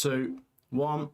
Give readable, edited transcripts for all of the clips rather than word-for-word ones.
2, 1.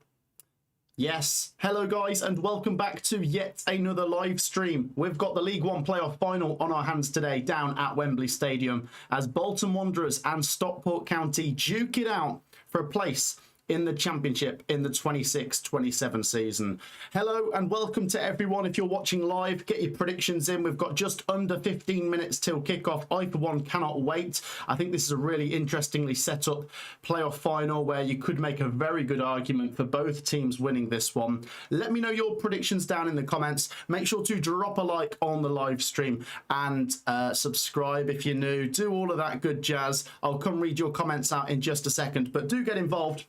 Yes. Hello, guys, and welcome back to yet another live stream. We've got the League One playoff final on our hands today down at Wembley Stadium as Bolton Wanderers and Stockport County duke it out for a place in the Championship in the 26-27 season. Hello and welcome to everyone. If you're watching live, get your predictions in. We've got just under 15 minutes till kickoff. I, for one, cannot wait. I think this is a really interestingly set up playoff final where you could make a very good argument for both teams winning this one. Let me know your predictions down in the comments. Make sure to drop a like on the live stream and subscribe if you're new. Do all of that good jazz. I'll come read your comments out in just a second, but do get involved.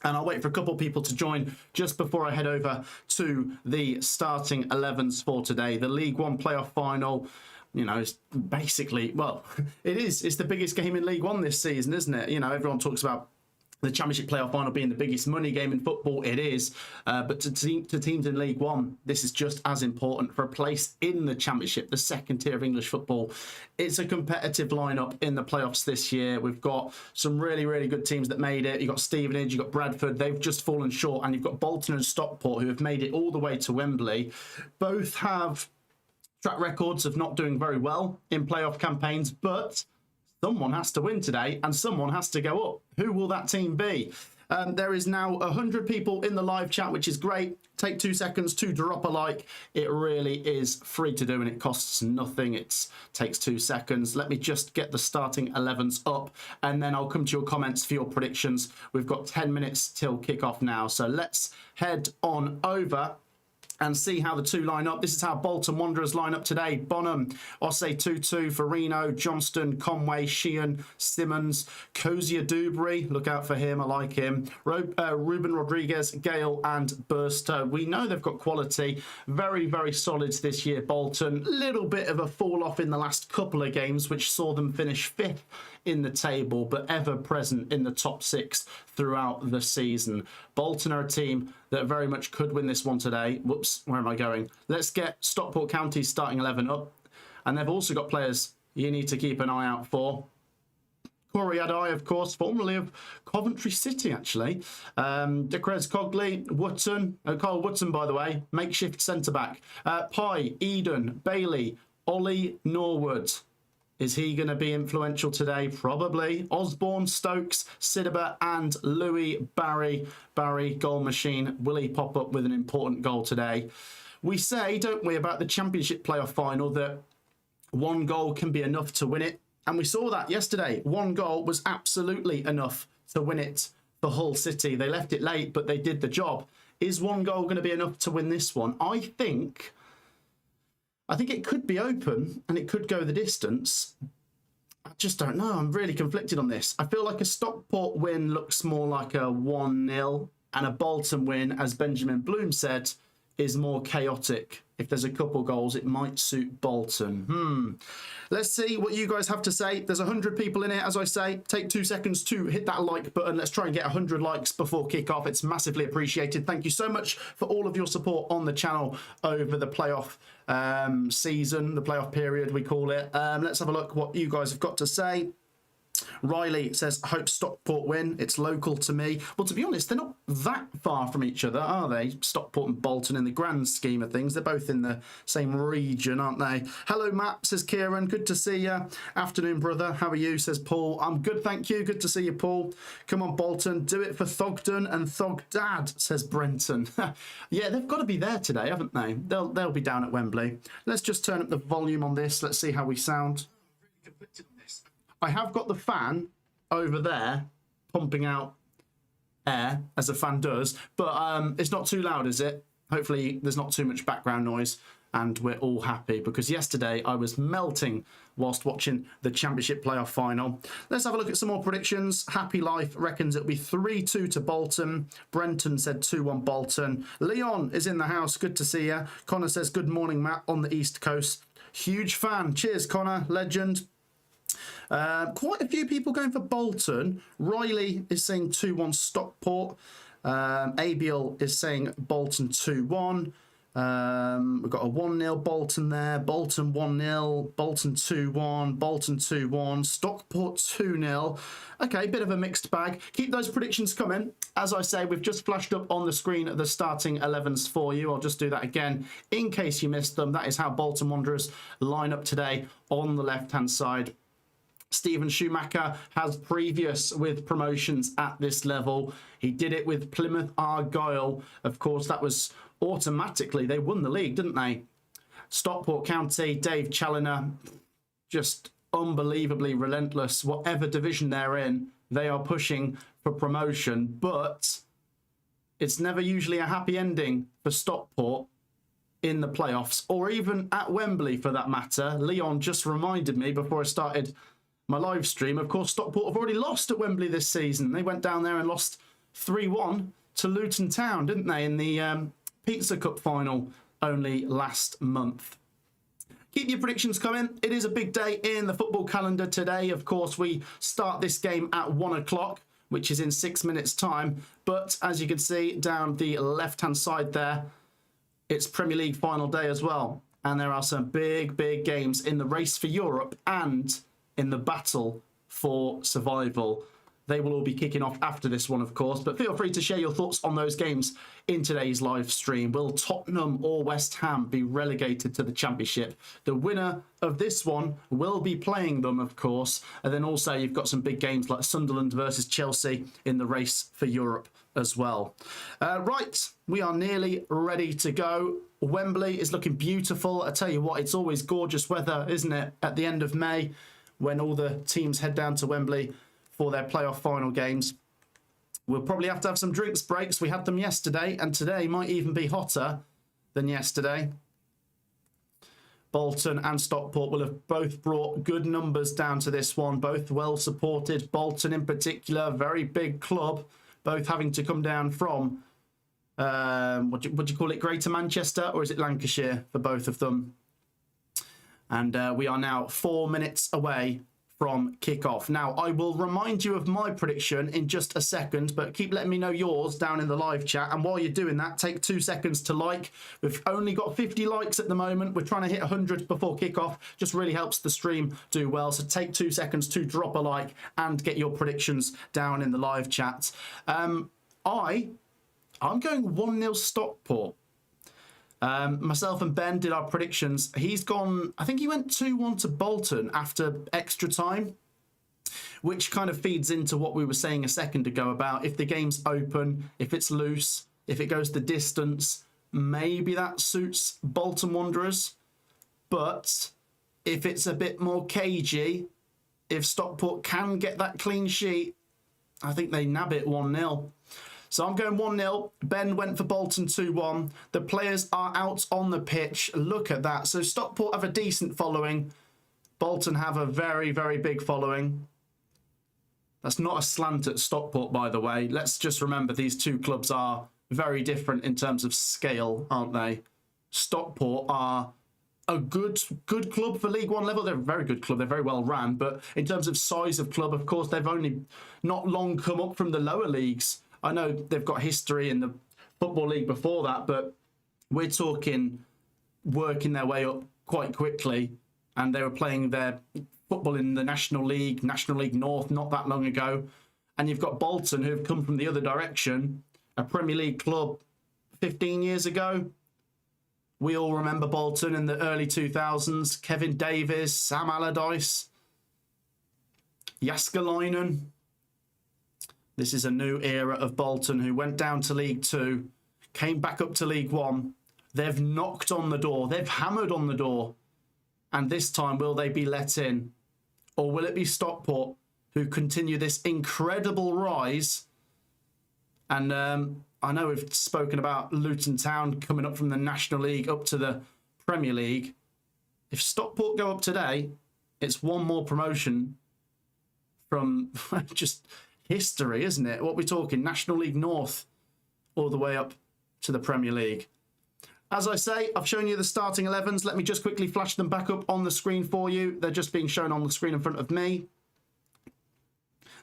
And I'll wait for a couple of people to join just before I head over to the starting 11s for today. The League One playoff final, you know, it's basically, well, it is. It's the biggest game in League One this season, isn't it? You know, everyone talks about the Championship playoff final being the biggest money game in football. It is. But to teams in League One, this is just as important for a place in the Championship, the second tier of English football. It's a competitive lineup in the playoffs this year. We've got some really, really good teams that made it. You've got Stevenage, you've got Bradford. They've just fallen short. And you've got Bolton and Stockport who have made it all the way to Wembley. Both have track records of not doing very well in playoff campaigns, but someone has to win today and someone has to go up. Who will that team be? There is now 100 people in the live chat, which is great. Take 2 seconds to drop a like. It really is free to do and it costs nothing. It takes 2 seconds. Let me just get the starting 11s up and then I'll come to your comments for your predictions. We've got 10 minutes till kickoff now. So let's head on over and see how the two line up. This is how Bolton Wanderers line up today. Bonham, Ossé Tutu, Farino, Johnston, Conway, Sheehan, Simmons, Cozier Dewberry. Look out for him. I like him. Ruben Rodriguez, Gale and Burster. We know they've got quality. Very, very solid this year, Bolton. Little bit of a fall off in the last couple of games, which saw them finish 5th in the table, but ever present in the top 6 throughout the season. Bolton are a team that very much could win this one today. Whoops, where am I going? Let's get Stockport County's starting 11 up. And they've also got players you need to keep an eye out for. Corey Adai, of course, formerly of Coventry City, actually. Decrez Cogley, Wootton, Carl Wootton, by the way, makeshift centre-back. Pye, Eden, Bailey, Ollie Norwood. Is he going to be influential today? Probably. Osborne, Stokes, Sidibe and Louis Barry. Barry, goal machine. Will he pop up with an important goal today? We say, don't we, about the Championship playoff final that one goal can be enough to win it. And we saw that yesterday. One goal was absolutely enough to win it for Hull City. They left it late, but they did the job. Is one goal going to be enough to win this one? I think it could be open and it could go the distance. I just don't know. I'm really conflicted on this. I feel like a Stockport win looks more like a 1-0 and a Bolton win, as Benjamin Bloom said, is more chaotic. If there's a couple goals, it might suit Bolton. Let's see what you guys have to say. There's 100 people in here, as I say. Take 2 seconds to hit that like button. Let's try and get 100 likes before kickoff. It's massively appreciated. Thank you so much for all of your support on the channel over the playoff season, the playoff period, we call it. Let's have a look what you guys have got to say. Riley says, I hope Stockport win. It's local to me. Well, to be honest, they're not that far from each other, are they? Stockport and Bolton in the grand scheme of things. They're both in the same region, aren't they? Hello, Matt, says Kieran. Good to see you. Afternoon, brother. How are you, says Paul. I'm good, thank you. Good to see you, Paul. Come on, Bolton. Do it for Thogden and Thogdad, says Brenton. Yeah, they've got to be there today, haven't they? They'll be down at Wembley. Let's just turn up the volume on this. Let's see how we sound. I have got the fan over there pumping out air, as a fan does, but it's not too loud, is it? Hopefully there's not too much background noise and we're all happy, because yesterday I was melting whilst watching the Championship playoff final. Let's have a look at some more predictions. Happy Life reckons it'll be 3-2 to Bolton. Brenton said 2-1 Bolton. Leon is in the house. Good to see you. Connor says, good morning, Matt, on the East Coast. Huge fan. Cheers, Connor. Legend. Quite a few people going for Bolton. Riley is saying 2-1 Stockport. Abiel is saying Bolton 2-1. We've got a 1-0 Bolton there. Bolton 1-0. Bolton 2-1. Bolton 2-1. Stockport 2-0. Okay, bit of a mixed bag. Keep those predictions coming. As I say, we've just flashed up on the screen the starting 11s for you. I'll just do that again in case you missed them. That is how Bolton Wanderers line up today on the left-hand side. Stephen Schumacher has previous with promotions at this level. He did it with Plymouth Argyle. Of course, that was automatically, they won the league, didn't they? Stockport County, Dave Challoner, just unbelievably relentless. Whatever division they're in, they are pushing for promotion. But it's never usually a happy ending for Stockport in the playoffs, or even at Wembley for that matter. Leon just reminded me before I started my live stream, of course, Stockport have already lost at Wembley this season. They went down there and lost 3-1 to Luton Town, didn't they, in the Pizza Cup final only last month. Keep your predictions coming. It is a big day in the football calendar today. Of course, we start this game at 1 o'clock, which is in 6 minutes' time. But as you can see down the left-hand side there, it's Premier League final day as well. And there are some big, big games in the race for Europe and in the battle for survival. They will all be kicking off after this one, of course, but feel free to share your thoughts on those games in today's live stream. Will Tottenham or West Ham be relegated to the Championship? The winner of this one will be playing them, of course. And then also you've got some big games like Sunderland versus Chelsea in the race for Europe as well. Right, we are nearly ready to go. Wembley is looking beautiful. I tell you what, it's always gorgeous weather, isn't it, at the end of May, when all the teams head down to Wembley for their playoff final games. We'll probably have to have some drinks breaks. We had them yesterday, and today might even be hotter than yesterday. Bolton and Stockport will have both brought good numbers down to this one, both well supported. Bolton in particular, very big club, both having to come down from, what do you call it, Greater Manchester, or is it Lancashire for both of them? And we are now 4 minutes away from kickoff. Now, I will remind you of my prediction in just a second, but keep letting me know yours down in the live chat. And while you're doing that, take 2 seconds to like. We've only got 50 likes at the moment. We're trying to hit 100 before kickoff. Just really helps the stream do well. So take 2 seconds to drop a like and get your predictions down in the live chat. I'm going 1-0 Stockport. Myself and Ben did our predictions. He's gone, I think he went 2-1 to Bolton after extra time, which kind of feeds into what we were saying a second ago about if the game's open, if it's loose, if it goes the distance, maybe that suits Bolton Wanderers. But if it's a bit more cagey, if Stockport can get that clean sheet, I think they nab it 1-0. So I'm going 1-0. Ben went for Bolton 2-1. The players are out on the pitch. Look at that. So Stockport have a decent following. Bolton have a very, very big following. That's not a slant at Stockport, by the way. Let's just remember these two clubs are very different in terms of scale, aren't they? Stockport are a good club for League One level. They're a very good club. They're very well ran. But in terms of size of club, of course, they've only not long come up from the lower leagues. I know they've got history in the Football League before that, but we're talking working their way up quite quickly. And they were playing their football in the National League North, not that long ago. And you've got Bolton, who have come from the other direction, a Premier League club 15 years ago. We all remember Bolton in the early 2000s. Kevin Davies, Sam Allardyce, Jaskalainen. This is a new era of Bolton, who went down to League Two, came back up to League One. They've knocked on the door. They've hammered on the door. And this time, will they be let in? Or will it be Stockport who continue this incredible rise? And I know we've spoken about Luton Town coming up from the National League up to the Premier League. If Stockport go up today, it's one more promotion from just history, isn't it? What we're talking, National League North all the way up to the Premier League. As I say, I've shown you the starting 11s. Let me just quickly flash them back up on the screen for you. They're just being shown on the screen in front of me.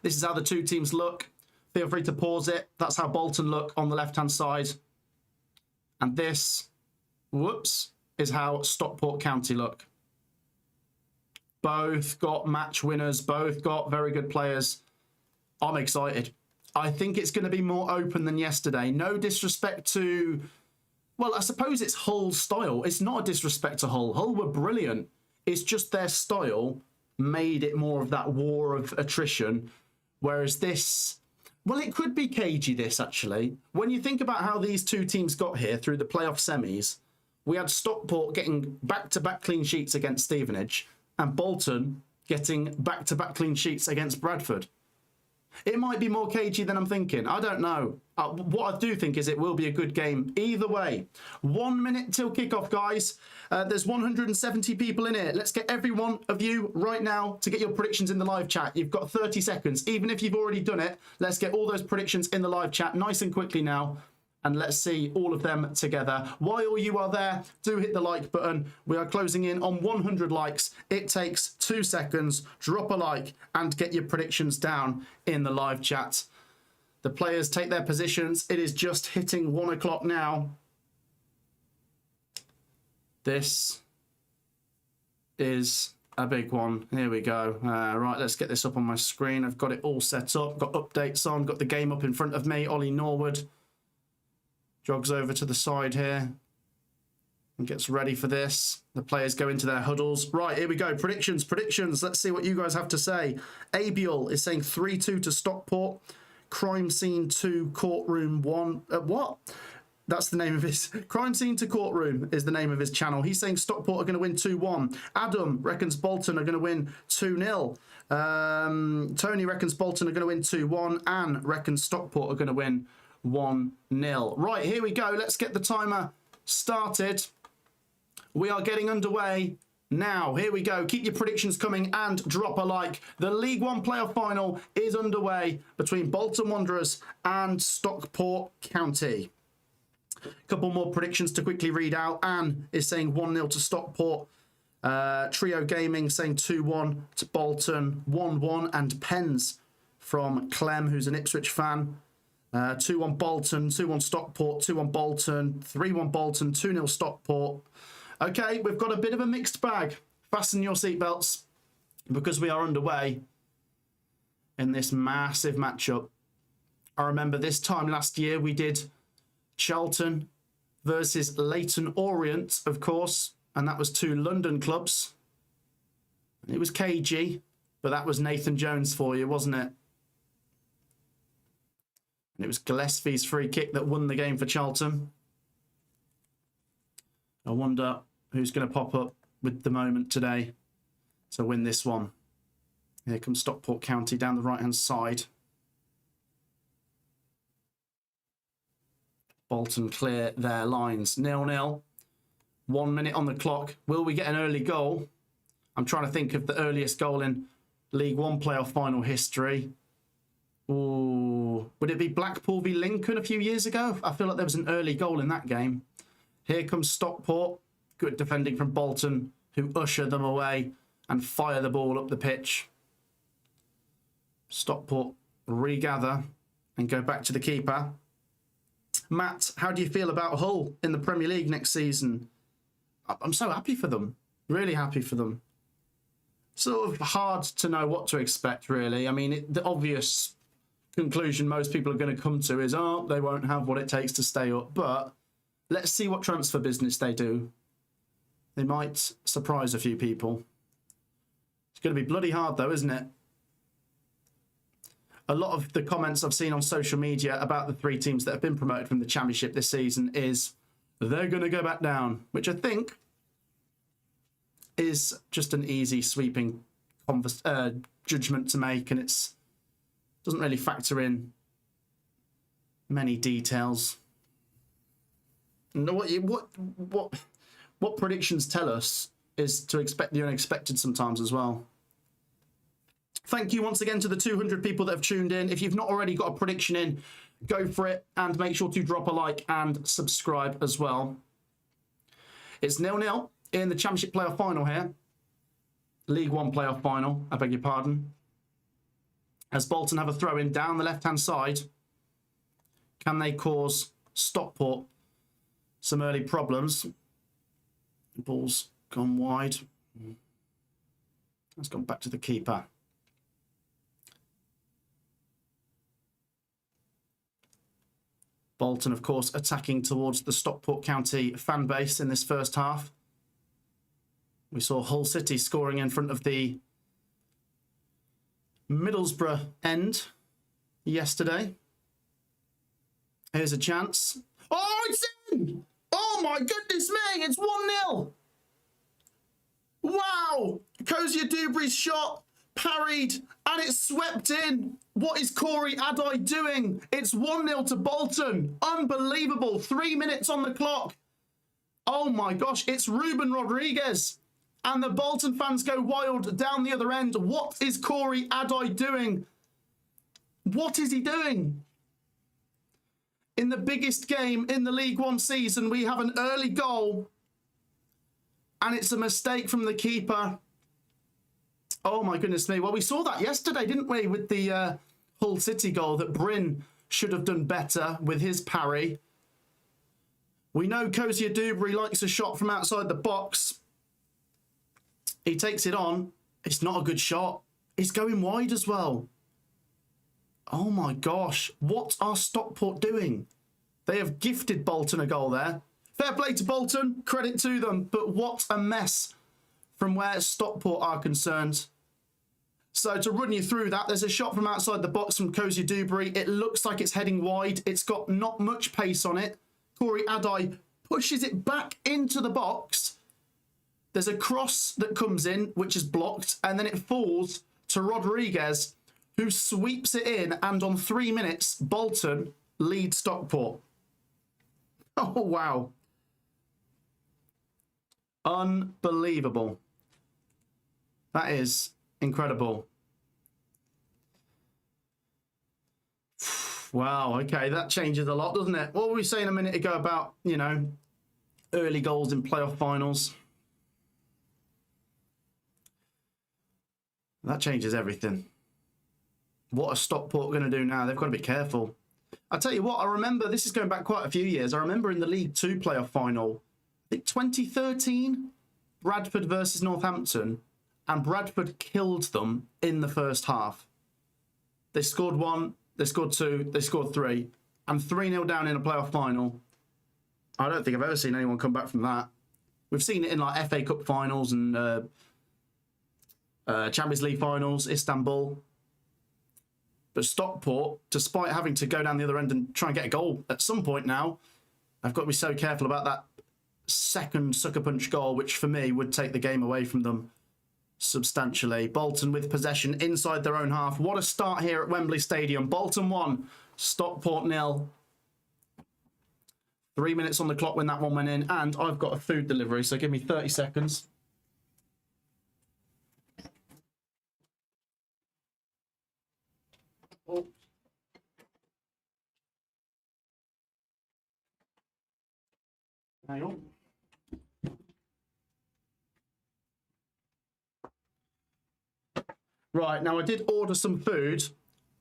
This is how the two teams look. Feel free to pause it. That's how Bolton look on the left-hand side. And this whoops, is how Stockport County look. Both got match winners, both got very good players. I'm excited. I think it's going to be more open than yesterday. No disrespect to, well, I suppose it's Hull's style. It's not a disrespect to Hull. Hull were brilliant. It's just their style made it more of that war of attrition. Whereas this, well, it could be cagey, this, actually. When you think about how these two teams got here through the playoff semis, we had Stockport getting back-to-back clean sheets against Stevenage and Bolton getting back-to-back clean sheets against Bradford. It might be more cagey than I'm thinking. I don't know. What I do think is it will be a good game either way. 1 minute till kickoff, guys. There's 170 people in here. Let's get every one of you right now to get your predictions in the live chat. You've got 30 seconds. Even if you've already done it, let's get all those predictions in the live chat nice and quickly now. And let's see all of them together. While you are there, do hit the like button. We are closing in on 100 likes. It takes 2 seconds. Drop a like and get your predictions down in the live chat. The players take their positions. It is just hitting 1 o'clock now. This is a big one. Here we go. Right, let's get this up on my screen. I've got it all set up. Got updates on. Got the game up in front of me. Ollie Norwood jogs over to the side here and gets ready for this. The players go into their huddles. Right, here we go. Predictions. Let's see what you guys have to say. Abiel is saying 3-2 to Stockport. Crime Scene 2, Courtroom 1. What? That's the name of his... Crime Scene to Courtroom is the name of his channel. He's saying Stockport are going to win 2-1. Adam reckons Bolton are going to win 2-0. Tony reckons Bolton are going to win 2-1. Anne reckons Stockport are going to win 1-0. Right, here we go. Let's get the timer started. We are getting underway now. Here we go. Keep your predictions coming and drop a like. The League One playoff final is underway between Bolton Wanderers and Stockport County. A couple more predictions to quickly read out. Anne is saying 1-0 to Stockport. Trio Gaming saying 2-1 to Bolton. 1-1. And Pens from Clem, who's an Ipswich fan. 2-1 Bolton, 2-1 Stockport, 2-1 Bolton, 3-1 Bolton, 2-0 Stockport. Okay, we've got a bit of a mixed bag. Fasten your seatbelts because we are underway in this massive matchup. I remember this time last year we did Charlton versus Leyton Orient, of course, and that was 2 London clubs. It was cagey, but that was Nathan Jones for you, wasn't it? And it was Gillespie's free kick that won the game for Charlton. I wonder who's going to pop up with the moment today to win this one. Here comes Stockport County down the right-hand side. Bolton clear their lines. 0-0. 1 minute on the clock. Will we get an early goal? I'm trying to think of the earliest goal in League One playoff final history. Ooh, would it be Blackpool v Lincoln a few years ago? I feel like there was an early goal in that game. Here comes Stockport. Good defending from Bolton, who usher them away and fire the ball up the pitch. Stockport regather and go back to the keeper. Matt, how do you feel about Hull in the Premier League next season? I'm so happy for them. Really happy for them. Sort of hard to know what to expect, really. I mean, the obvious conclusion most people are going to come to is, oh, they won't have what it takes to stay up. But let's see what transfer business they do. They might surprise a few people. It's going to be bloody hard, though, isn't it? A lot of the comments I've seen on social media about the 3 teams that have been promoted from the Championship this season is they're going to go back down, which I think is just an easy sweeping judgment to make, and it doesn't really factor in many details. And what predictions tell us is to expect the unexpected sometimes as well. Thank you once again to the 200 people that have tuned in. If you've not already got a prediction in, go for it and make sure to drop a like and subscribe as well. It's 0-0 in the Championship playoff final here. League One playoff final, I beg your pardon. As Bolton have a throw-in down the left-hand side, can they cause Stockport some early problems? Ball's gone wide. It's gone back to the keeper. Bolton, of course, attacking towards the Stockport County fan base in this first half. We saw Hull City scoring in front of the Middlesbrough end yesterday. Here's a chance. Oh, it's in! Oh my goodness me, it's 1-0. Wow! Kozia Dubry's shot parried and it's swept in. What is Corey Adai doing? It's 1-0 to Bolton. Unbelievable. 3 minutes on the clock. Oh my gosh, it's Ruben Rodriguez. And the Bolton fans go wild down the other end. What is Corey Adai doing? What is he doing? In the biggest game in the League One season, we have an early goal. And it's a mistake from the keeper. Oh my goodness me. Well, we saw that yesterday, didn't we? With the Hull City goal that Bryn should have done better with his parry. We know Kozia Dubry likes a shot from outside the box. He takes it on. It's not a good shot. It's going wide as well. Oh my gosh. What are Stockport doing? They have gifted Bolton a goal there. Fair play to Bolton. Credit to them. But what a mess from where Stockport are concerned. So to run you through that, there's a shot from outside the box from Kozia Dubry. It looks like it's heading wide. It's got not much pace on it. Corey Adai pushes it back into the box. There's a cross that comes in, which is blocked, and then it falls to Rodriguez, who sweeps it in, and on 3 minutes, Bolton lead Stockport. Oh, wow. Unbelievable. That is incredible. Wow, okay, that changes a lot, doesn't it? What were we saying a minute ago about, you know, early goals in playoff finals? That changes everything. What are Stockport going to do now? They've got to be careful. I'll tell you what, I remember, this is going back quite a few years, I remember in the League Two playoff final, I think 2013, Bradford versus Northampton, and Bradford killed them in the first half. They scored 1, they scored 2, they scored 3, and 3-0 down in a playoff final. I don't think I've ever seen anyone come back from that. We've seen it in like FA Cup finals and Champions League finals, Istanbul. But Stockport, despite having to go down the other end and try and get a goal at some point now, I've got to be so careful about that second sucker punch goal, which for me would take the game away from them substantially. Bolton with possession inside their own half. What a start here at Wembley Stadium. Bolton 1, Stockport 0. 3 minutes on the clock when that one went in, and I've got a food delivery, so give me 30 seconds. Oh. Hang on. Right, now I did order some food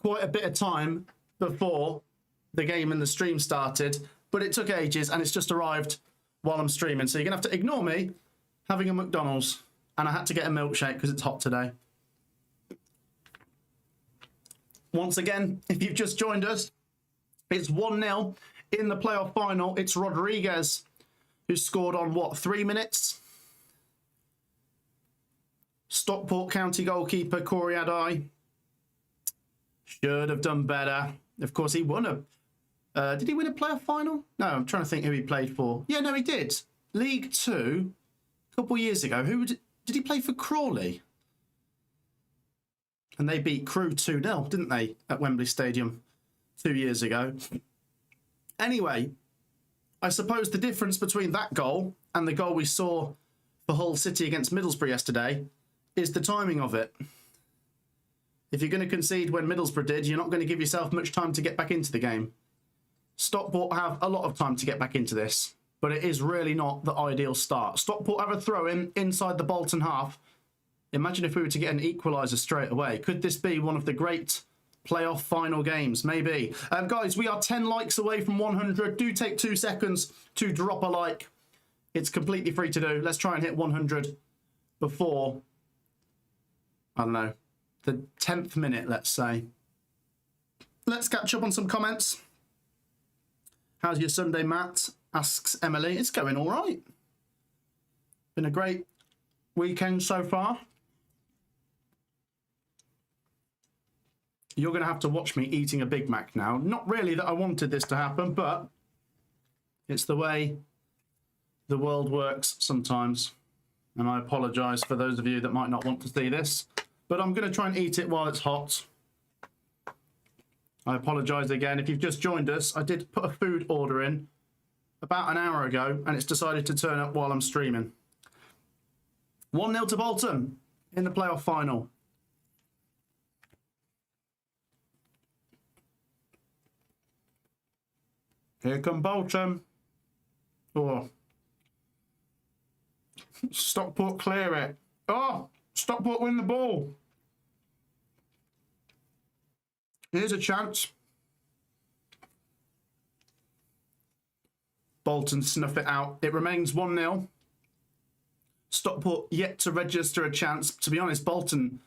quite a bit of time before the game and the stream started, but it took ages and it's just arrived while I'm streaming. So you're going to have to ignore me having a McDonald's, and I had to get a milkshake because it's hot today. Once again, if you've just joined us, it's 1-0 in the playoff final. It's Rodriguez who scored on, what, 3 minutes? Stockport County goalkeeper Corey Adai should have done better. Of course, he won a... did he win a playoff final? No, I'm trying to think who he played for. Yeah, no, he did. League Two, a couple of years ago. Did he play for Crawley? And they beat Crewe 2-0, didn't they, at Wembley Stadium 2 years ago. Anyway, I suppose the difference between that goal and the goal we saw for Hull City against Middlesbrough yesterday is the timing of it. If you're going to concede when Middlesbrough did, you're not going to give yourself much time to get back into the game. Stockport have a lot of time to get back into this, but it is really not the ideal start. Stockport have a throw-in inside the Bolton half. Imagine if we were to get an equaliser straight away. Could this be one of the great playoff final games? Maybe. Guys, we are 10 likes away from 100. Do take 2 seconds to drop a like It's completely free to do. Let's try and hit 100 before, I don't know, the 10th minute, let's say. Let's catch up on some comments. How's your Sunday, Matt? Asks Emily. It's going all right. Been a great weekend so far. You're going to have to watch me eating a Big Mac now. Not really that I wanted this to happen, but it's the way the world works sometimes. And I apologise for those of you that might not want to see this, but I'm going to try and eat it while it's hot. I apologise again. If you've just joined us, I did put a food order in about an hour ago, and it's decided to turn up while I'm streaming. 1-0 to Bolton in the playoff final. Here come Bolton. Oh. Stockport clear it. Oh, Stockport win the ball. Here's a chance. Bolton snuff it out. It remains 1-0. Stockport yet to register a chance. To be honest, Bolton,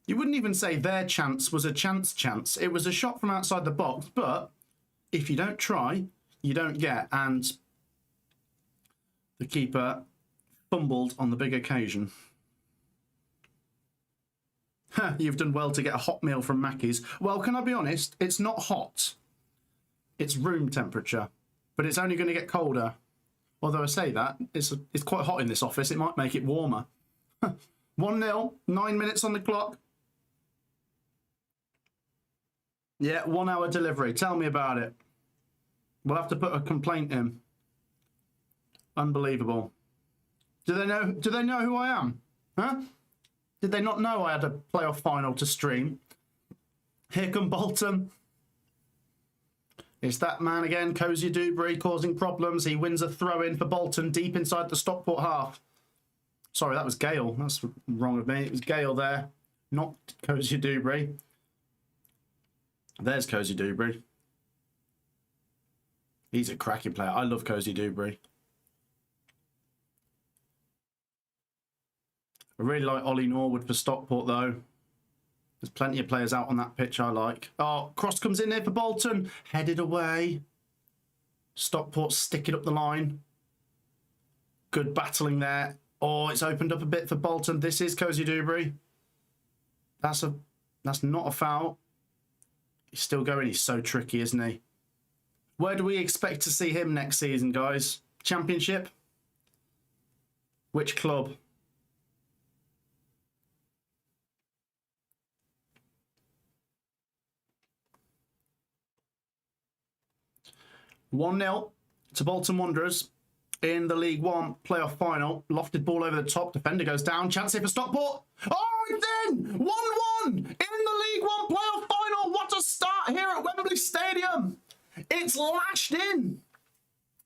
you wouldn't even say their chance was a chance. It was a shot from outside the box, but if you don't try, you don't get. And the keeper fumbled on the big occasion. You've done well to get a hot meal from Mackey's. Well, can I be honest? It's not hot. It's room temperature, but it's only going to get colder. Although I say that, it's quite hot in this office. It might make it warmer. 1-0, 9 minutes on the clock. Yeah, 1 hour delivery. Tell me about it. We'll have to put a complaint in. Unbelievable. Do they know who I am? Huh? Did they not know I had a playoff final to stream? Here come Bolton. It's that man again, Cozy Dewberry, causing problems. He wins a throw-in for Bolton deep inside the Stockport half. Sorry, that was Gale. That's wrong of me. It was Gale there, not Cozy Dewberry. There's Cozy Dewberry. He's a cracking player. I love Cozy Dewberry. I really like Ollie Norwood for Stockport, though. There's plenty of players out on that pitch I like. Oh, cross comes in here for Bolton. Headed away. Stockport sticking up the line. Good battling there. Oh, it's opened up a bit for Bolton. This is Cozy Dewberry. That's not a foul. He's still going. He's so tricky, isn't he? Where do we expect to see him next season, guys? Championship? Which club? (1-0) to Bolton Wanderers in the League One playoff final. Lofted ball over the top. Defender goes down. Chance here for Stockport. Oh, it's in! 1-1 in the League One playoff final. What a start here at Wembley Stadium. It's lashed in.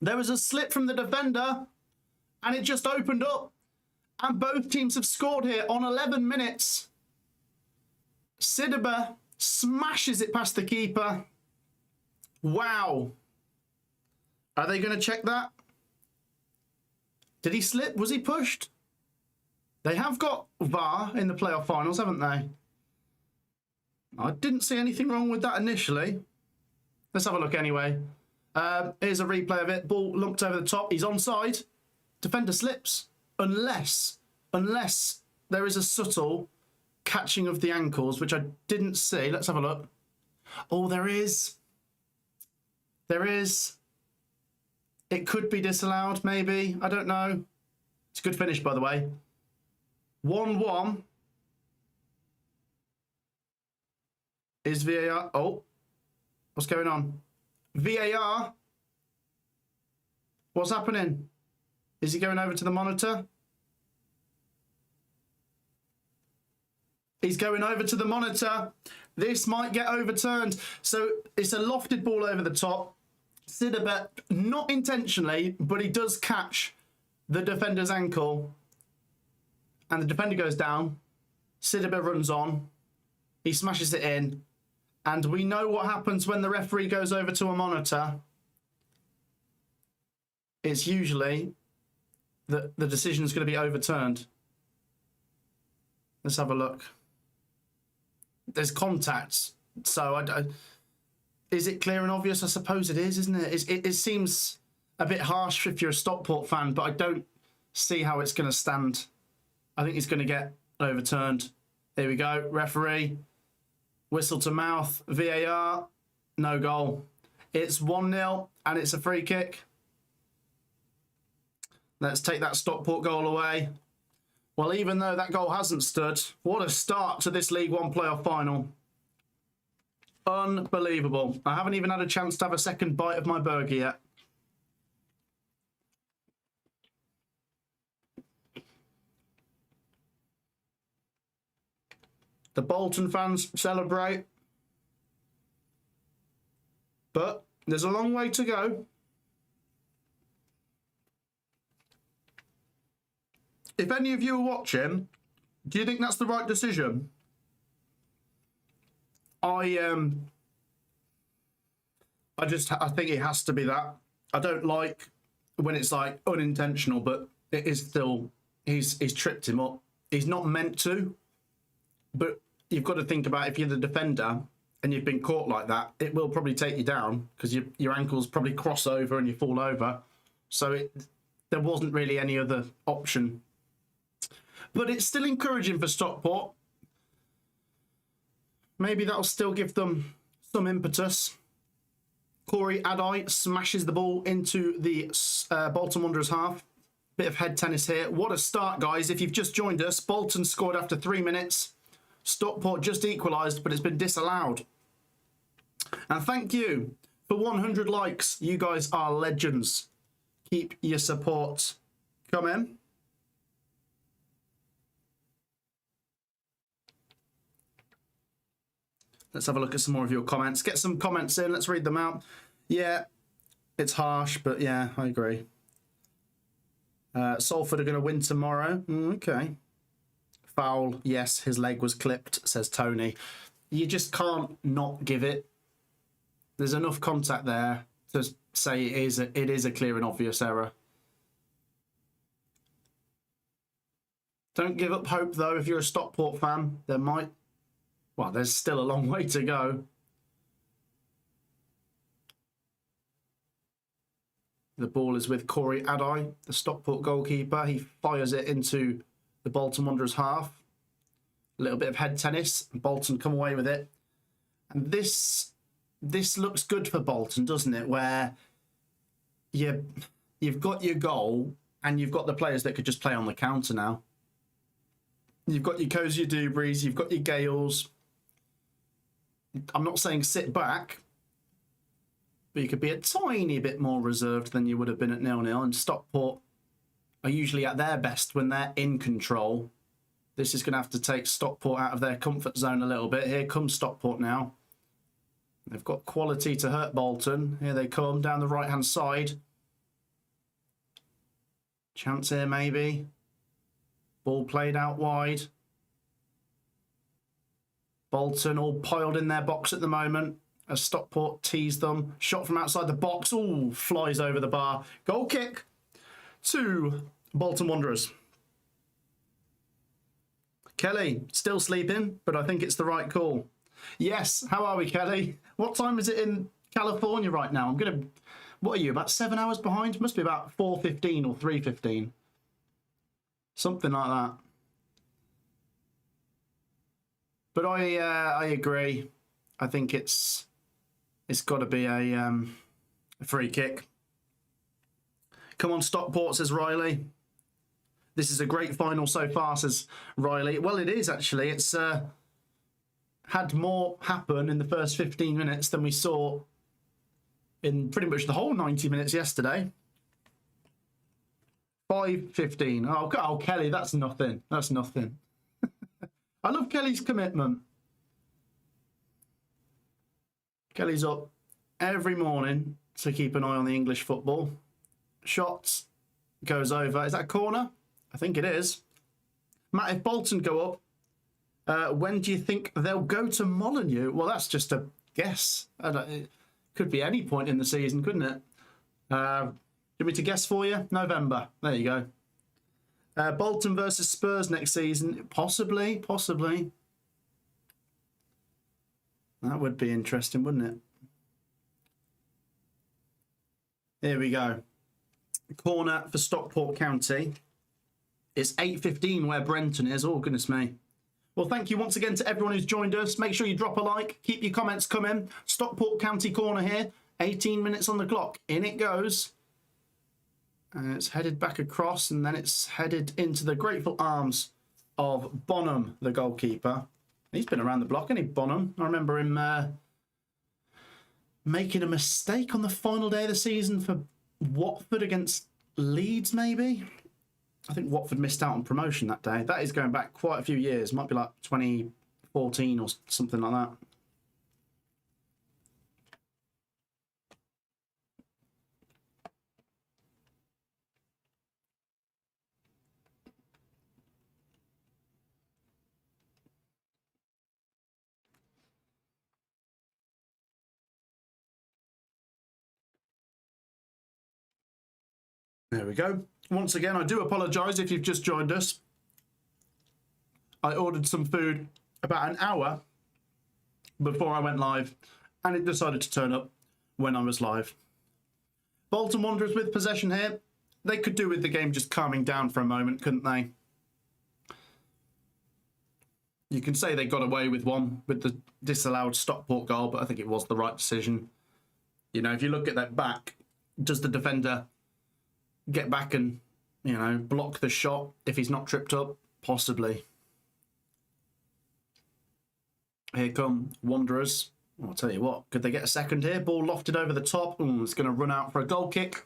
There was a slip from the defender and it just opened up. And both teams have scored here on 11 minutes. Sidibe smashes it past the keeper. Wow. Are they going to check that? Did he slip? Was he pushed? They have got VAR in the playoff finals, haven't they? I didn't see anything wrong with that initially. Let's have a look anyway. Here's a replay of it. Ball lumped over the top. He's onside. Defender slips. Unless there is a subtle catching of the ankles, which I didn't see. Let's have a look. Oh, there is. There is. It could be disallowed, maybe. I don't know. It's a good finish, by the way. 1-1. Is VAR... Oh. What's going on? VAR? What's happening? Is he going over to the monitor? He's going over to the monitor. This might get overturned. So it's a lofted ball over the top. Sidibe, not intentionally, but he does catch the defender's ankle. And the defender goes down. Sidibe runs on. He smashes it in. And we know what happens when the referee goes over to a monitor. It's usually that the decision is going to be overturned. Let's have a look. There's contacts, so is it clear and obvious? I suppose it is, isn't it? It seems a bit harsh if you're a Stockport fan, but I don't see how it's going to stand. I think it's going to get overturned. Here we go. Referee, whistle to mouth, VAR, no goal. It's 1-0 and it's a free kick. Let's take that Stockport goal away. Well, even though that goal hasn't stood, what a start to this League One playoff final. Unbelievable. I haven't even had a chance to have a second bite of my burger yet. The Bolton fans celebrate. But there's a long way to go. If any of you are watching, do you think that's the right decision? I think it has to be that. I don't like when it's like unintentional, but it is still, he's tripped him up. He's not meant to, but you've got to think about if you're the defender and you've been caught like that, it will probably take you down because your ankles probably cross over and you fall over. So there wasn't really any other option. But it's still encouraging for Stockport. Maybe that'll still give them some impetus. Corey Adai smashes the ball into the Bolton Wanderers half. Bit of head tennis here. What a start, guys. If you've just joined us, Bolton scored after 3 minutes. Stockport just equalised, but it's been disallowed. And thank you for 100 likes. You guys are legends. Keep your support coming. Let's have a look at some more of your comments. Get some comments in. Let's read them out. Yeah, it's harsh, but yeah, I agree. Salford are going to win tomorrow. Okay. Foul. Yes, his leg was clipped, says Tony. You just can't not give it. There's enough contact there to say it is a clear and obvious error. Don't give up hope, though, if you're a Stockport fan. There's still a long way to go. The ball is with Corey Adai, the Stockport goalkeeper. He fires it into the Bolton Wanderers half. A little bit of head tennis. Bolton come away with it. And this looks good for Bolton, doesn't it? Where you've got your goal and you've got the players that could just play on the counter now. You've got your Cozier Dubreys, you've got your Gales. I'm not saying sit back, but you could be a tiny bit more reserved than you would have been at 0-0. And Stockport are usually at their best when they're in control. This is going to have to take Stockport out of their comfort zone a little bit. Here comes Stockport now. They've got quality to hurt Bolton. Here they come down the right-hand side. Chance here maybe. Ball played out wide. Bolton all piled in their box at the moment as Stockport tease them. Shot from outside the box. Ooh, flies over the bar. Goal kick to Bolton Wanderers. Kelly, still sleeping, but I think it's the right call. Yes, how are we, Kelly? What time is it in California right now? What are you, about 7 hours behind? Must be about 4:15 or 3:15. Something like that. But I agree. I think it's got to be a free kick. Come on, Stockport, says Riley. This is a great final so far, says Riley. Well, it is actually. It's had more happen in the first 15 minutes than we saw in pretty much the whole 90 minutes yesterday. 5:15. Oh, Kelly, that's nothing. That's nothing. I love Kelly's commitment. Kelly's up every morning to keep an eye on the English football. Shots goes over. Is that a corner? I think it is. Matt, if Bolton go up, when do you think they'll go to Molineux? Well, that's just a guess. It could be any point in the season, couldn't it? Do you want me to guess for you? November. There you go. Bolton versus Spurs next season. Possibly. That would be interesting, wouldn't it? Here we go. Corner for Stockport County. It's 8:15 where Brenton is. Oh, goodness me. Well, thank you once again to everyone who's joined us. Make sure you drop a like. Keep your comments coming. Stockport County corner here. 18 minutes on the clock. In it goes. And it's headed back across, and then it's headed into the grateful arms of Bonham, the goalkeeper. He's been around the block, hasn't he, Bonham? I remember him making a mistake on the final day of the season for Watford against Leeds, maybe? I think Watford missed out on promotion that day. That is going back quite a few years. Might be like 2014 or something like that. There we go. Once again, I do apologise if you've just joined us. I ordered some food about an hour before I went live, and it decided to turn up when I was live. Bolton Wanderers with possession here. They could do with the game just calming down for a moment, couldn't they? You can say they got away with one with the disallowed Stockport goal, but I think it was the right decision. You know, if you look at that back, does the defender get back and, you know, block the shot if he's not tripped up? Possibly. Here come Wanderers. I'll tell you what, could they get a second here? Ball lofted over the top. Ooh, it's going to run out for a goal kick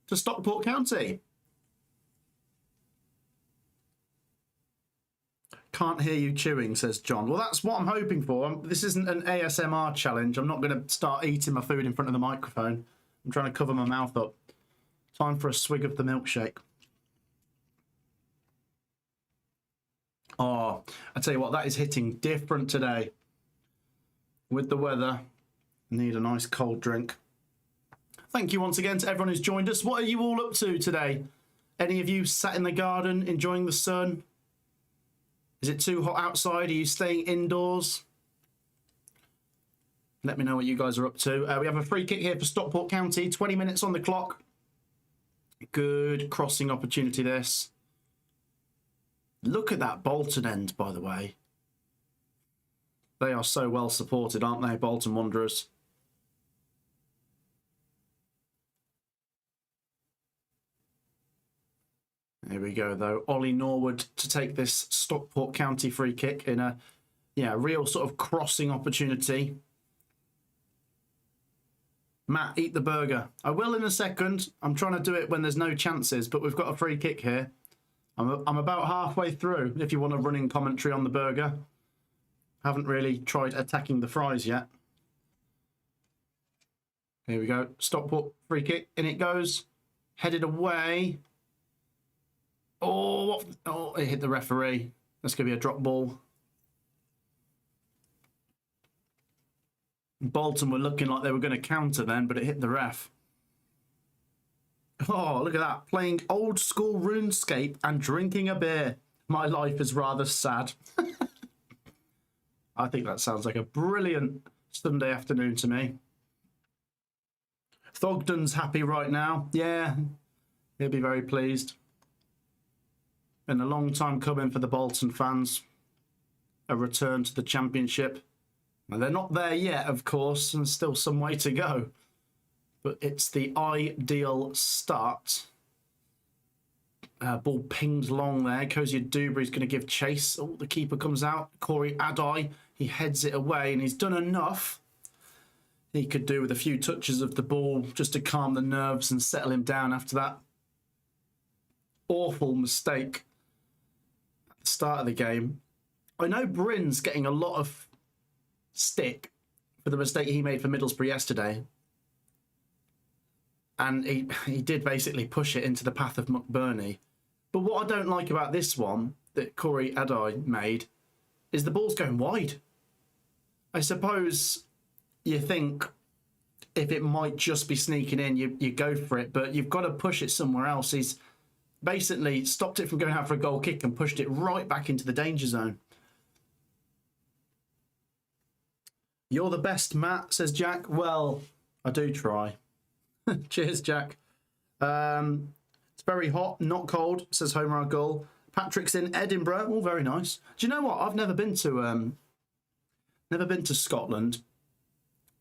to Stockport County. Can't hear you chewing, says John. Well, that's what I'm hoping for. This isn't an ASMR challenge. I'm not going to start eating my food in front of the microphone. I'm trying to cover my mouth up. Time for a swig of the milkshake. Oh, I tell you what, that is hitting different today. With the weather, need a nice cold drink. Thank you once again to everyone who's joined us. What are you all up to today? Any of you sat in the garden enjoying the sun? Is it too hot outside? Are you staying indoors? Let me know what you guys are up to. We have a free kick here for Stockport County. 20 minutes on the clock. Good crossing opportunity, this. Look at that Bolton end, by the way. They are so well supported, aren't they, Bolton Wanderers? Here we go, though. Ollie Norwood to take this Stockport County free kick in a real sort of crossing opportunity. Matt, eat the burger. I will in a second. I'm trying to do it when there's no chances, but we've got a free kick here. I'm about halfway through, if you want a running commentary on the burger. Haven't really tried attacking the fries yet. Here we go. Stockport free kick. In it goes. Headed away. Oh, it hit the referee. That's going to be a drop ball. Bolton were looking like they were going to counter then, but it hit the ref. Oh, look at that. Playing old school RuneScape and drinking a beer. My life is rather sad. I think that sounds like a brilliant Sunday afternoon to me. Thogden's happy right now. Yeah, he'll be very pleased. Been a long time coming for the Bolton fans. A return to the Championship. Now, they're not there yet, of course, and still some way to go. But it's the ideal start. Ball pinged long there. Kozia Dubry's going to give chase. Oh, the keeper comes out. Corey Adai, he heads it away, and he's done enough. He could do with a few touches of the ball just to calm the nerves and settle him down after that awful mistake at the start of the game. I know Bryn's getting a lot of stick for the mistake he made for Middlesbrough yesterday. And he did basically push it into the path of McBurney. But what I don't like about this one that Corey Adai made is the ball's going wide. I suppose you think if it might just be sneaking in, you go for it, but you've got to push it somewhere else. basically stopped it from going out for a goal kick and pushed it right back into the danger zone. You're the best, Matt, says Jack. Well, I do try. Cheers, Jack. It's very hot, not cold, says Homer Gull. Patrick's in Edinburgh. Oh, very nice. Do you know what? I've never been to Scotland.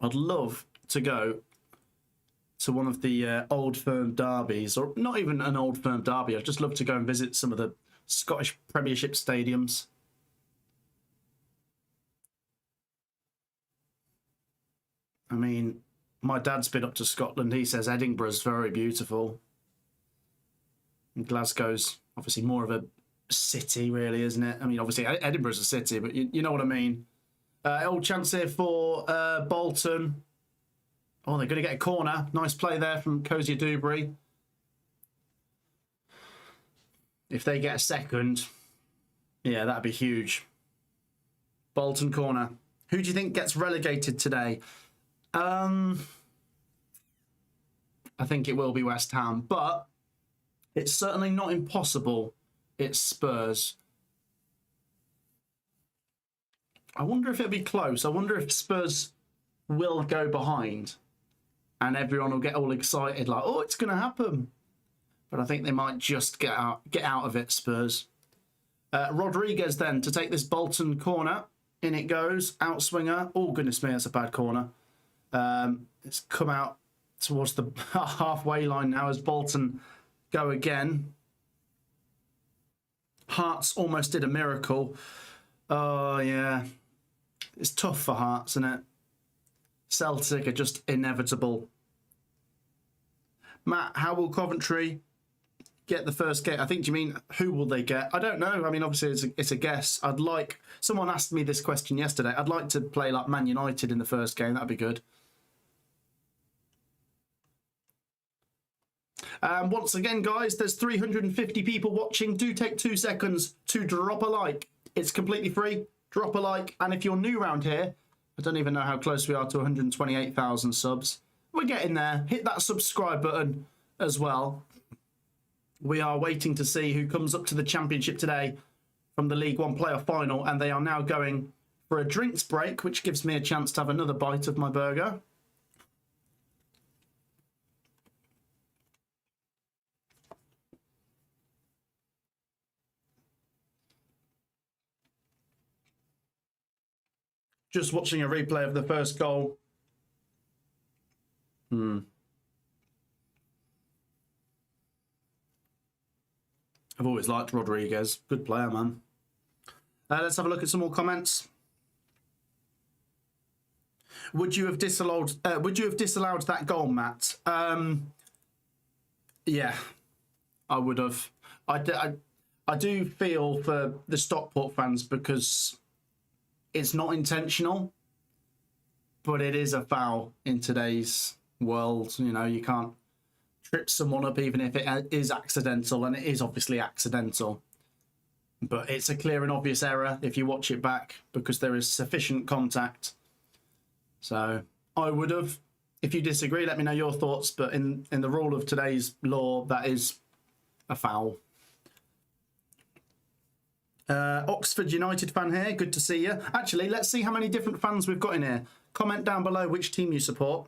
I'd love to go to one of the old firm derbies, or not even an old firm derby. I'd just love to go and visit some of the Scottish Premiership stadiums. I mean, my dad's been up to Scotland. He says Edinburgh's very beautiful. And Glasgow's obviously more of a city, really, isn't it? I mean, obviously Edinburgh's a city, but you know what I mean. Old chance here for Bolton. Oh, they're going to get a corner. Nice play there from Cozier Dewberry. If they get a second, yeah, that'd be huge. Bolton corner. Who do you think gets relegated today? I think it will be West Ham, but it's certainly not impossible. It's Spurs. I wonder if it'll be close. I wonder if Spurs will go behind and everyone will get all excited like, oh, it's going to happen. But I think they might just get out of it, Spurs. Rodriguez then to take this Bolton corner. In it goes. Outswinger. Oh, goodness me, that's a bad corner. It's come out towards the halfway line now as Bolton go again. Hearts almost did a miracle. Oh, yeah. It's tough for Hearts, isn't it? Celtic are just inevitable. Matt, how will Coventry get the first game? I think, do you mean who will they get? I don't know. I mean, obviously it's a guess. I'd like... Someone asked me this question yesterday. I'd like to play like Man United in the first game. That'd be good. Once again, guys, there's 350 people watching. Do take 2 seconds to drop a like. It's completely free. Drop a like. And if you're new around here, I don't even know how close we are to 128,000 subs. We're getting there. Hit that subscribe button as well. We are waiting to see who comes up to the Championship today from the League One playoff final. And they are now going for a drinks break, which gives me a chance to have another bite of my burger. Just watching a replay of the first goal. I've always liked Rodriguez. Good player, man. Let's have a look at some more comments. Would you have disallowed that goal, Matt? Yeah, I would have. I do feel for the Stockport fans because it's not intentional, but it is a foul in today's world. You know, you can't trip someone up even if it is accidental, and it is obviously accidental. But it's a clear and obvious error if you watch it back because there is sufficient contact. So I would have. If you disagree, let me know your thoughts. But in the rule of today's law, that is a foul. Oxford United fan here. Good to see you. Actually, let's see how many different fans we've got in here. Comment down below which team you support.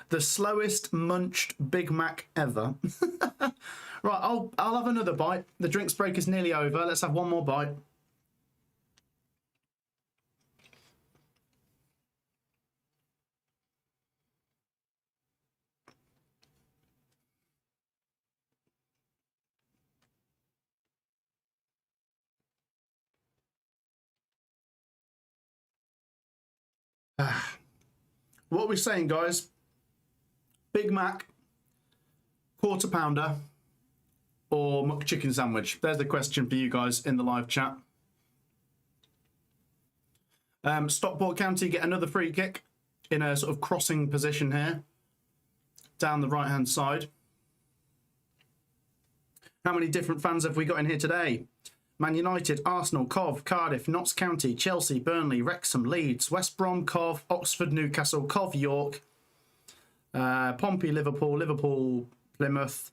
The slowest munched Big Mac ever. Right, I'll have another bite. The drinks break is nearly over. Let's have one more bite. What are we saying, guys? Big Mac, quarter pounder, or McChicken sandwich? There's the question for you guys in the live chat. Stockport County get another free kick in a sort of crossing position here, down the right-hand side. How many different fans have we got in here today? Man United, Arsenal, Cov, Cardiff, Notts County, Chelsea, Burnley, Wrexham, Leeds, West Brom, Cov, Oxford, Newcastle, Cov, York, Pompey, Liverpool, Plymouth,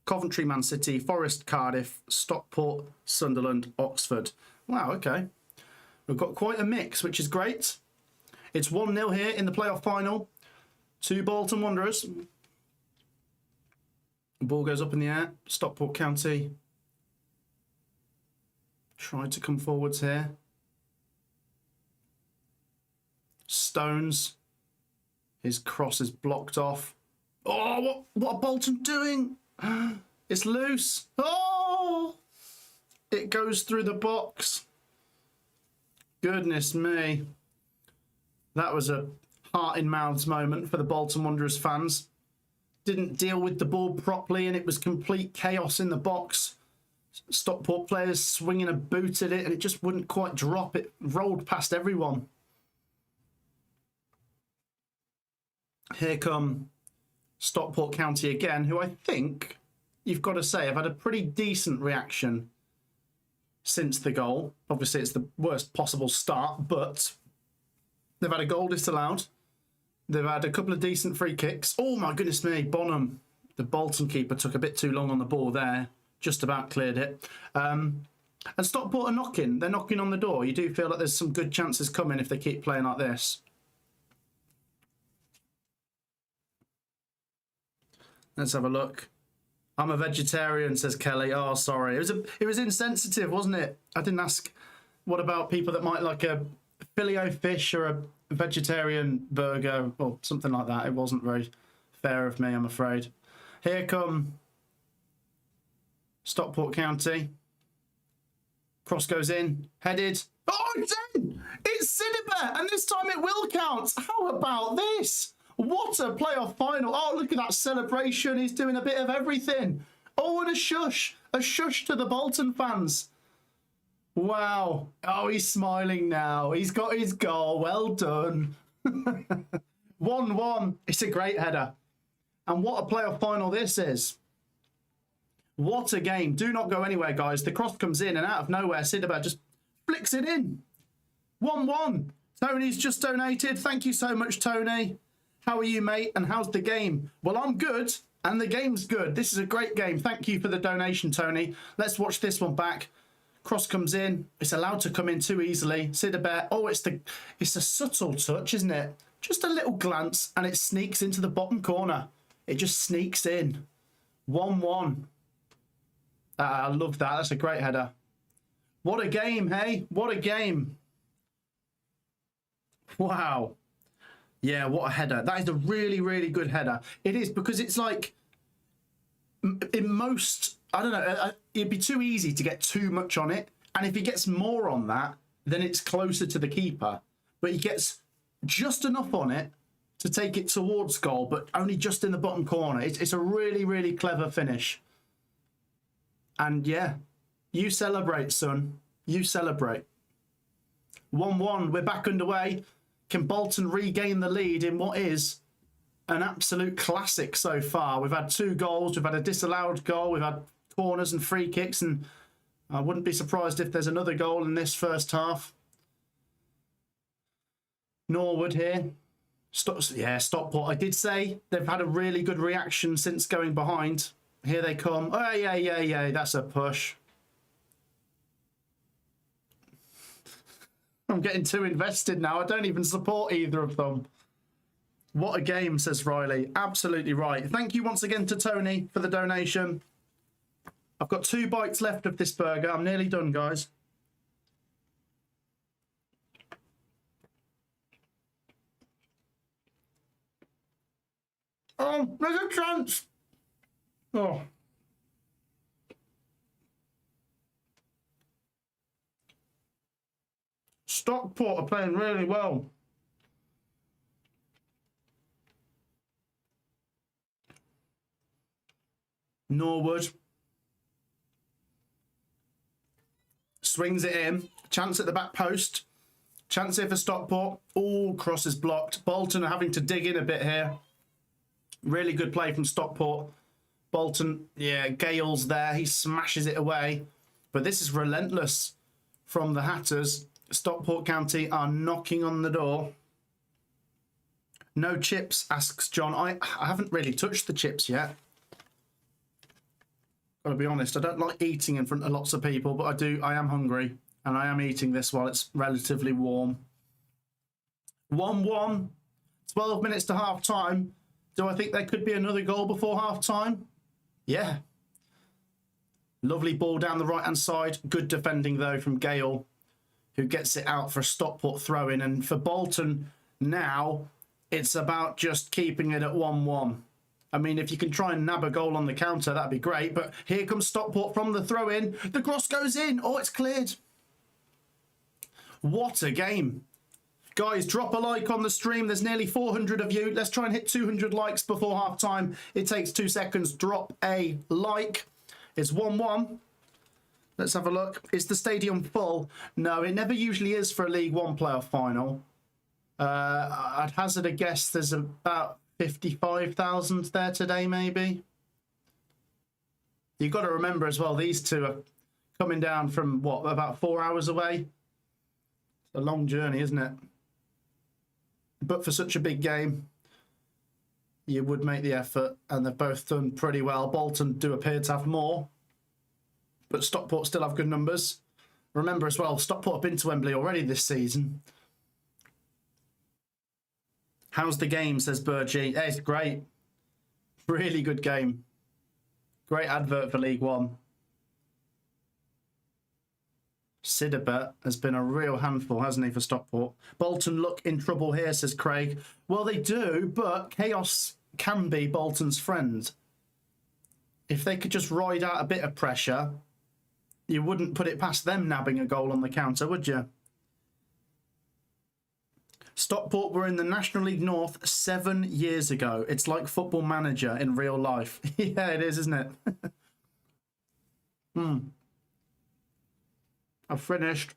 Coventry, Man City, Forest, Cardiff, Stockport, Sunderland, Oxford. Wow, okay. We've got quite a mix, which is great. It's 1-0 here in the playoff final to Bolton Wanderers. The ball goes up in the air. Stockport County try to come forwards here. Stones. His cross is blocked off. Oh, what are Bolton doing? It's loose. Oh! It goes through the box. Goodness me. That was a heart in mouths moment for the Bolton Wanderers fans. Didn't deal with the ball properly and it was complete chaos in the box. Stockport players swinging a boot at it and it just wouldn't quite drop. It rolled past everyone. Here come Stockport County again, who I think, you've got to say, have had a pretty decent reaction since the goal. Obviously, it's the worst possible start, but they've had a goal disallowed. They've had a couple of decent free kicks. Oh, my goodness me, Bonham, the Bolton keeper, took a bit too long on the ball there. Just about cleared it. And Stockport are knocking. They're knocking on the door. You do feel like there's some good chances coming if they keep playing like this. Let's have a look. I'm a vegetarian, says Kelly. Oh, sorry. It was insensitive, wasn't it? I didn't ask. What about people that might like a filet fish or a vegetarian burger or something like that? It wasn't very fair of me, I'm afraid. Here come Stockport County. Cross goes in. Headed. Oh, it's in! It's Cinnabet! And this time it will count. How about this? What a playoff final. Oh, look at that celebration. He's doing a bit of everything. Oh, and a shush. A shush to the Bolton fans. Wow. Oh, he's smiling now. He's got his goal. Well done. 1-1. It's a great header. And what a playoff final this is. What a game. Do not go anywhere, guys. The cross comes in and out of nowhere, Cinnabet just flicks it in. 1-1. Tony's just donated. Thank you so much, Tony. How are you, mate? And how's the game? Well, I'm good, and the game's good. This is a great game. Thank you for the donation, Tony. Let's watch this one back. Cross comes in. It's allowed to come in too easily. Cinnabet. Oh, it's a subtle touch, isn't it? Just a little glance, and it sneaks into the bottom corner. It just sneaks in. 1-1. I love that. That's a great header. What a game, hey? What a game. Wow. Yeah, what a header. That is a really, really good header. It is, because it's like, in most, I don't know, it'd be too easy to get too much on it. And if he gets more on that, then it's closer to the keeper. But he gets just enough on it to take it towards goal, but only just in the bottom corner. It's a really, really clever finish. And yeah, you celebrate, son. You celebrate. 1-1, we're back underway. Can Bolton regain the lead in what is an absolute classic so far? We've had 2 goals, we've had a disallowed goal, we've had corners and free kicks, and I wouldn't be surprised if there's another goal in this first half. Norwood here. Stockport. I did say they've had a really good reaction since going behind. Here they come. Oh, yeah. That's a push. I'm getting too invested now. I don't even support either of them. What a game, says Riley. Absolutely right. Thank you once again to Tony for the donation. I've got 2 bites left of this burger. I'm nearly done, guys. Oh, there's a chance. Oh. Stockport are playing really well. Norwood swings it in. Chance at the back post. Chance here for Stockport. Oh, cross is blocked. Bolton are having to dig in a bit here. Really good play from Stockport. Bolton, yeah, Gale's there. He smashes it away. But this is relentless from the Hatters. Stockport County are knocking on the door. No chips, asks John. I haven't really touched the chips yet. I'll be honest, I don't like eating in front of lots of people, but I am hungry, and I am eating this while it's relatively warm. 1-1, 12 minutes to half time. Do I think there could be another goal before half time? Yeah. Lovely ball down the right-hand side. Good defending, though, from Gale, who gets it out for a Stockport throw-in. And for Bolton, now, it's about just keeping it at 1-1. I mean, if you can try and nab a goal on the counter, that'd be great. But here comes Stockport from the throw-in. The cross goes in. Oh, it's cleared. What a game. Guys, drop a like on the stream. There's nearly 400 of you. Let's try and hit 200 likes before half-time. It takes 2 seconds. Drop a like. It's 1-1. Let's have a look. Is the stadium full? No, it never usually is for a League One playoff final. I'd hazard a guess there's about 55,000 there today, maybe. You've got to remember as well, these two are coming down from, what, about 4 hours away? It's a long journey, isn't it? But for such a big game, you would make the effort, and they've both done pretty well. Bolton do appear to have more, but Stockport still have good numbers. Remember as well, Stockport have been to Wembley already this season. How's the game, says Burgee. Yeah, it's great. Really good game. Great advert for League One. Sidibet has been a real handful, hasn't he, for Stockport? Bolton look in trouble here, says Craig. Well, they do, but chaos can be Bolton's friend. If they could just ride out a bit of pressure, you wouldn't put it past them nabbing a goal on the counter, would you? Stockport were in the National League North 7 years ago. It's like Football Manager in real life. Yeah, it is, isn't it? I've finished.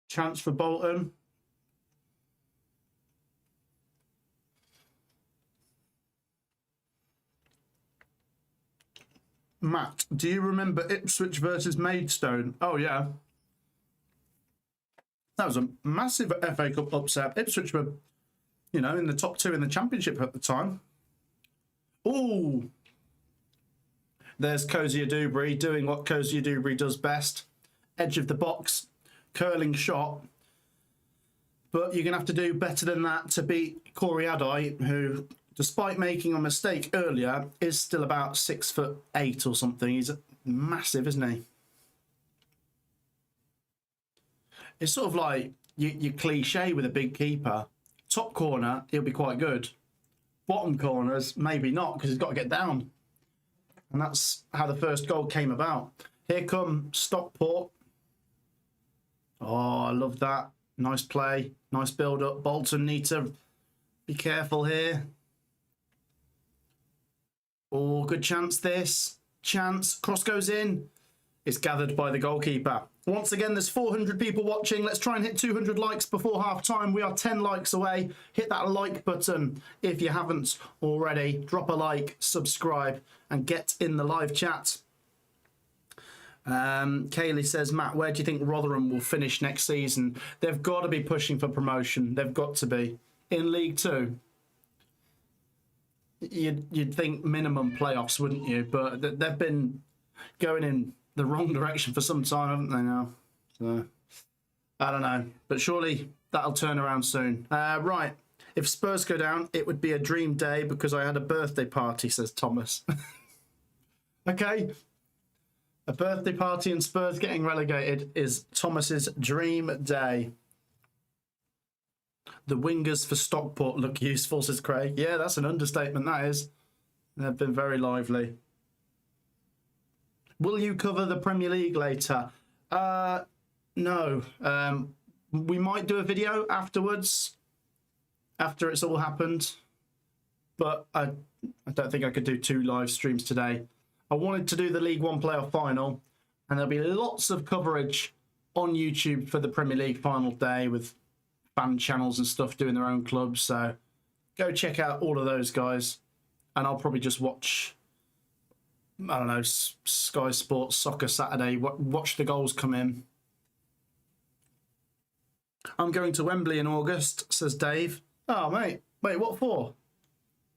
Chance for Bolton. Matt, do you remember Ipswich versus Maidstone? Oh, yeah. That was a massive FA Cup upset. Ipswich were, you know, in the top 2 in the Championship at the time. Oh, there's Cozier Dewberry doing what Cozier Dewberry does best. Edge of the box, curling shot. But you're going to have to do better than that to beat Corey Adai, who, despite making a mistake earlier, is still about 6'8" or something. He's massive, isn't he? It's sort of like your cliche with a big keeper. Top corner, he'll be quite good. Bottom corners, maybe not, because he's got to get down. And that's how the first goal came about. Here come Stockport. Oh, I love that. Nice play. Nice build-up. Bolton need to be careful here. Oh, good chance this. Chance. Cross goes in. It's gathered by the goalkeeper. Once again, there's 400 people watching. Let's try and hit 200 likes before half-time. We are 10 likes away. Hit that like button if you haven't already. Drop a like, subscribe, and get in the live chat. Kaylee says, Matt, where do you think Rotherham will finish next season? They've got to be pushing for promotion. They've got to be. In League Two. You'd think minimum playoffs, wouldn't you? But they've been going in the wrong direction for some time, haven't they now? So, I don't know. But surely that'll turn around soon. Right. If Spurs go down, it would be a dream day because I had a birthday party, says Thomas. Okay. A birthday party and Spurs getting relegated is Thomas's dream day. The wingers for Stockport look useful, says Craig. Yeah, that's an understatement, that is. They've been very lively. Will you cover the Premier League later? No. We might do a video afterwards, after it's all happened. But I don't think I could do 2 live streams today. I wanted to do the League One playoff final, and there'll be lots of coverage on YouTube for the Premier League final day with fan channels and stuff doing their own clubs. So go check out all of those guys, and I'll probably just watch I don't know, Sky Sports Soccer Saturday. Watch the goals come in. I'm going to Wembley in August, says Dave. Oh, mate. Wait, what for?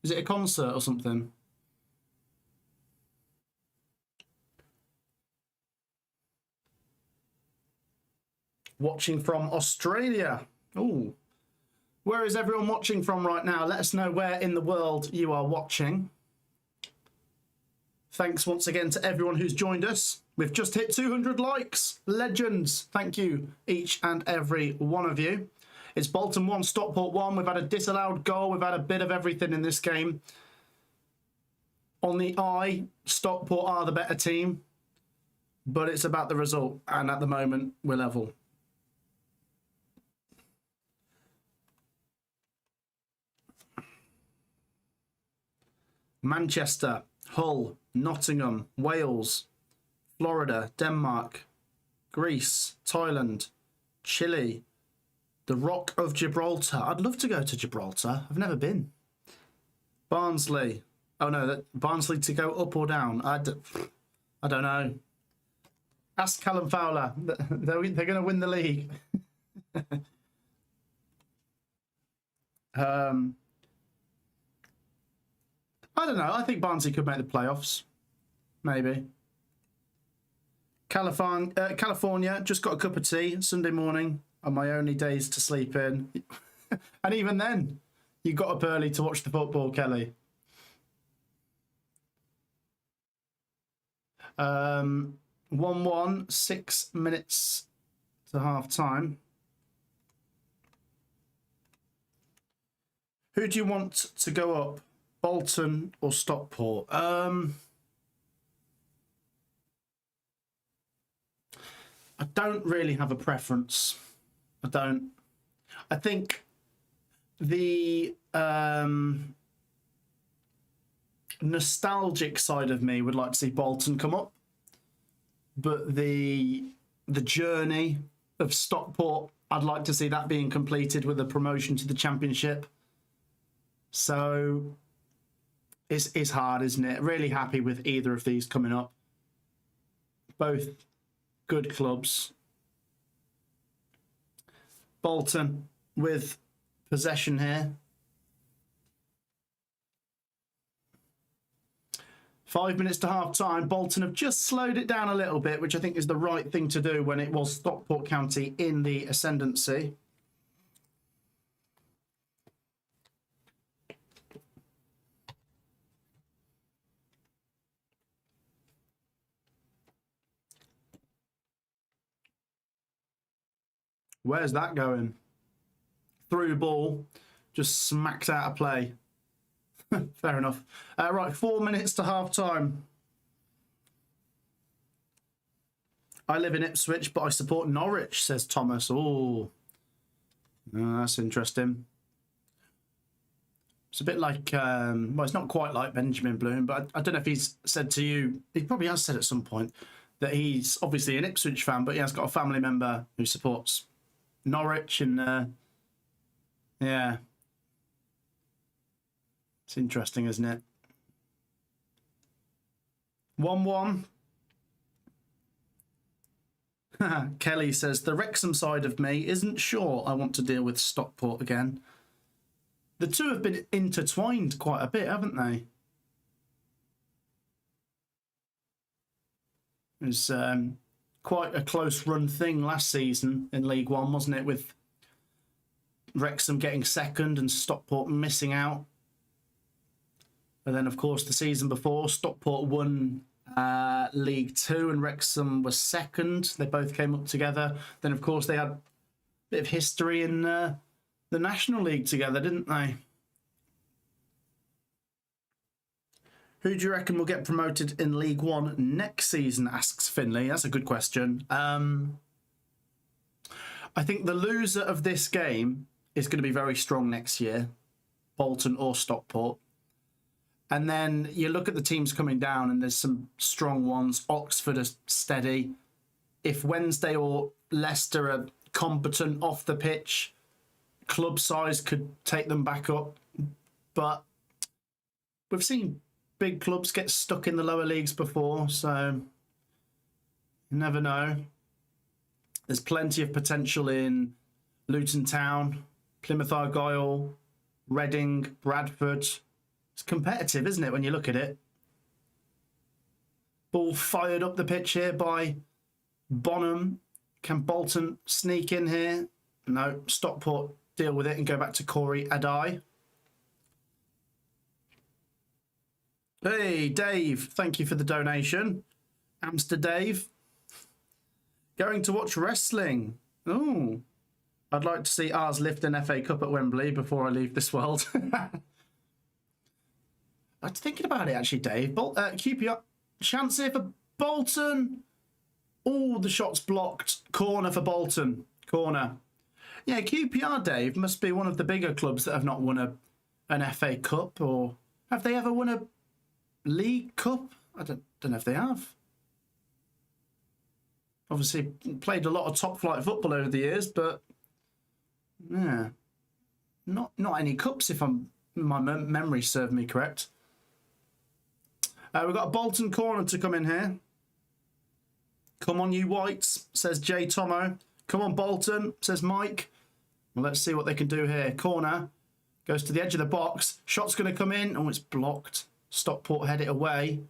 Is it a concert or something? Watching from Australia. Oh. Where is everyone watching from right now? Let us know where in the world you are watching. Thanks once again to everyone who's joined us. We've just hit 200 likes. Legends. Thank you, each and every one of you. It's Bolton 1, Stockport 1. We've had a disallowed goal. We've had a bit of everything in this game. On the eye, Stockport are the better team. But it's about the result. And at the moment, we're level. Manchester, Hull, Nottingham, Wales, Florida, Denmark, Greece, Thailand, Chile, the Rock of Gibraltar. I'd love to go to Gibraltar. I've never been. Barnsley. Oh no, Barnsley to go up or down. I don't know. Ask Callum Fowler. They're going to win the league. I don't know. I think Barnsley could make the playoffs. Maybe. California, just got a cup of tea Sunday morning on my only days to sleep in. And even then, you got up early to watch the football, Kelly. 1-1, 6 minutes to half time. Who do you want to go up? Bolton or Stockport? I don't really have a preference. I don't. I think the nostalgic side of me would like to see Bolton come up, but the journey of Stockport, I'd like to see that being completed with a promotion to the Championship. So it's hard, isn't it? Really happy with either of these coming up. Both good clubs. Bolton with possession here. 5 minutes to half time. Bolton have just slowed it down a little bit, which I think is the right thing to do when it was Stockport County in the ascendancy. Where's that going? Through ball, just smacked out of play. Fair enough. Right, 4 minutes to half time. I live in Ipswich, but I support Norwich, says Thomas. Oh, that's interesting. It's a bit like, well, it's not quite like Benjamin Bloom, but I don't know if he's said to you, he probably has said at some point, that he's obviously an Ipswich fan, but he has got a family member who supports Norwich, and yeah, it's interesting, isn't it? 1-1. Kelly says, the Wrexham side of me isn't sure I want to deal with Stockport again. The two have been intertwined quite a bit, haven't they? It was quite a close run thing last season in League One, wasn't it? With Wrexham getting second and Stockport missing out. And then, of course, the season before, Stockport won League Two and Wrexham was second. They both came up together. Then, of course, they had a bit of history in the National League together, didn't they? Who do you reckon will get promoted in League One next season, asks Finley. That's a good question. I think the loser of this game is going to be very strong next year, Bolton or Stockport. And then you look at the teams coming down and there's some strong ones. Oxford are steady. If Wednesday or Leicester are competent off the pitch, club size could take them back up. But we've seen big clubs get stuck in the lower leagues before, so you never know. There's plenty of potential in Luton Town, Plymouth Argyle, Reading, Bradford. It's competitive, isn't it, when you look at it? Ball fired up the pitch here by Bonham. Can Bolton sneak in here? No, Stockport deal with it and go back to Corey Adai. Hey, Dave, thank you for the donation. Amster Dave. Going to watch wrestling. Oh, I'd like to see ours lift an FA Cup at Wembley before I leave this world. I was thinking about it, actually, Dave. QPR, chance here for Bolton. Oh, the shot's blocked. Corner for Bolton. Corner. Yeah, QPR, Dave, must be one of the bigger clubs that have not won an FA Cup. Or have they ever won a League Cup? I don't know if they have. Obviously, played a lot of top-flight football over the years, but yeah, not any cups if my memory served me correct. We've got a Bolton corner to come in here. Come on, you Whites, says J Tomo. Come on, Bolton, says Mike. Well, let's see what they can do here. Corner goes to the edge of the box. Shot's going to come in. Oh, it's blocked. Stockport head it away.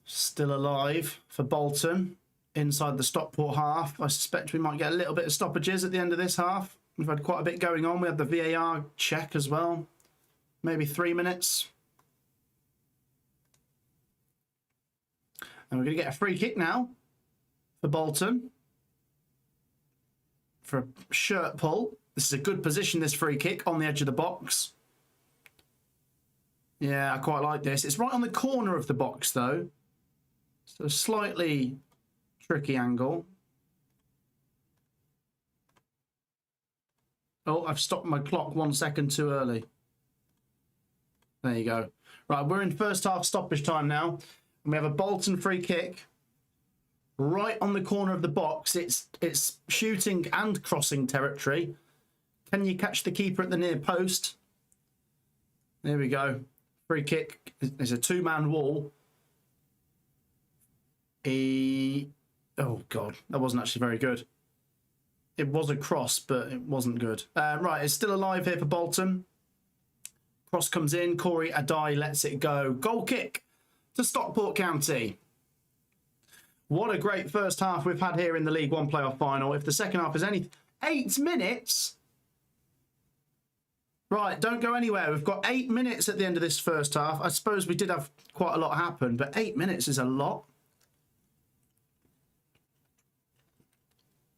Still alive for Bolton inside the Stockport half. I suspect we might get a little bit of stoppages at the end of this half. We've had quite a bit going on. We had the VAR check as well. Maybe 3 minutes. And we're going to get a free kick now for Bolton. For a shirt pull. This is a good position, this free kick, on the edge of the box. Yeah, I quite like this. It's right on the corner of the box, though. So a slightly tricky angle. Oh, I've stopped my clock 1 second too early. There you go. Right, we're in first half stoppage time now. And we have a Bolton free kick. Right on the corner of the box. It's shooting and crossing territory. Can you catch the keeper at the near post? There we go. Free kick. There's a two-man wall. Oh, God. That wasn't actually very good. It was a cross, but it wasn't good. Right, it's still alive here for Bolton. Cross comes in. Corey Adai lets it go. Goal kick to Stockport County. What a great first half we've had here in the League One playoff final. If the second half is any 8 minutes... Right, don't go anywhere. We've got 8 minutes at the end of this first half. I suppose we did have quite a lot happen, but 8 minutes is a lot.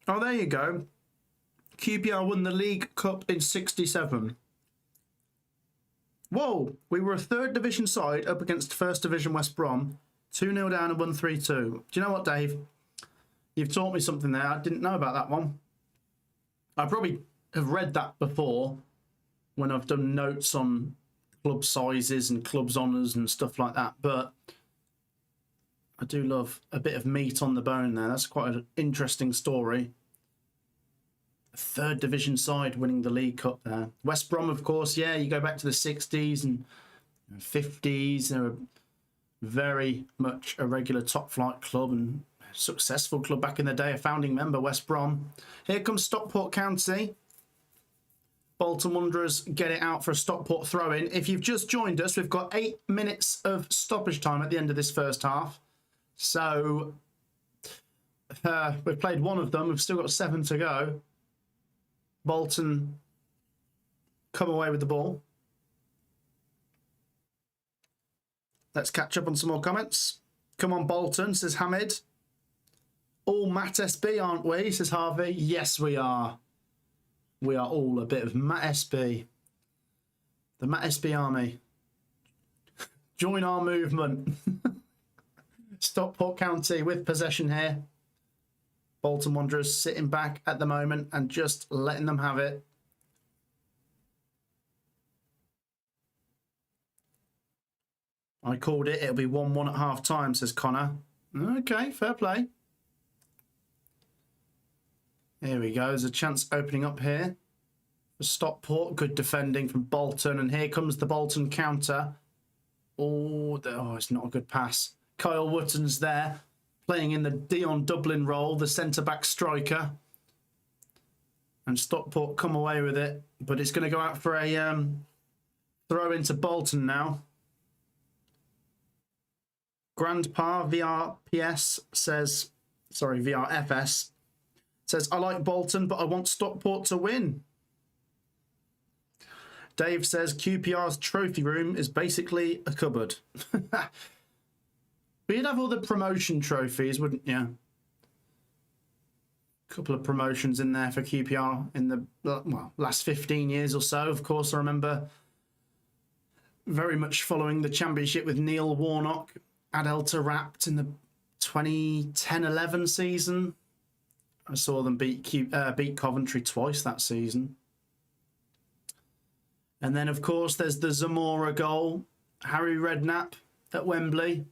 Oh, there you go. QPR won the League Cup in 67. Whoa, we were a third division side up against first division West Brom. 2-0 down and won 3-2. Do you know what, Dave? You've taught me something there. I didn't know about that one. I probably have read that before when I've done notes on club sizes and clubs honours and stuff like that. But I do love a bit of meat on the bone there. That's quite an interesting story. A third division side winning the League Cup there. West Brom, of course, yeah, you go back to the 60s and 50s. They're very much a regular top flight club and successful club back in the day. A founding member, West Brom. Here comes Stockport County. Bolton Wanderers get it out for a Stockport throw-in. If you've just joined us, we've got 8 minutes of stoppage time at the end of this first half. So we've played one of them. We've still got 7 to go. Bolton come away with the ball. Let's catch up on some more comments. Come on, Bolton, says Hamid. All Matt SB, aren't we, says Harvey. Yes, we are. We are all a bit of Matt SB. The Matt SB army. Join our movement. Stockport County with possession here. Bolton Wanderers sitting back at the moment and just letting them have it. I called it. It'll be 1-1 at half time, says Connor. Okay, fair play. Here we go. There's a chance opening up here for Stockport. Good defending from Bolton. And here comes the Bolton counter. Oh, it's not a good pass. Kyle Wotton's there, playing in the Dion Dublin role, the centre-back striker. And Stockport come away with it, but it's going to go out for a throw into Bolton now. Grandpa VRPS says, sorry, VRFS says, I like Bolton, but I want Stockport to win. Dave says QPR's trophy room is basically a cupboard. But you'd have all the promotion trophies, wouldn't you? A couple of promotions in there for QPR in the last 15 years or so. Of course, I remember very much following the championship with Neil Warnock, Adelta Rapt in the 2010-11 season. I saw them beat Coventry twice that season. And then, of course, there's the Zamora goal. Harry Redknapp at Wembley.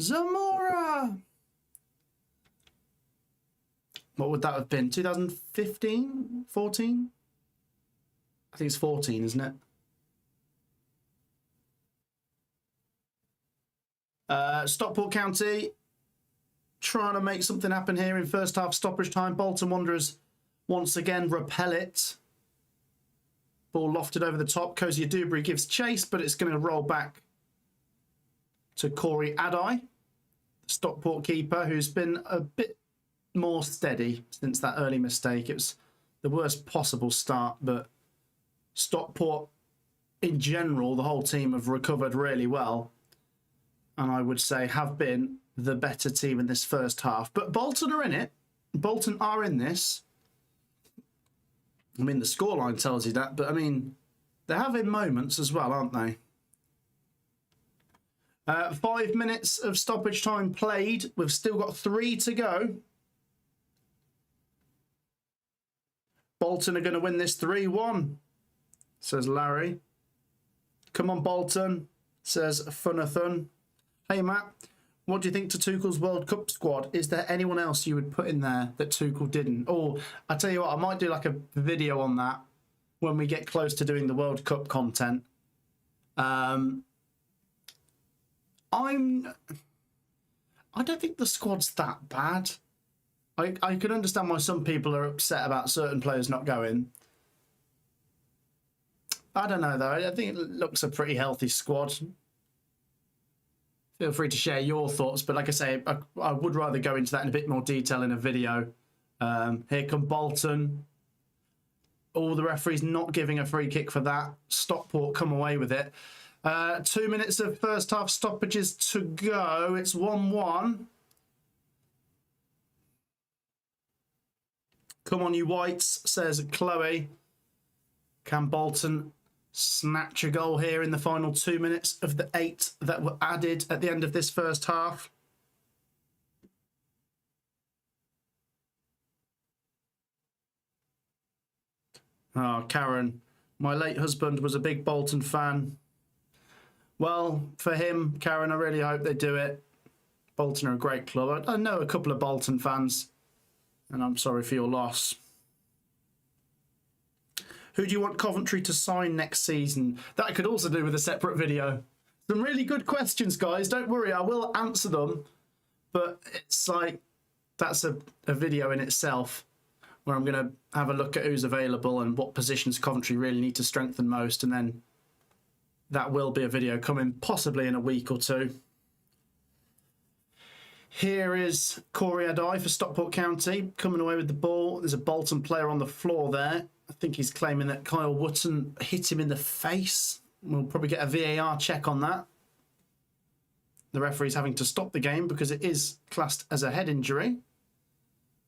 Zamora! What would that have been? 2015? 14? I think it's 14, isn't it? Stockport County trying to make something happen here in first half stoppage time. Bolton Wanderers once again repel it. Ball lofted over the top. Cozier Dewberry gives chase, but it's going to roll back to Corey Adai, the Stockport keeper, who's been a bit more steady since that early mistake. It was the worst possible start, but Stockport in general, the whole team have recovered really well, and I would say have been the better team in this first half. But Bolton are in it. Bolton are in this. I mean, the scoreline tells you that, but I mean, they're having moments as well, aren't they? 5 minutes of stoppage time played. We've still got 3 to go. Bolton are going to win this 3-1, says Larry. Come on, Bolton, says Funathan. Hey, Matt, what do you think to Tuchel's World Cup squad? Is there anyone else you would put in there that Tuchel didn't? Or I tell you what, I might do like a video on that when we get close to doing the World Cup content. I don't think the squad's that bad. I can understand why some people are upset about certain players not going. I don't know, though. I think it looks a pretty healthy squad. Feel free to share your thoughts. But like I say, I would rather go into that in a bit more detail in a video. Here come Bolton. All the referees not giving a free kick for that. Stockport come away with it. 2 minutes of first half stoppages to go. It's 1-1. Come on, you whites, says Chloe. Can Bolton snatch a goal here in the final 2 minutes of the 8 that were added at the end of this first half? Oh, Karen, my late husband was a big Bolton fan. Well, for him, Karen, I really hope they do it. Bolton are a great club. I know a couple of Bolton fans, and I'm sorry for your loss. Who do you want Coventry to sign next season? That I could also do with a separate video. Some really good questions, guys. Don't worry, I will answer them. But it's like, that's a video in itself where I'm going to have a look at who's available and what positions Coventry really need to strengthen most. And then that will be a video coming possibly in a week or two. Here is Corey Adai for Stockport County, coming away with the ball. There's a Bolton player on the floor there. I think he's claiming that Kyle Wotton hit him in the face. We'll probably get a VAR check on that. The referee's having to stop the game because it is classed as a head injury.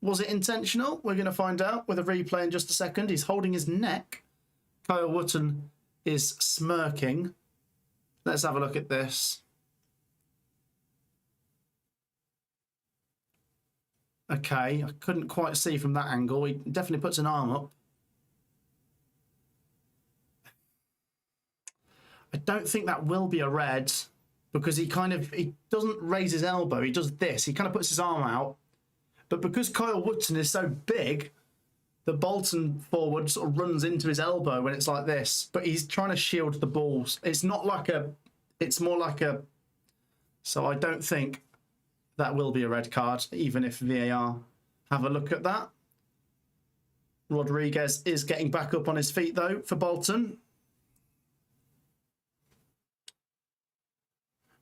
Was it intentional? We're going to find out with a replay in just a second. He's holding his neck. Kyle Wotton is smirking. Let's have a look at this. Okay, I couldn't quite see from that angle. He definitely puts an arm up. I don't think that will be a red because he doesn't raise his elbow. He does this. He kind of puts his arm out. But because Kyle Wotton is so big, the Bolton forward sort of runs into his elbow when it's like this, but he's trying to shield the balls. It's not like a, it's more like a, so I don't think that will be a red card, even if VAR have a look at that. Rodriguez is getting back up on his feet though for Bolton.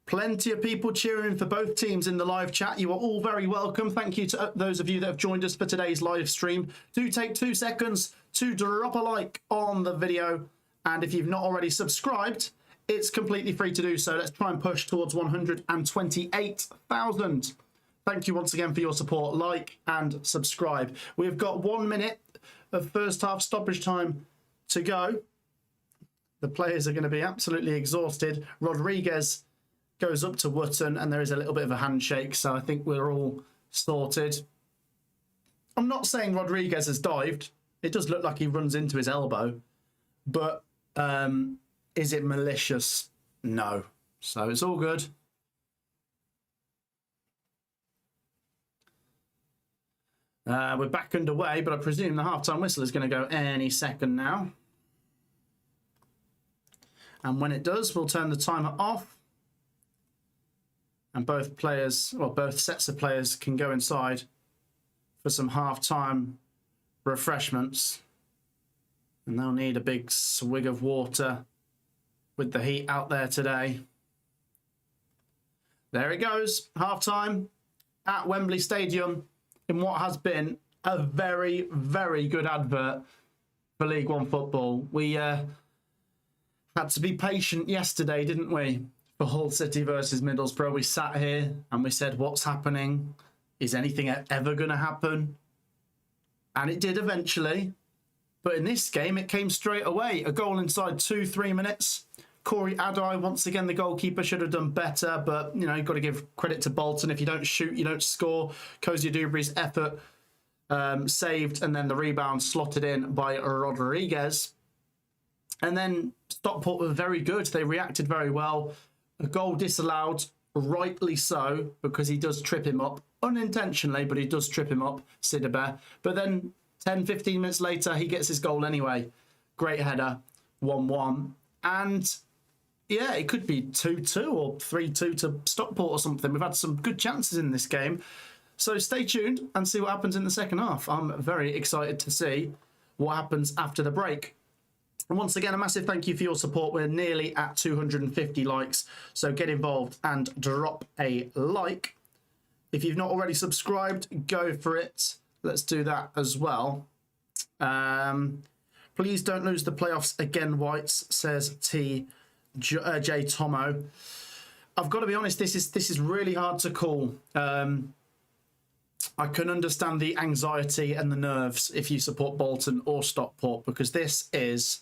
Plenty of people cheering for both teams in the live chat. You are all very welcome. Thank you to those of you that have joined us for today's live stream. Do take 2 seconds to drop a like on the video. And if you've not already subscribed, it's completely free to do so. Let's try and push towards 128,000. Thank you once again for your support. Like and subscribe. We've got 1 minute of first half stoppage time to go. The players are going to be absolutely exhausted. Rodriguez goes up to Wootton and there is a little bit of a handshake, so I think we're all sorted. I'm not saying Rodriguez has dived. It does look like he runs into his elbow, but is it malicious? No. So it's all good. We're back underway, but I presume the half-time whistle is going to go any second now. And when it does, we'll turn the timer off. And both players, well, both sets of players can go inside for some half-time refreshments. And they'll need a big swig of water with the heat out there today. There it goes, half-time at Wembley Stadium in what has been a very, very good advert for League One football. We had to be patient yesterday, didn't we? For Hull City versus Middlesbrough, we sat here and we said, what's happening? Is anything ever going to happen? And it did eventually. But in this game, it came straight away. A goal inside 2-3 minutes. Corey Adai, once again, the goalkeeper, should have done better. But, you know, you've got to give credit to Bolton. If you don't shoot, you don't score. Kozia Dubri's effort saved, and then the rebound slotted in by Rodriguez. And then Stockport were very good. They reacted very well. A goal disallowed, rightly so, because he does trip him up. Unintentionally, but he does trip him up, Sidibe. But then 10, 15 minutes later, he gets his goal anyway. Great header, 1-1. And yeah, it could be 2-2 or 3-2 to Stockport or something. We've had some good chances in this game. So stay tuned and see what happens in the second half. I'm very excited to see what happens after the break. And once again, a massive thank you for your support. We're nearly at 250 likes, so get involved and drop a like. If you've not already subscribed, go for it. Let's do that as well. Please don't lose the playoffs again, Whites, says J. Tomo. I've got to be honest, this is really hard to call. I can understand the anxiety and the nerves if you support Bolton or Stockport, because this is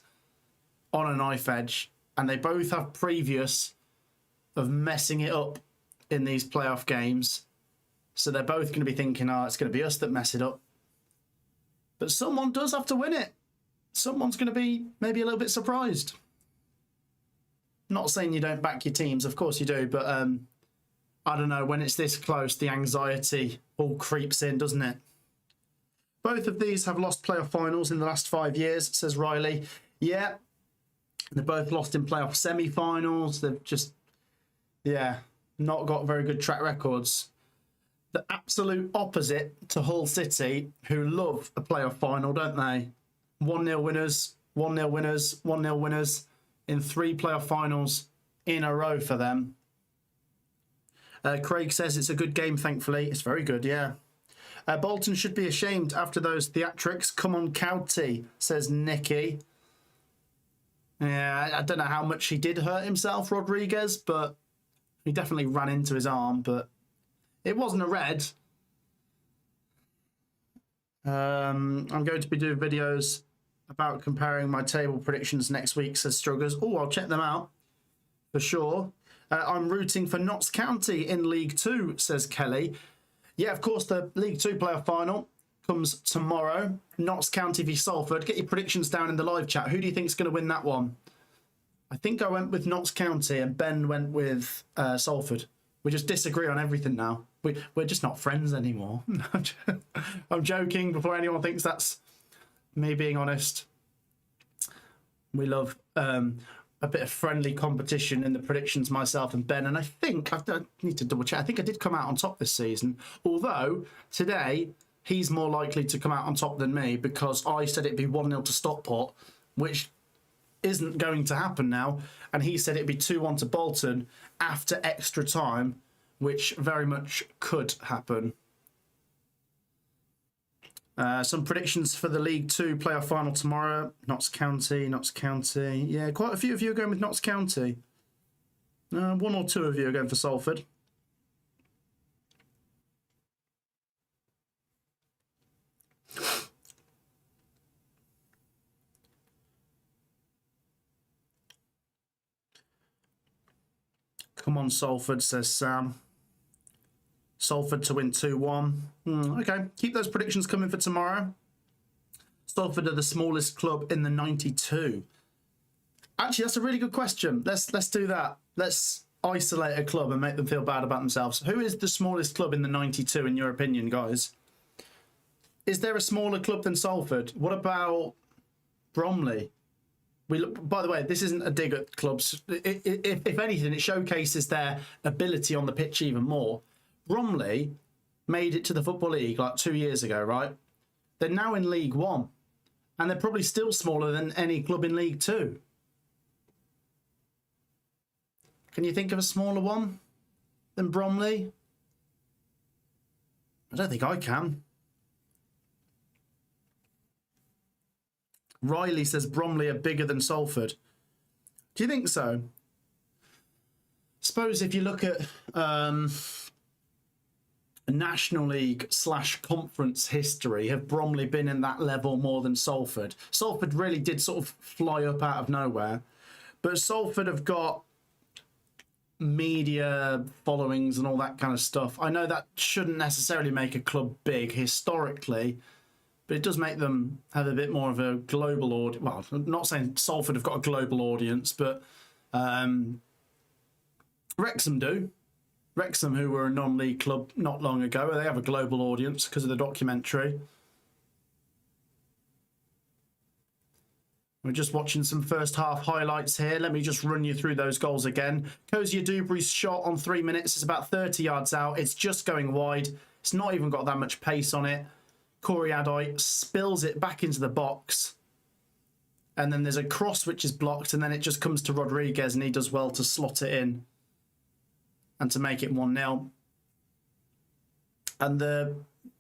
on a knife edge, and they both have previous of messing it up in these playoff games. So they're both going to be thinking, oh, it's going to be us that mess it up. But someone does have to win it. Someone's going to be maybe a little bit surprised. Not saying you don't back your teams, of course you do, but I don't know, when it's this close, the anxiety all creeps in, doesn't it? Both of these have lost playoff finals in the last 5 years, says Riley. Yeah, they've both lost in playoff semi-finals. They've just, yeah, not got very good track records. The absolute opposite to Hull City, who love a playoff final, don't they? 1-0 winners, 1-0 winners, 1-0 winners in 3 playoff finals in a row for them. Craig says it's a good game, thankfully. It's very good, yeah. Bolton should be ashamed after those theatrics. Come on, County, says Nicky. Yeah, I don't know how much he did hurt himself, Rodriguez, but he definitely ran into his arm, but it wasn't a red. I'm going to be doing videos about comparing my table predictions next week, says Struggers. Oh, I'll check them out for sure. I'm rooting for Notts County in League 2, says Kelly. Yeah, of course, the League 2 playoff final comes tomorrow. Notts County v Salford. Get your predictions down in the live chat. Who do you think is going to win that one? I think I went with Notts County and Ben went with Salford. We just disagree on everything now. We're just not friends anymore. I'm joking before anyone thinks that's me being honest. We love a bit of friendly competition in the predictions, myself and Ben. And I think, I need to double check, I think I did come out on top this season. Although, today, he's more likely to come out on top than me because I said it'd be 1-0 to Stockport, which isn't going to happen now. And he said it'd be 2-1 to Bolton after extra time, which very much could happen. Some predictions for the League 2 playoff final tomorrow. Notts County. Yeah, quite a few of you are going with Notts County. 1 or 2 of you are going for Salford. Come on, Salford, says Sam. Salford to win 2-1. Okay, keep those predictions coming for tomorrow. Salford are the smallest club in the 92. Actually, that's a really good question. Let's do that. Let's isolate a club and make them feel bad about themselves. Who is the smallest club in the 92 in your opinion, guys? Is there a smaller club than Salford? What about Bromley? By the way, this isn't a dig at clubs. If anything, it showcases their ability on the pitch even more. Bromley made it to the Football League like 2 years ago, right? They're now in League 1. And they're probably still smaller than any club in League 2. Can you think of a smaller one than Bromley? I don't think I can. Riley says Bromley are bigger than Salford. Do you think so? Suppose if you look at National League / conference history, have Bromley been in that level more than Salford? Salford really did sort of fly up out of nowhere, but Salford have got media followings and all that kind of stuff. I know that shouldn't necessarily make a club big historically, but it does make them have a bit more of a global audience. Well, I'm not saying Salford have got a global audience, but Wrexham do. Wrexham, who were a non-league club not long ago, they have a global audience because of the documentary. We're just watching some first half highlights here. Let me just run you through those goals again. Kozia Dubry's shot on 3 minutes is about 30 yards out. It's just going wide. It's not even got that much pace on it. Corey Adai spills it back into the box. And then there's a cross which is blocked, and then it just comes to Rodriguez, and he does well to slot it in and to make it 1-0. And the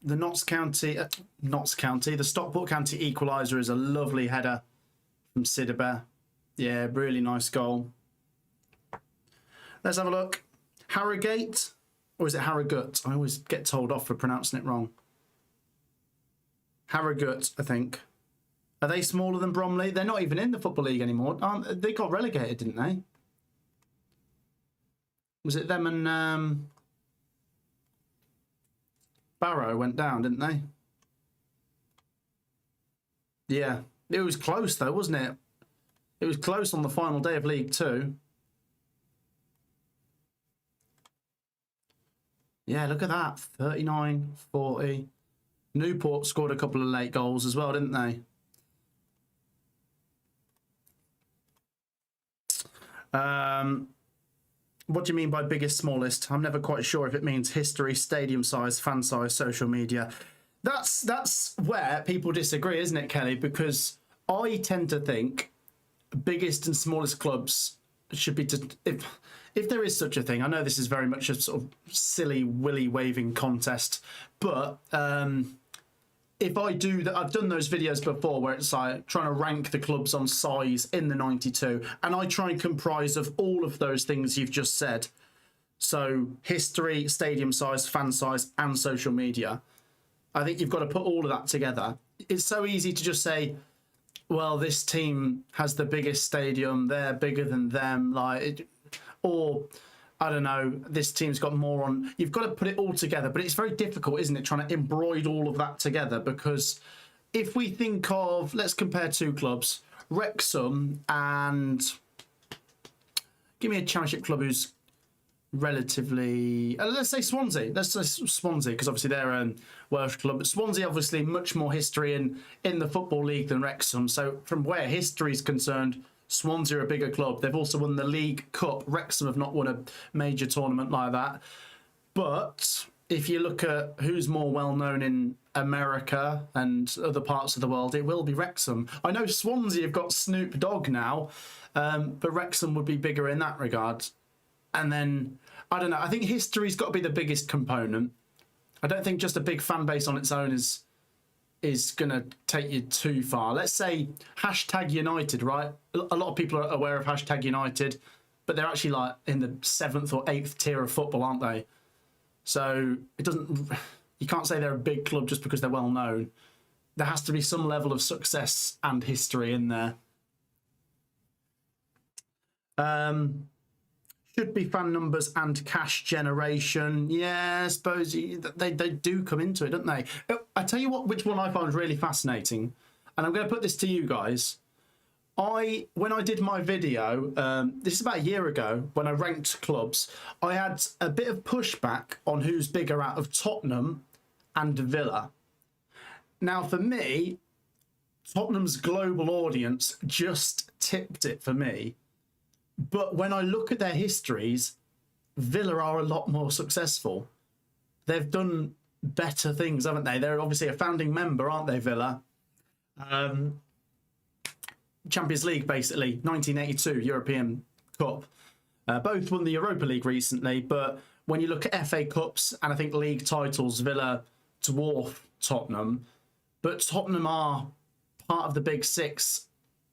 Notts County, the Stockport County equaliser is a lovely header from Sidibe. Yeah, really nice goal. Let's have a look. Harrogate, or is it Harrogate? I always get told off for pronouncing it wrong. Harrogate, I think. Are they smaller than Bromley? They're not even in the Football League anymore. They got relegated, didn't they? Was it them and Barrow went down, didn't they? Yeah. It was close, though, wasn't it? It was close on the final day of League 2. Yeah, look at that. 39-40. Newport scored a couple of late goals as well, didn't they? What do you mean by biggest, smallest? I'm never quite sure if it means history, stadium size, fan size, social media. That's where people disagree, isn't it, Kelly? Because I tend to think biggest and smallest clubs should be if there is such a thing. I know this is very much a sort of silly willy waving contest, but if I do that, I've done those videos before where it's like trying to rank the clubs on size in the 92, and I try and comprise of all of those things you've just said. So history, stadium size, fan size, and social media. I think you've got to put all of that together. It's so easy to just say, well, this team has the biggest stadium, they're bigger than them, or I don't know, this team's got more on. You've got to put it all together, but it's very difficult, isn't it, trying to embroider all of that together? Because if we think of, let's compare two clubs, Wrexham and give me a Championship club who's relatively... let's say Swansea. Let's say Swansea, because obviously they're a Welsh club. But Swansea, obviously, much more history in the Football League than Wrexham. So from where history is concerned, Swansea are a bigger club. They've also won the League Cup. Wrexham have not won a major tournament like that. But if you look at who's more well-known in America and other parts of the world, it will be Wrexham. I know Swansea have got Snoop Dogg now, but Wrexham would be bigger in that regard. And then, I don't know, I think history's got to be the biggest component. I don't think just a big fan base on its own is going to take you too far. Let's say hashtag United, right? A lot of people are aware of hashtag United, but they're actually like in the 7th or 8th tier of football, aren't they? So it doesn't... You can't say they're a big club just because they're well known. There has to be some level of success and history in there. Should be fan numbers and cash generation. Yeah, I suppose they do come into it, don't they? I tell you what, which one I found really fascinating, and I'm going to put this to you guys. When I did my video, this is about a year ago, when I ranked clubs, I had a bit of pushback on who's bigger out of Tottenham and Villa. Now, for me, Tottenham's global audience just tipped it for me. But when I look at their histories, Villa are a lot more successful. They've done better things, haven't they? They're obviously a founding member, aren't they, Villa? Champions League, basically, 1982 European Cup. Both won the Europa League recently, but when you look at FA Cups and I think league titles, Villa dwarf Tottenham. But Tottenham are part of the Big Six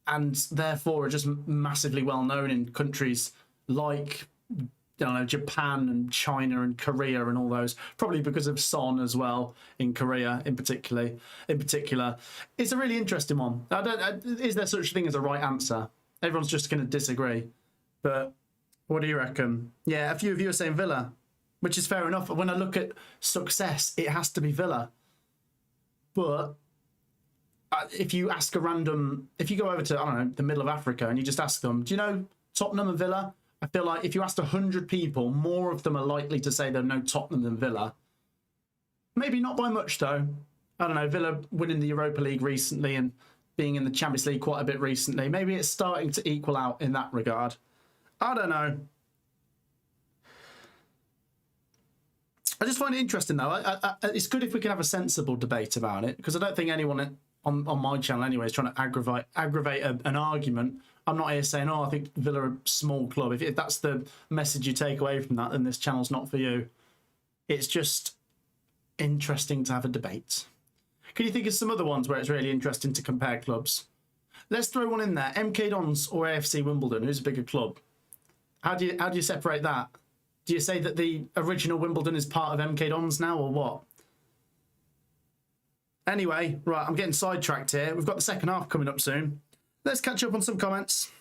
and therefore are just massively well known in countries like, I don't know, Japan and China and Korea and all those. Probably because of Son as well in Korea, in particular. It's a really interesting one. Is there such a thing as a right answer? Everyone's just going to disagree. But what do you reckon? Yeah, a few of you are saying Villa, which is fair enough. When I look at success, it has to be Villa. But if you ask a random, if you go over to, I don't know, the middle of Africa and you just ask them, do you know Tottenham and Villa? I feel like if you asked 100 people, more of them are likely to say they know Tottenham than Villa. Maybe not by much, though. I don't know, Villa winning the Europa League recently and being in the Champions League quite a bit recently. Maybe it's starting to equal out in that regard. I don't know. I just find it interesting, though. It's good if we can have a sensible debate about it, because I don't think anyone on my channel anyway is trying to aggravate an argument. I'm not here saying, oh, I think Villa are a small club. If that's the message you take away from that, then this channel's not for you. It's just interesting to have a debate. Can you think of some other ones where it's really interesting to compare clubs? Let's throw one in there. MK Dons or AFC Wimbledon? Who's a bigger club? How do you separate that? Do you say that the original Wimbledon is part of MK Dons now, or what? Anyway, right, I'm getting sidetracked here. We've got the second half coming up soon. Let's catch up on some comments.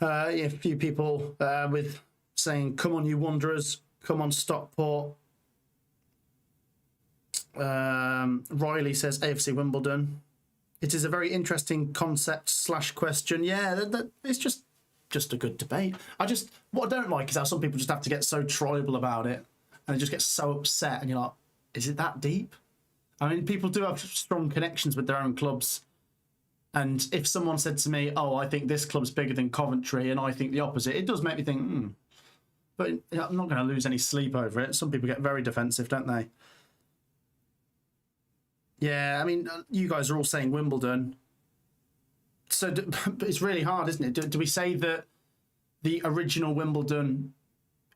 A few people with saying, come on, you Wanderers. Come on, Stockport. Riley says AFC Wimbledon. It is a very interesting concept / question. Yeah, it's just a good debate. What I don't like is how some people just have to get so tribal about it and they just get so upset and you're like, is it that deep? I mean, people do have strong connections with their own clubs. And if someone said to me, oh, I think this club's bigger than Coventry and I think the opposite, it does make me think, But I'm not going to lose any sleep over it. Some people get very defensive, don't they? Yeah, I mean, you guys are all saying Wimbledon. So it's really hard, isn't it? Do we say that the original Wimbledon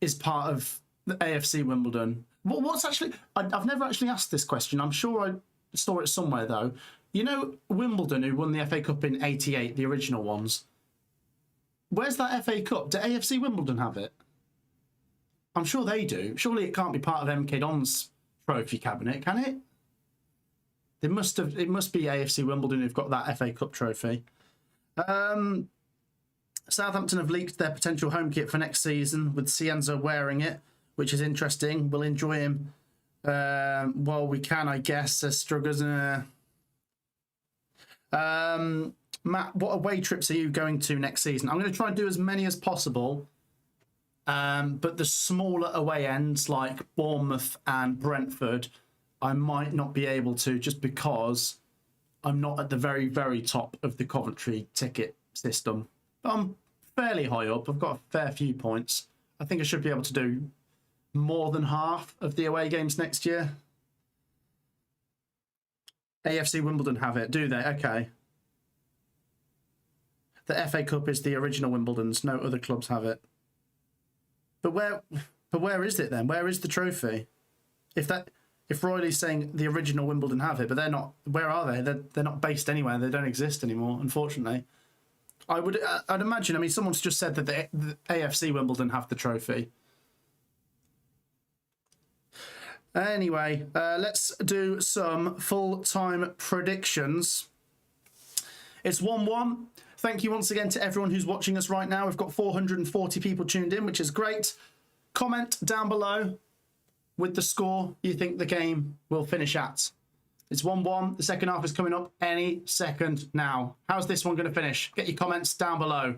is part of the AFC Wimbledon? What's actually... I've never actually asked this question. I'm sure I saw it somewhere, though. You know Wimbledon, who won the FA Cup in '88, the original ones? Where's that FA Cup? Do AFC Wimbledon have it? I'm sure they do. Surely it can't be part of MK Dons' trophy cabinet, can it? It must be AFC Wimbledon who've got that FA Cup trophy. Southampton have leaked their potential home kit for next season with Cienzo wearing it, which is interesting. We'll enjoy him while we can, I guess, says Struggers. Matt, what away trips are you going to next season? I'm going to try and do as many as possible. But the smaller away ends like Bournemouth and Brentford, I might not be able to just because I'm not at the very, very top of the Coventry ticket system. But I'm fairly high up. I've got a fair few points. I think I should be able to do more than half of the away games next year. AFC Wimbledon have it, do they? Okay. The FA Cup is the original Wimbledon's. No other clubs have it. But where is it then? Where is the trophy? If Royley's saying the original Wimbledon have it, but they're not, where are they? They're not based anywhere. They don't exist anymore, unfortunately. I'd imagine. I mean, someone's just said that the AFC Wimbledon have the trophy. Anyway, let's do some full-time predictions. It's 1-1. Thank you once again to everyone who's watching us right now. We've got 440 people tuned in, which is great. Comment down below with the score you think the game will finish at. It's 1-1. The second half is coming up any second now. How's this one going to finish? Get your comments down below.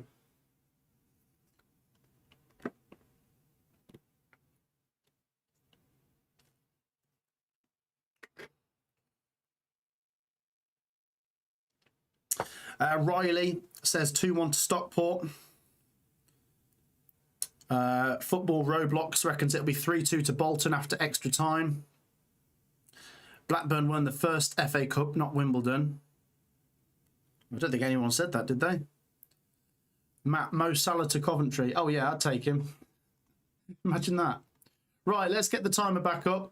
Riley says 2-1 to Stockport. Football Roblox reckons it'll be 3-2 to Bolton after extra time. Blackburn won the first FA Cup, not Wimbledon. I don't think anyone said that, did they? Mo Salah to Coventry. Oh yeah, I'd take him. Imagine that. Right, let's get the timer back up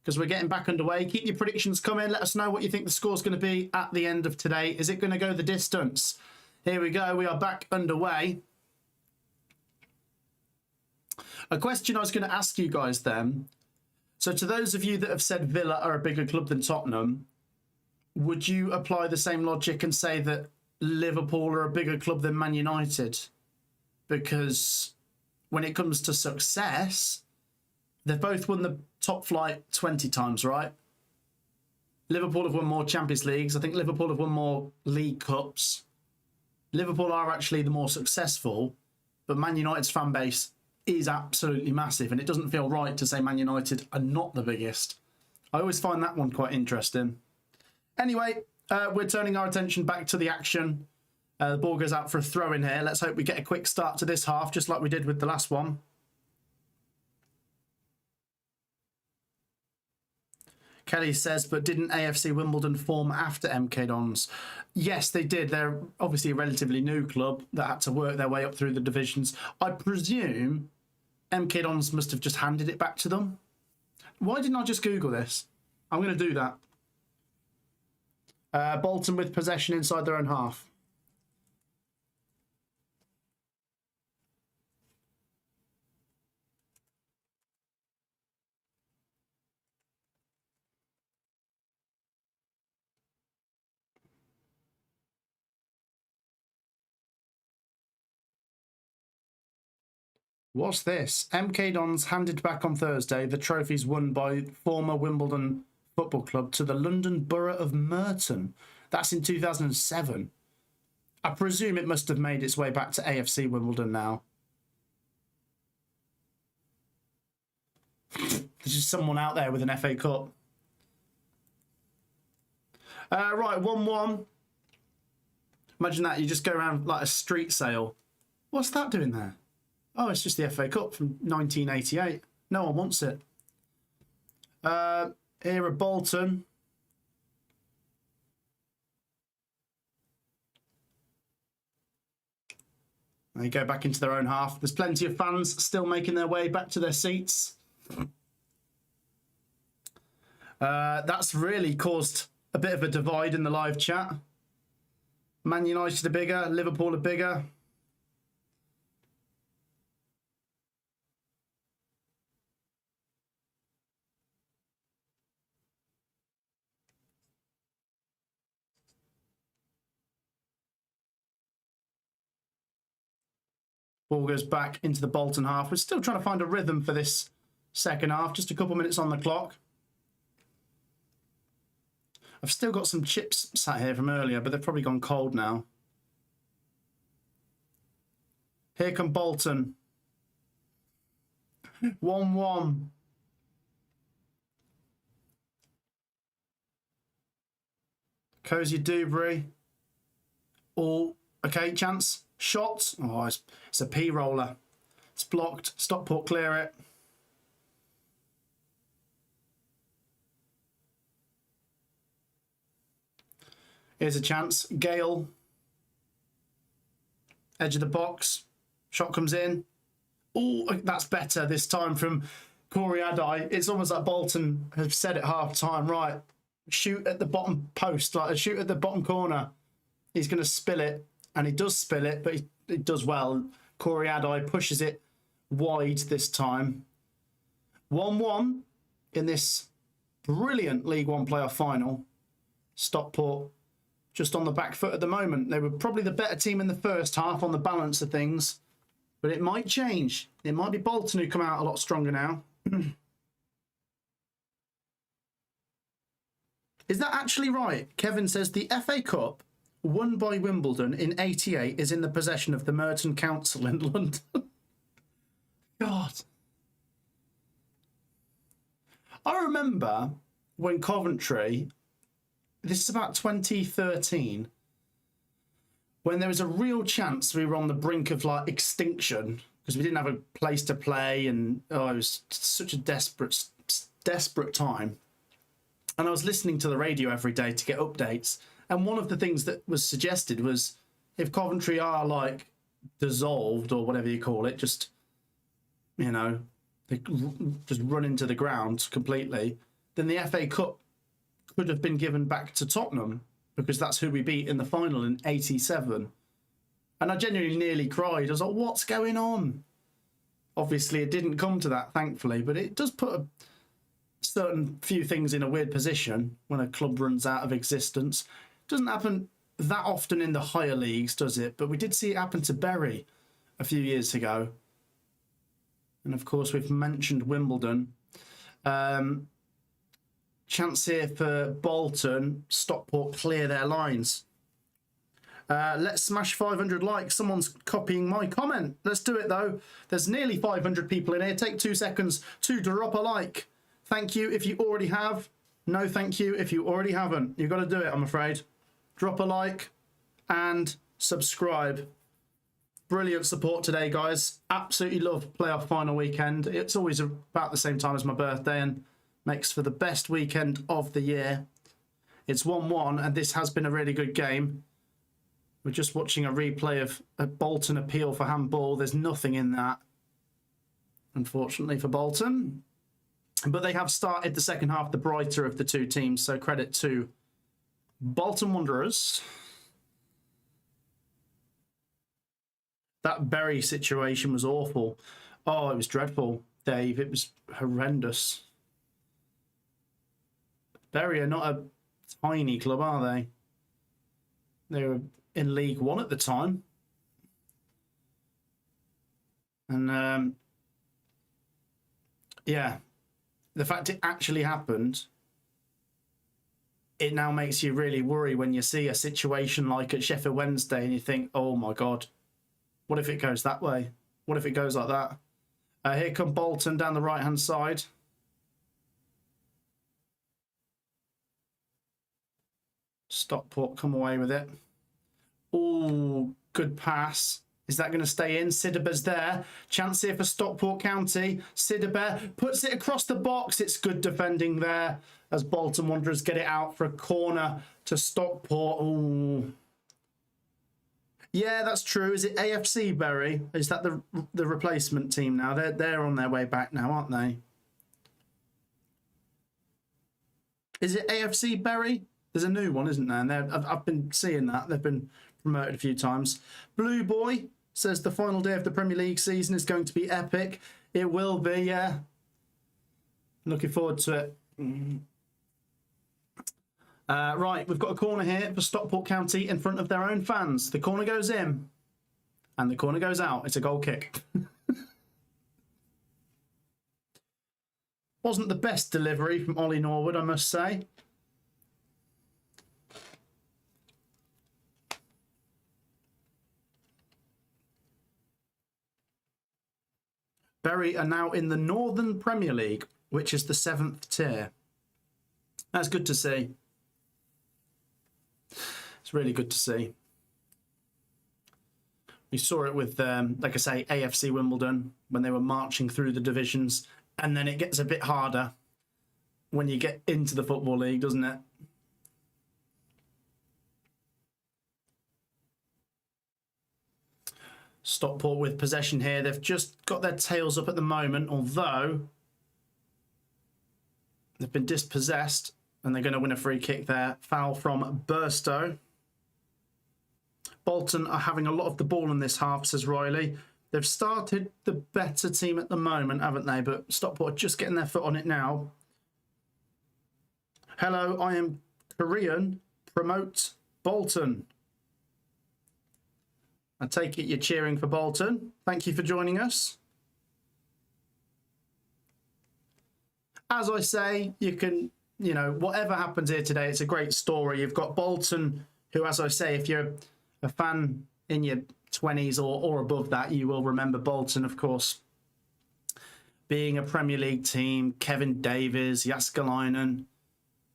because we're getting back underway. Keep your predictions coming. Let us know what you think the score's going to be at the end of today. Is it going to go the distance? Here we go. We are back underway. A question I was going to ask you guys then. So to those of you that have said Villa are a bigger club than Tottenham, would you apply the same logic and say that Liverpool are a bigger club than Man United? Because when it comes to success, they've both won the top flight 20 times, right? Liverpool have won more Champions Leagues. I think Liverpool have won more League Cups. Liverpool are actually the more successful, but Man United's fan base is absolutely massive, and it doesn't feel right to say Man United are not the biggest. I always find that one quite interesting. Anyway, we're turning our attention back to the action. The ball goes out for a throw in here. Let's hope we get a quick start to this half, just like we did with the last one. Kelly says, but didn't AFC Wimbledon form after MK Dons? Yes, they did. They're obviously a relatively new club that had to work their way up through the divisions. I presume MK Dons must have just handed it back to them. Why didn't I just Google this? I'm going to do that. Bolton with possession inside their own half. What's this? MK Dons handed back on Thursday the trophies won by former Wimbledon Football Club to the London Borough of Merton. That's in 2007. I presume it must have made its way back to AFC Wimbledon now. There's just someone out there with an FA Cup. Right, 1-1. Imagine that, you just go around like a street sale. What's that doing there? Oh, it's just the FA Cup from 1988. No one wants it. Here at Bolton. They go back into their own half. There's plenty of fans still making their way back to their seats. That's really caused a bit of a divide in the live chat. Man United are bigger, Liverpool are bigger. Ball goes back into the Bolton half. We're still trying to find a rhythm for this second half. Just a couple minutes on the clock. I've still got some chips sat here from earlier, but they've probably gone cold now. Here come Bolton. 1-1. Cozy Dewberry. Oh, okay, chance. Shot. Oh, it's a P roller. It's blocked. Stockport clear it. Here's a chance. Gale. Edge of the box. Shot comes in. Oh, that's better this time from Corey Adai. It's almost like Bolton have said at half time, right, shoot at the bottom post, like a shoot at the bottom corner. He's going to spill it, and he does spill it, but he does well. Corey Adai pushes it wide this time. 1-1 in this brilliant League One playoff final. Stockport just on the back foot at the moment. They were probably the better team in the first half on the balance of things, but it might change. It might be Bolton who come out a lot stronger now. Is that actually right? Kevin says the FA Cup won by Wimbledon in '88 is in the possession of the Merton Council in London. God. I remember when Coventry, this is about 2013, when there was a real chance we were on the brink of like extinction because we didn't have a place to play, and it was such a desperate time. And I was listening to the radio every day to get updates. And one of the things that was suggested was if Coventry are like dissolved or whatever you call it, just, you know, they just run into the ground completely, then the FA Cup could have been given back to Tottenham because that's who we beat in the final in '87. And I genuinely nearly cried. I was like, what's going on? Obviously, it didn't come to that, thankfully, but it does put a certain few things in a weird position when a club runs out of existence. It doesn't happen that often in the higher leagues, does it? But we did see it happen to Bury a few years ago. And of course, we've mentioned Wimbledon. Chance here for Bolton. Stockport clear their lines. Let's smash 500 likes. Someone's copying my comment. Let's do it, though. There's nearly 500 people in here. Take 2 seconds to drop a like. Thank you if you already have. No thank you if you already haven't. You've got to do it, I'm afraid. Drop a like and subscribe. Brilliant support today, guys. Absolutely love playoff final weekend. It's always about the same time as my birthday and makes for the best weekend of the year. It's 1-1 and this has been a really good game. We're just watching a replay of a Bolton appeal for handball. There's nothing in that, unfortunately, for Bolton. But they have started the second half the brighter of the two teams, so credit to Bolton Wanderers. That Bury situation was awful. Oh, it was dreadful, Dave. It was horrendous. Bury are not a tiny club, are they? They were in League One at the time. And, yeah, the fact it actually happened, it now makes you really worry when you see a situation like at Sheffield Wednesday and you think, oh, my God, what if it goes that way? What if it goes like that? Here come Bolton down the right-hand side. Stockport come away with it. Oh, good pass. Is that going to stay in? Sidibe's there. Chance here for Stockport County. Sidibe puts it across the box. It's good defending there as Bolton Wanderers get it out for a corner to Stockport. Oh, yeah, that's true. Is it AFC Bury? Is that the replacement team now? They're on their way back now, aren't they? Is it AFC Bury? There's a new one, isn't there? And I've been seeing that. They've been promoted a few times. Blue Boy says the final day of the Premier League season is going to be epic. It will be, yeah. Looking forward to it. Right, we've got a corner here for Stockport County in front of their own fans. The corner goes in and the corner goes out. It's a goal kick. Wasn't the best delivery from Ollie Norwood, I must say. Bury are now in the Northern Premier League, which is the 7th tier. That's good to see. It's really good to see. We saw it with, like I say, AFC Wimbledon when they were marching through the divisions, and then it gets a bit harder when you get into the Football League, doesn't it? Stockport with possession here. They've just got their tails up at the moment, although they've been dispossessed, and they're going to win a free kick there. Foul from Burstow. Bolton are having a lot of the ball in this half, says Riley. They've started the better team at the moment, haven't they? But Stockport are just getting their foot on it now. Hello, I am Korean. Promote Bolton. I take it you're cheering for Bolton. Thank you for joining us. As I say, you can, you know, whatever happens here today, it's a great story. You've got Bolton, who, as I say, if you're a fan in your 20s or above that, you will remember Bolton, of course, being a Premier League team. Kevin Davies, Jaskalainen,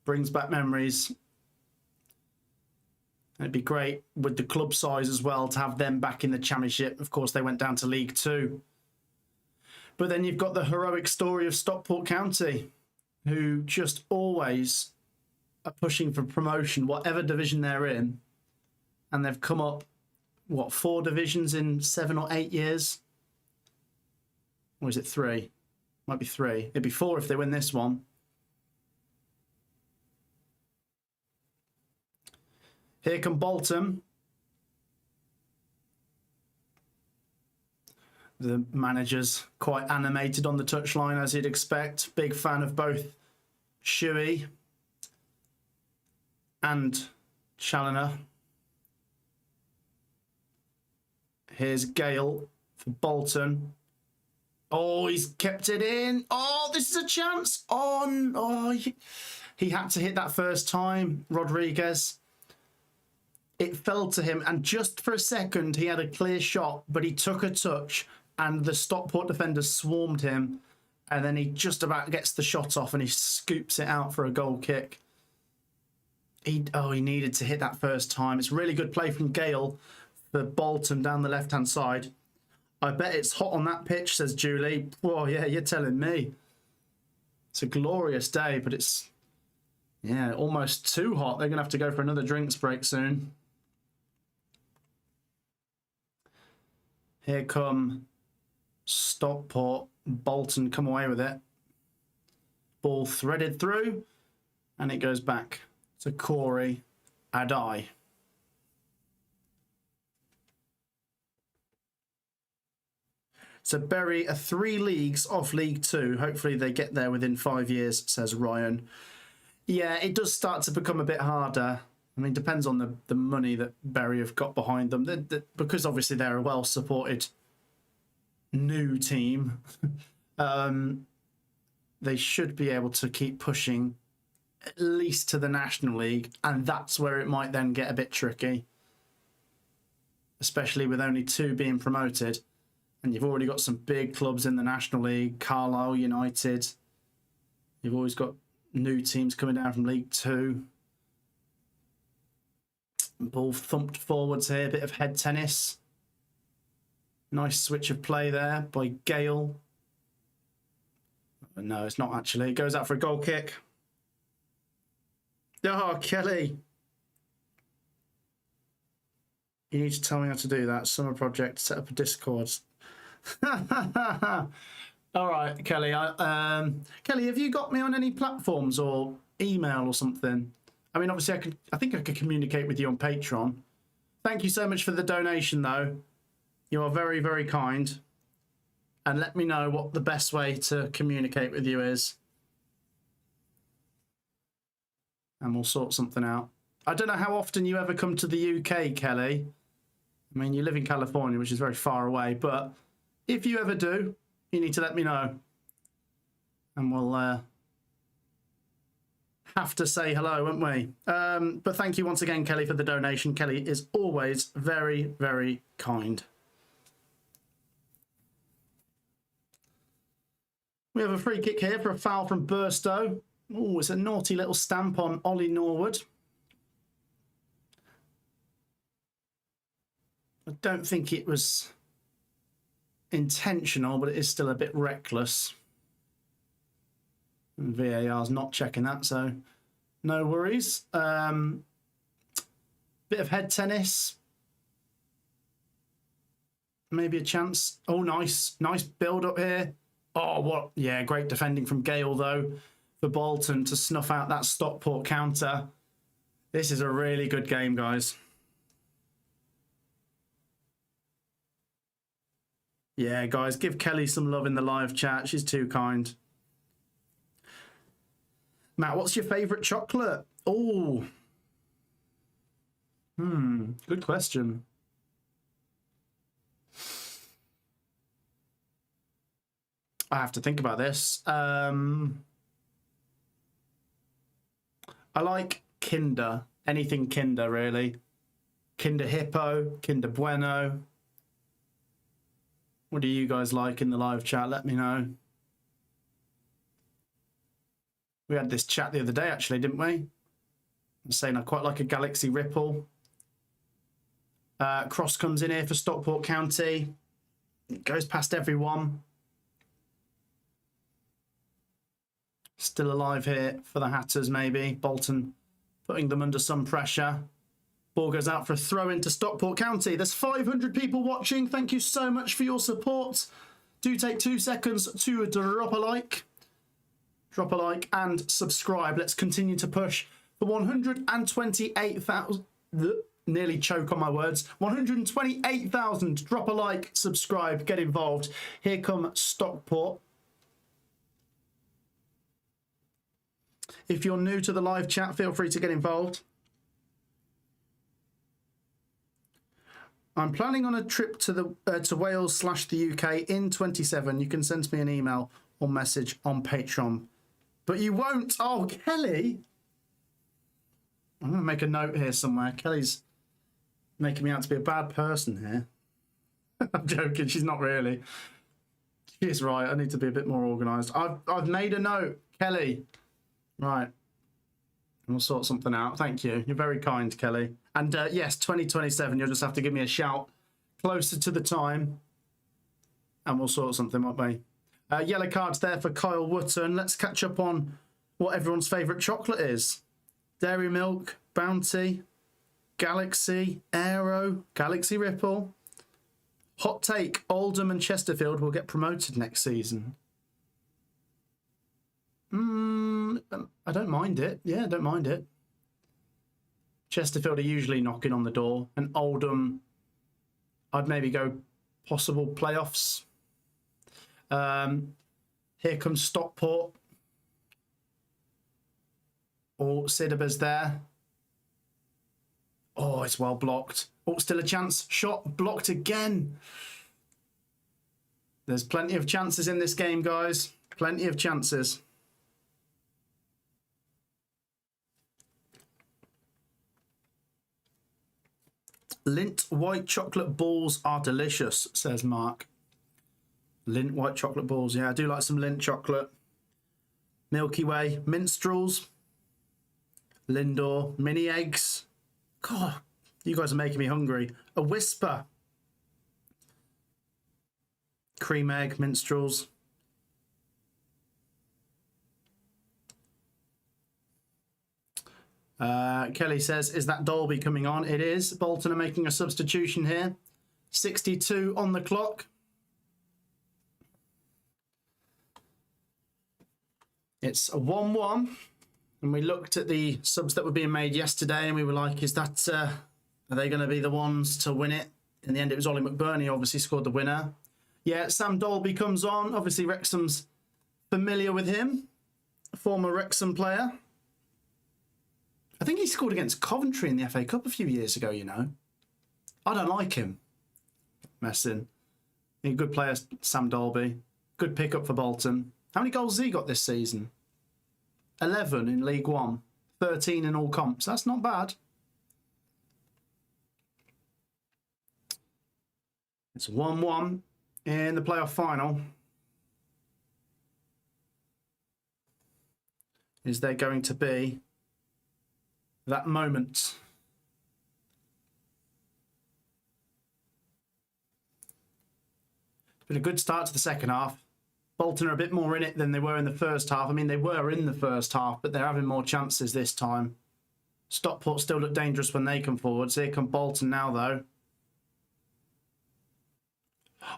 brings back memories. It'd be great with the club size as well to have them back in the Championship. Of course, they went down to League Two. But then you've got the heroic story of Stockport County, who just always are pushing for promotion, whatever division they're in. And they've come up, what, 4 divisions in 7 or 8 years? Or is it 3? Might be 3. It'd be 4 if they win this one. Here come Bolton. The manager's quite animated on the touchline, as you'd expect. Big fan of both Shuey and Challoner. Here's Gale for Bolton. Oh, he's kept it in. Oh, this is a chance. Oh, no. He had to hit that first time, Rodriguez. It fell to him, and just for a second, he had a clear shot, but he took a touch, and the Stockport defender swarmed him, and then he just about gets the shot off, and he scoops it out for a goal kick. He needed to hit that first time. It's really good play from Gale for Bolton down the left-hand side. I bet it's hot on that pitch, says Julie. Oh, yeah, you're telling me. It's a glorious day, but it's, yeah, almost too hot. They're going to have to go for another drinks break soon. Here come Stockport. Bolton come away with it. Ball threaded through, and it goes back to Corey Adai. So Bury are 3 leagues off League Two. Hopefully they get there within 5 years, says Ryan. Yeah, it does start to become a bit harder. I mean, depends on the money that Bury have got behind them. Because obviously they're a well-supported new team. They should be able to keep pushing at least to the National League. And that's where it might then get a bit tricky. Especially with only 2 being promoted. And you've already got some big clubs in the National League. Carlisle United. You've always got new teams coming down from League Two. Ball thumped forwards here. A bit of head tennis. Nice switch of play there by Gale. No, it's not actually. It goes out for a goal kick. Oh, Kelly. You need to tell me how to do that. Summer project. Set up a Discord. All right, Kelly. Kelly, have you got me on any platforms or email or something? I mean, obviously, I think I could communicate with you on Patreon. Thank you so much for the donation, though. You are very, very kind. And let me know what the best way to communicate with you is. And we'll sort something out. I don't know how often you ever come to the UK, Kelly. I mean, you live in California, which is very far away, but if you ever do, you need to let me know. And we'll have to say hello, won't we? But thank you once again, Kelly, for the donation. Kelly is always very, very kind. We have a free kick here for a foul from Burstow. Oh, it's a naughty little stamp on Ollie Norwood. I don't think it was intentional, but it is still a bit reckless. And VAR's not checking that, so no worries. Bit of head tennis. Maybe a chance. Oh, nice. Nice build up here. Oh, what? Yeah, great defending from Gale, though, for Bolton to snuff out that Stockport counter. This is a really good game, guys. Yeah, guys, give Kelly some love in the live chat. She's too kind. Matt, what's your favourite chocolate? Oh. Good question. I have to think about this. I like Kinder. Anything Kinder, really. Kinder Hippo, Kinder Bueno. What do you guys like in the live chat? Let me know. We had this chat the other day, actually, didn't we? I'm saying I quite like a Galaxy Ripple. Cross comes in here for Stockport County. It goes past everyone. Still alive here for the Hatters, maybe. Bolton putting them under some pressure. Ball goes out for a throw into Stockport County. There's 500 people watching. Thank you so much for your support. Do take 2 seconds to drop a like. Drop a like and subscribe. Let's continue to push for 128,000. Nearly choke on my words. 128,000. Drop a like, subscribe, get involved. Here come Stockport. If you're new to the live chat, feel free to get involved. I'm planning on a trip to the to Wales/the UK in 27. You can send me an email or message on Patreon. But you won't. Oh, Kelly. I'm going to make a note here somewhere. Kelly's making me out to be a bad person here. I'm joking. She's not really. She is right. I need to be a bit more organised. I've made a note, Kelly. Right. We'll sort something out. Thank you. You're very kind, Kelly. And yes, 2027, you'll just have to give me a shout closer to the time and we'll sort something, won't we? Yellow cards there for Kyle Wootton. Let's catch up on what everyone's favourite chocolate is. Dairy Milk, Bounty, Galaxy, Aero, Galaxy Ripple. Hot take, Oldham and Chesterfield will get promoted next season. I don't mind it. Yeah, I don't mind it. Chesterfield are usually knocking on the door. And Oldham, I'd maybe go possible playoffs. Here comes Stockport. Oh, Sidibe's there. Oh, it's well blocked. Oh, still a chance. Shot blocked again. There's plenty of chances in this game, guys. Plenty of chances. Lint white chocolate balls are delicious, says Mark. Lint white chocolate balls. Yeah, I do like some Lint chocolate. Milky Way minstrels. Lindor mini eggs. God, you guys are making me hungry. A Whisper. Cream egg minstrels. Kelly says, is that Dolby coming on? It is. Bolton are making a substitution here. 62 on the clock. It's a 1-1. And we looked at the subs that were being made yesterday and we were like, is that, are they going to be the ones to win it? In the end, it was Ollie McBurney obviously scored the winner. Yeah, Sam Dolby comes on. Obviously, Wrexham's familiar with him. A former Wrexham player. I think he scored against Coventry in the FA Cup a few years ago, you know. I don't like him. Messing. A good player, Sam Dolby. Good pickup for Bolton. How many goals has he got this season? 11 in League One. 13 in all comps. That's not bad. It's 1-1 in the playoff final. Is there going to be that moment? It's been a good start to the second half. Bolton are a bit more in it than they were in the first half. I mean, they were in the first half, but they're having more chances this time. Stockport still look dangerous when they come forward. So here come Bolton now, though.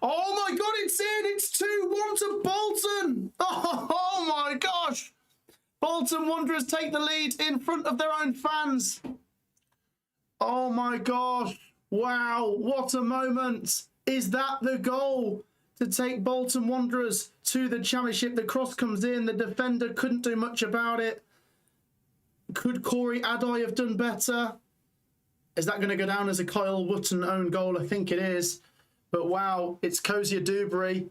Oh my God, it's in! It's 2-1 to Bolton! Oh my gosh! Bolton Wanderers take the lead in front of their own fans. Oh my gosh! Wow, what a moment! Is that the goal to take Bolton Wanderers to the Championship? The cross comes in, the defender couldn't do much about it. Could Corey Adai have done better? Is that going to go down as a Kyle Wootton own goal? I think it is. But wow, it's Cozier Dewberry.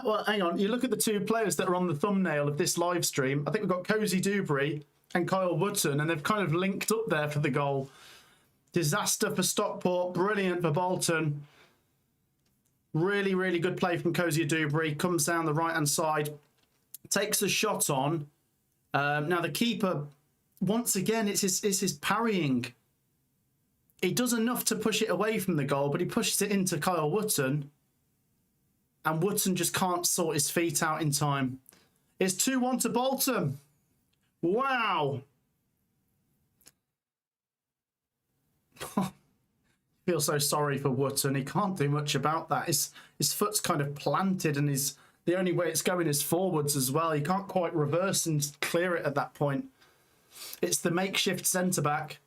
Well, hang on. You look at the two players that are on the thumbnail of this live stream. I think we've got Cozy Dewberry and Kyle Wootton, and they've kind of linked up there for the goal. Disaster for Stockport. Brilliant for Bolton. Really, really good play from Cozier Dewberry. Comes down the right-hand side. Takes the shot on. Now, the keeper, once again, it's his parrying. He does enough to push it away from the goal, but he pushes it into Kyle Wootton. And Wootton just can't sort his feet out in time. It's 2-1 to Bolton. Wow. I feel so sorry for Wootton. He can't do much about that. His foot's kind of planted, and the only way it's going is forwards as well. He can't quite reverse and clear it at that point. It's the makeshift centre-back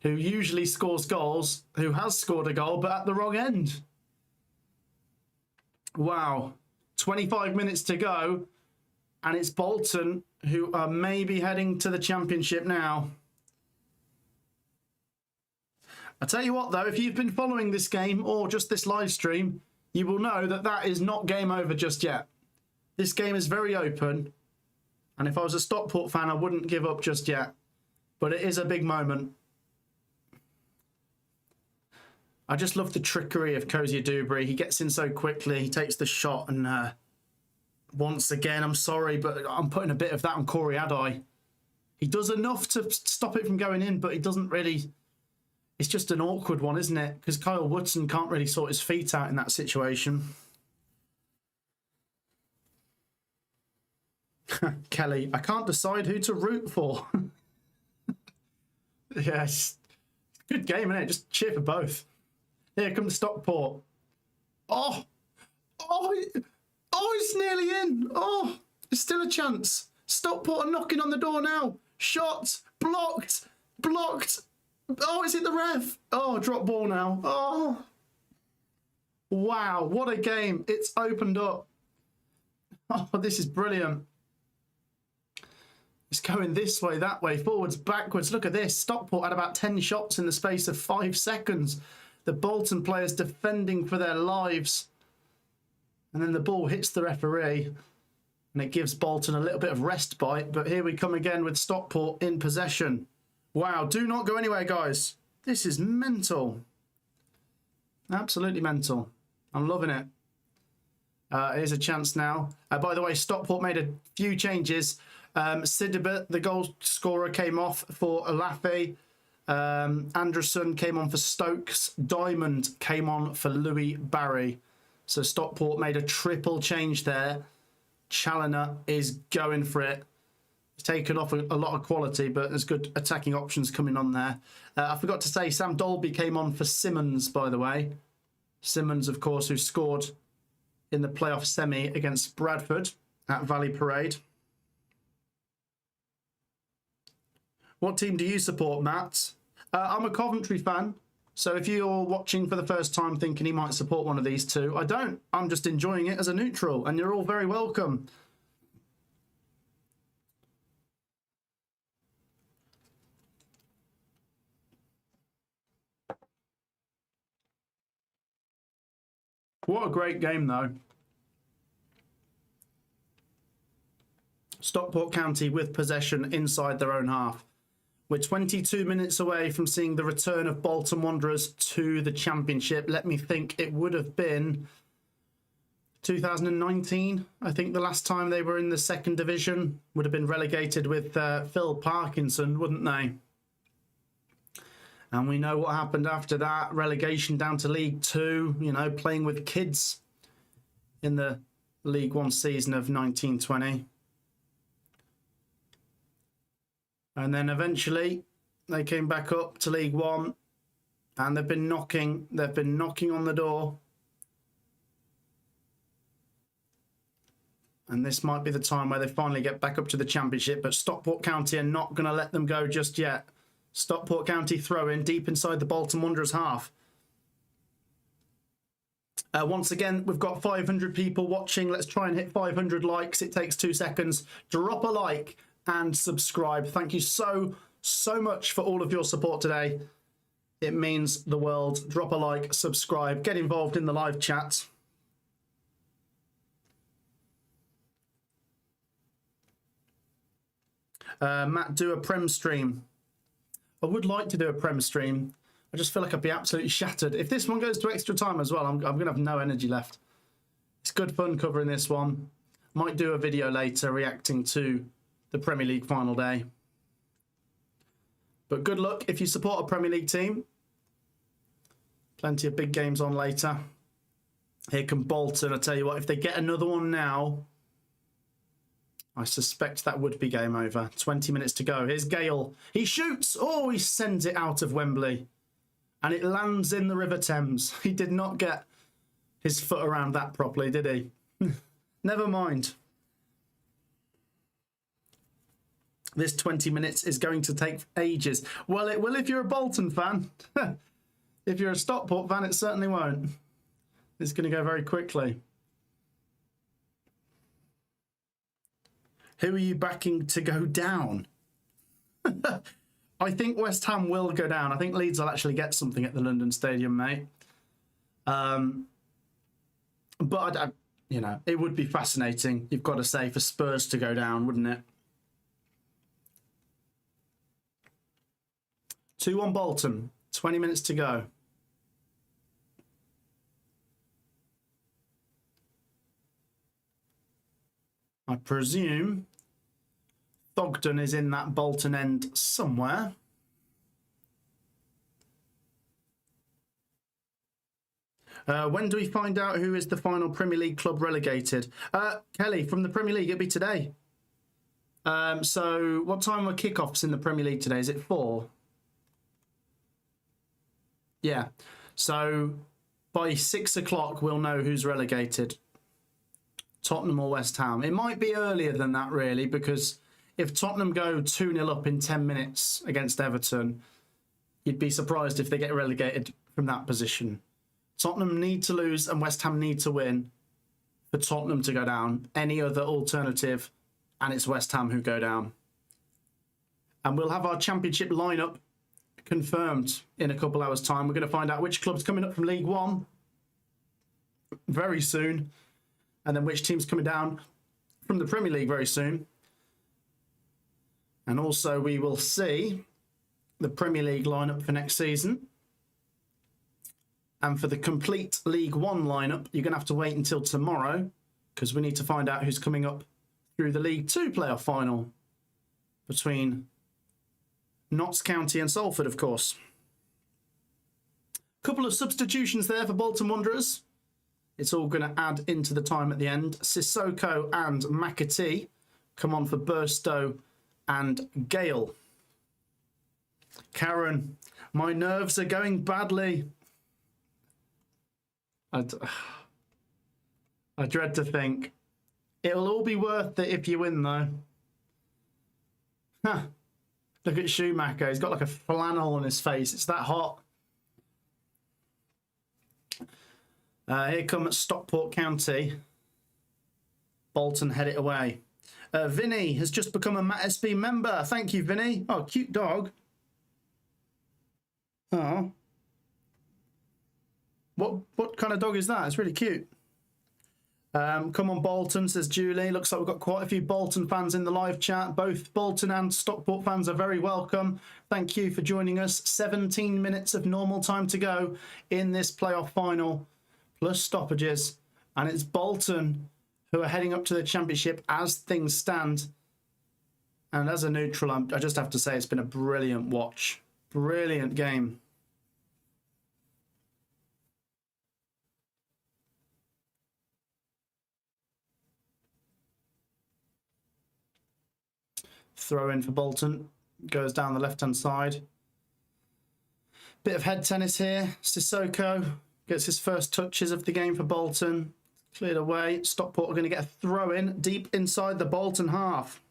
who usually scores goals, who has scored a goal, but at the wrong end. Wow. 25 minutes to go, and it's Bolton who are maybe heading to the Championship now. I tell you what, though, if you've been following this game or just this live stream, you will know that that is not game over just yet. This game is very open, and if I was a Stockport fan, I wouldn't give up just yet. But it is a big moment. I just love the trickery of Cozier Dewberry. He gets in so quickly. He takes the shot, and once again, I'm sorry, but I'm putting a bit of that on Corey Adai. He does enough to stop it from going in, but he doesn't really. It's just an awkward one, isn't it? Because Kyle Wootton can't really sort his feet out in that situation. Kelly, I can't decide who to root for. Yes. Good game, isn't it? Just cheer for both. Here comes Stockport. Oh, it's nearly in. Oh, there's still a chance. Stockport are knocking on the door now. Shot, blocked. Oh, is it the ref? Oh, drop ball now. Oh, wow, what a game. It's opened up. Oh, this is brilliant. It's going this way, that way, forwards, backwards. Look at this. Stockport had about 10 shots in the space of 5 seconds. The Bolton players defending for their lives. And then the ball hits the referee. And it gives Bolton a little bit of respite. But here we come again with Stockport in possession. Wow, do not go anywhere, guys. This is mental. Absolutely mental. I'm loving it. Here's a chance now. By the way, Stockport made a few changes. Sidibert, the goal scorer, came off for Alafi. Anderson came on for Stokes. Diamond came on for Louis Barry. So Stockport made a triple change there. Challoner is going for it. He's taken off a lot of quality, but there's good attacking options coming on there. I forgot to say, Sam Dolby came on for Simmons, by the way. Simmons, of course, who scored in the playoff semi against Bradford at Valley Parade. What team do you support, Matt? I'm a Coventry fan, so if you're watching for the first time thinking he might support one of these two, I don't. I'm just enjoying it as a neutral, and you're all very welcome. What a great game, though. Stockport County with possession inside their own half. We're 22 minutes away from seeing the return of Bolton Wanderers to the Championship. Let me think, it would have been 2019, I think the last time they were in the second division, would have been relegated with Phil Parkinson, wouldn't they? And we know what happened after that. Relegation down to League Two, you know, playing with kids in the League One season of 1920. And then eventually they came back up to League One, and they've been knocking on the door. And this might be the time where they finally get back up to the Championship, but Stockport County are not going to let them go just yet. Stockport County throw in deep inside the Bolton Wanderers half. Once again, we've got 500 people watching. Let's try and hit 500 likes. It takes 2 seconds. Drop a like and subscribe. Thank you so much for all of your support today. It means the world. Drop a like, subscribe, get involved in the live chat. Matt, do a Prem stream. I would like to do a Prem stream. I just feel like I'd be absolutely shattered. If this one goes to extra time as well, I'm going to have no energy left. It's good fun covering this one. Might do a video later reacting to the Premier League final day. But good luck if you support a Premier League team. Plenty of big games on later. Here come Bolton. I tell you what, if they get another one now, I suspect that would be game over. 20 minutes to go. Here's Gale. He shoots. Oh, he sends it out of Wembley. And it lands in the River Thames. He did not get his foot around that properly, did he? Never mind. This 20 minutes is going to take ages. Well, it will if you're a Bolton fan. If you're a Stockport fan, it certainly won't. It's going to go very quickly. Who are you backing to go down? I think West Ham will go down. I think Leeds will actually get something at the London Stadium, mate. But, you know, it would be fascinating, you've got to say, for Spurs to go down, wouldn't it? 2-1 Bolton. 20 minutes to go. I presume Thogden is in that Bolton end somewhere. When do we find out who is the final Premier League club relegated? Kelly, from the Premier League, it'll be today. So what time are kickoffs in the Premier League today? Is it 4? Yeah. So by 6 o'clock, we'll know who's relegated. Tottenham or West Ham. It might be earlier than that, really, because if Tottenham go 2-0 up in 10 minutes against Everton, you'd be surprised if they get relegated from that position. Tottenham need to lose and West Ham need to win for Tottenham to go down. Any other alternative, and it's West Ham who go down. And we'll have our Championship lineup confirmed in a couple hours' time. We're going to find out which club's coming up from League One very soon, and then which team's coming down from the Premier League very soon. And also we will see the Premier League lineup for next season. And for the complete League One lineup, you're going to have to wait until tomorrow, because we need to find out who's coming up through the League Two playoff final between Notts County and Salford, of course. Couple of substitutions there for Bolton Wanderers. It's all going to add into the time at the end. Sissoko and McAtee come on for Burstow and Gale. Karen, my nerves are going badly. I dread to think. It'll all be worth it if you win, though. Huh. Look at Schumacher. He's got like a flannel on his face. It's that hot. Here comes Stockport County. Bolton head it away. Vinny has just become a Matt SB member. Thank you, Vinny. Oh, cute dog. Oh. What kind of dog is that? It's really cute. Come on, Bolton, says Julie. Looks like we've got quite a few Bolton fans in the live chat. Both Bolton and Stockport fans are very welcome. Thank you for joining us. 17 minutes of normal time to go in this playoff final, plus stoppages. And it's Bolton who are heading up to the Championship as things stand. And as a neutral, I just have to say it's been a brilliant watch. Brilliant game. Throw in for Bolton. Goes down the left-hand side. Bit of head tennis here. Sissoko gets his first touches of the game for Bolton. Cleared away. Stockport are going to get a throw in deep inside the Bolton half.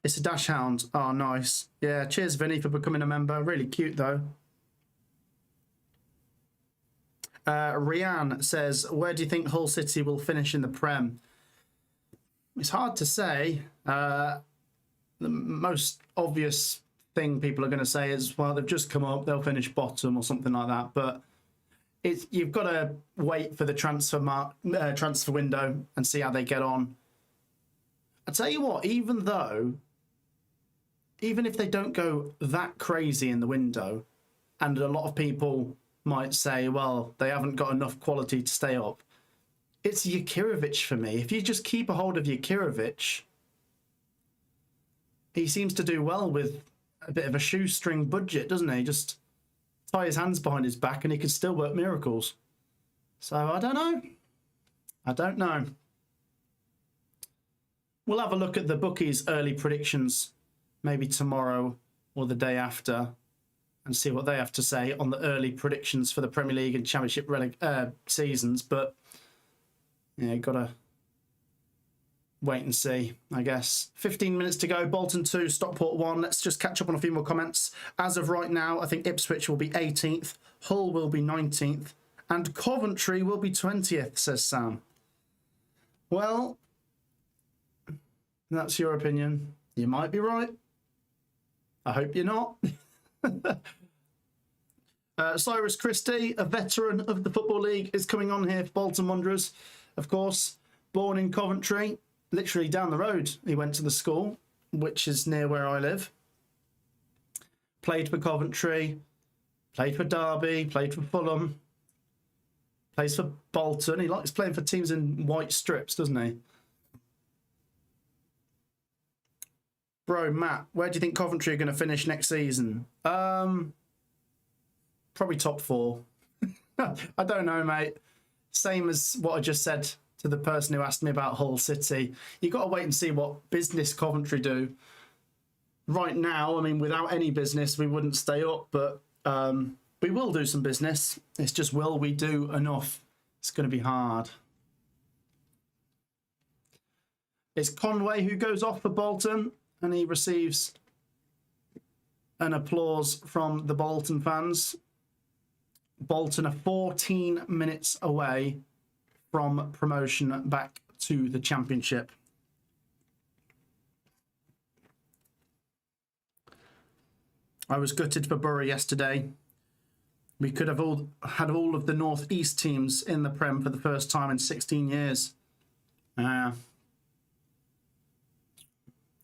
It's a dash hound. Oh, nice. Yeah, cheers, Vinny, for becoming a member. Really cute, though. Rianne says, where do you think Hull City will finish in the Prem? It's hard to say. The most obvious thing people are going to say is, well, they've just come up, they'll finish bottom or something like that. But you've got to wait for the transfer window and see how they get on. I tell you what, even if they don't go that crazy in the window, and a lot of people might say, well, they haven't got enough quality to stay up, it's Jakirovic for me. If you just keep a hold of Jakirovic, he seems to do well with a bit of a shoestring budget, doesn't he? Just tie his hands behind his back and he can still work miracles. So I don't know. I don't know. We'll have a look at the bookies' early predictions maybe tomorrow or the day after and see what they have to say on the early predictions for the Premier League and Championship seasons. But yeah, got to wait and see, I guess. 15 minutes to go. Bolton 2, Stockport 1. Let's just catch up on a few more comments. As of right now, I think Ipswich will be 18th, Hull will be 19th, and Coventry will be 20th, says Sam. Well, that's your opinion. You might be right. I hope you're not. Cyrus Christie, a veteran of the Football League, is coming on here for Bolton Wanderers. Of course, born in Coventry, literally down the road. He went to the school, which is near where I live. Played for Coventry, played for Derby, played for Fulham, plays for Bolton. He likes playing for teams in white strips, doesn't he? Bro, Matt, where do you think Coventry are going to finish next season? Probably top 4. I don't know, mate. Same as what I just said to the person who asked me about Hull City. You've got to wait and see what business Coventry do. Right now, I mean, without any business, we wouldn't stay up, but we will do some business. It's just, will we do enough? It's going to be hard. It's Conway who goes off for Bolton, and he receives an applause from the Bolton fans. Bolton are 14 minutes away from promotion back to the Championship. I was gutted for Borough yesterday. We could have had all of the North East teams in the Prem for the first time in 16 years. I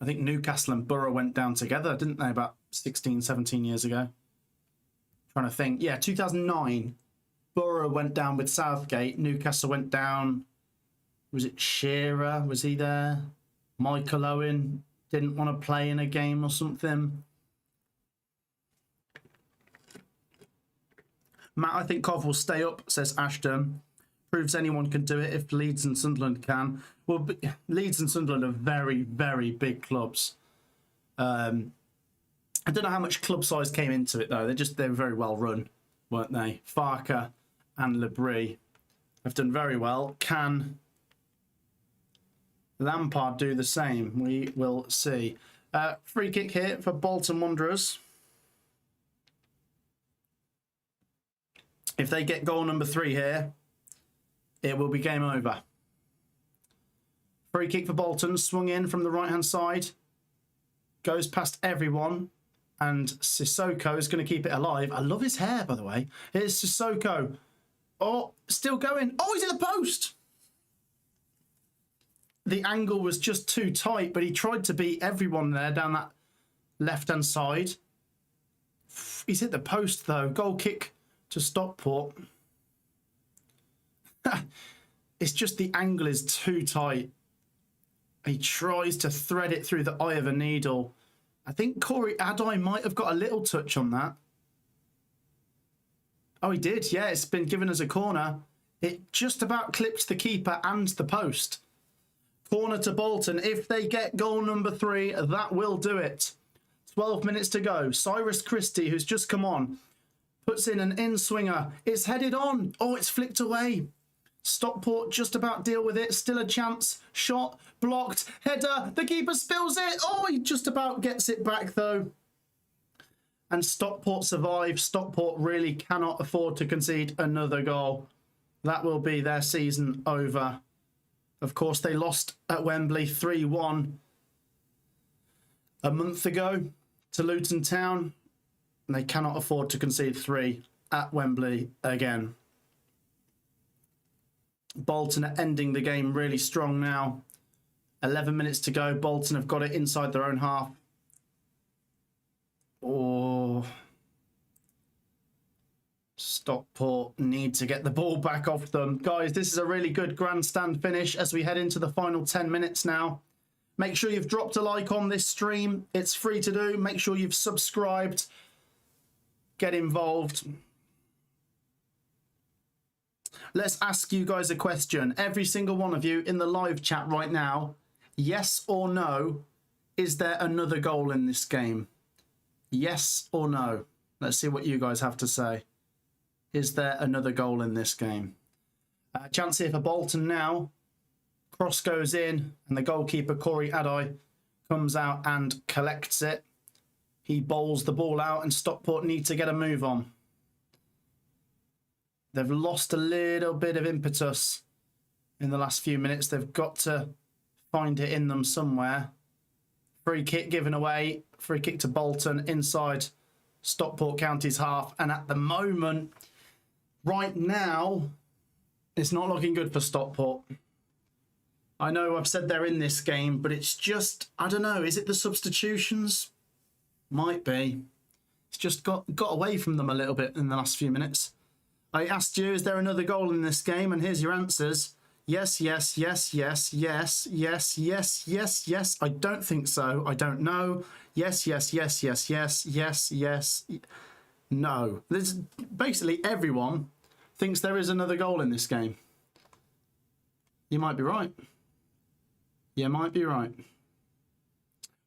think Newcastle and Borough went down together, didn't they, about 16, 17 years ago? Trying to think. Yeah, 2009. Borough went down with Southgate. Newcastle went down. Was it Shearer? Was he there? Michael Owen didn't want to play in a game or something. Matt, I think Cov will stay up, says Ashton. Proves anyone can do it if Leeds and Sunderland can. Well, Leeds and Sunderland are very, very big clubs. I don't know how much club size came into it, though. They were very well run, weren't they? Farker and Labrie have done very well. Can Lampard do the same? We will see. Free kick here for Bolton Wanderers. If they get goal number 3 here, it will be game over. Free kick for Bolton, swung in from the right-hand side. Goes past everyone. And Sissoko is going to keep it alive. I love his hair, by the way. Here's Sissoko. Oh, still going. Oh, he's in the post. The angle was just too tight, but he tried to beat everyone there down that left-hand side. He's hit the post, though. Goal kick to Stockport. it's just the angle is too tight. He tries to thread it through the eye of a needle. I think Corey Adai might have got a little touch on that. Oh, he did. Yeah, it's been given as a corner. It just about clipped the keeper and the post. Corner to Bolton. If they get goal number 3, that will do it. 12 minutes to go. Cyrus Christie, who's just come on, puts in an in-swinger. It's headed on. Oh, it's flicked away. Stockport just about deal with it. Still a chance. Shot. Blocked. Header. The keeper spills it. Oh, he just about gets it back, though. And Stockport survive. Stockport really cannot afford to concede another goal. That will be their season over. Of course, they lost at Wembley 3-1 a month ago to Luton Town. And they cannot afford to concede 3 at Wembley again. Bolton are ending the game really strong now. 11 minutes to go. Bolton have got it inside their own half. Oh, Stockport need to get the ball back off them. Guys, this is a really good grandstand finish as we head into the final 10 minutes now. Make sure you've dropped a like on this stream. It's free to do. Make sure you've subscribed. Get involved. Let's ask you guys a question. Every single one of you in the live chat right now, yes or no, is there another goal in this game? Yes or no? Let's see what you guys have to say. Is there another goal in this game? Chance here for Bolton now. Cross goes in and the goalkeeper, Corey Adai, comes out and collects it. He bowls the ball out and Stockport need to get a move on. They've lost a little bit of impetus in the last few minutes. They've got to find it in them somewhere. Free kick given away. Free kick to Bolton inside Stockport County's half. And at the moment, right now, it's not looking good for Stockport. I know I've said they're in this game, but it's just, I don't know, is it the substitutions? Might be. It's just got away from them a little bit in the last few minutes. I asked you, is there another goal in this game? And here's your answers. Yes, yes, yes, yes, yes, yes, yes, yes, yes. I don't think so. I don't know. Yes, yes, yes, yes, yes, yes, yes. No. There's basically everyone thinks there is another goal in this game. You might be right. You might be right.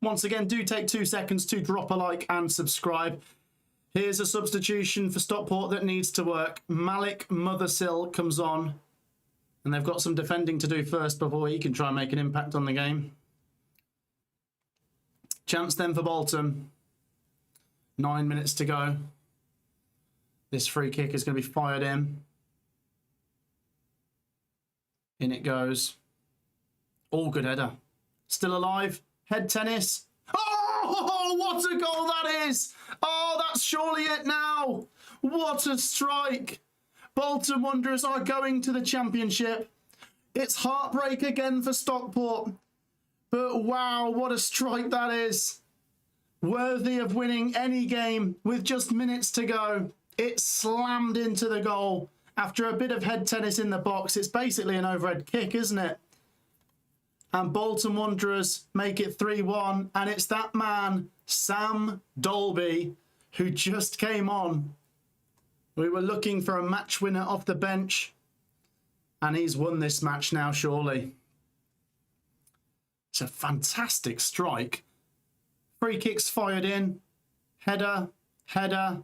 Once again, do take 2 seconds to drop a like and subscribe. Here's a substitution for Stockport that needs to work. Malik Mothersill comes on. And they've got some defending to do first before he can try and make an impact on the game. Chance then for Bolton. 9 minutes to go. This free kick is going to be fired in. In it goes. All good header. Still alive. Head tennis. Oh, what a goal that is! Oh, that's surely it now. What a strike. Bolton Wanderers are going to the Championship. It's heartbreak again for Stockport. But wow, what a strike that is. Worthy of winning any game with just minutes to go. It slammed into the goal. After a bit of head tennis in the box, it's basically an overhead kick, isn't it? And Bolton Wanderers make it 3-1. And it's that man, Sam Dolby, who just came on. We were looking for a match winner off the bench. And he's won this match now, surely. It's a fantastic strike. Free kicks fired in. Header, header,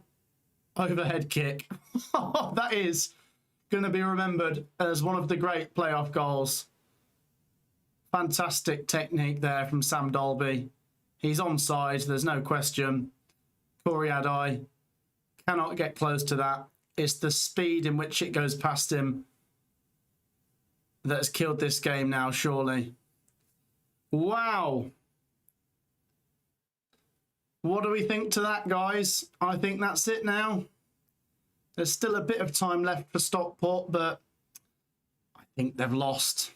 overhead kick. That is going to be remembered as one of the great playoff goals. Fantastic technique there from Sam Dolby. He's onside, there's no question. Corey Adai cannot get close to that. It's the speed in which it goes past him that has killed this game now, surely. Wow. What do we think to that, guys? I think that's it now. There's still a bit of time left for Stockport, but I think they've lost.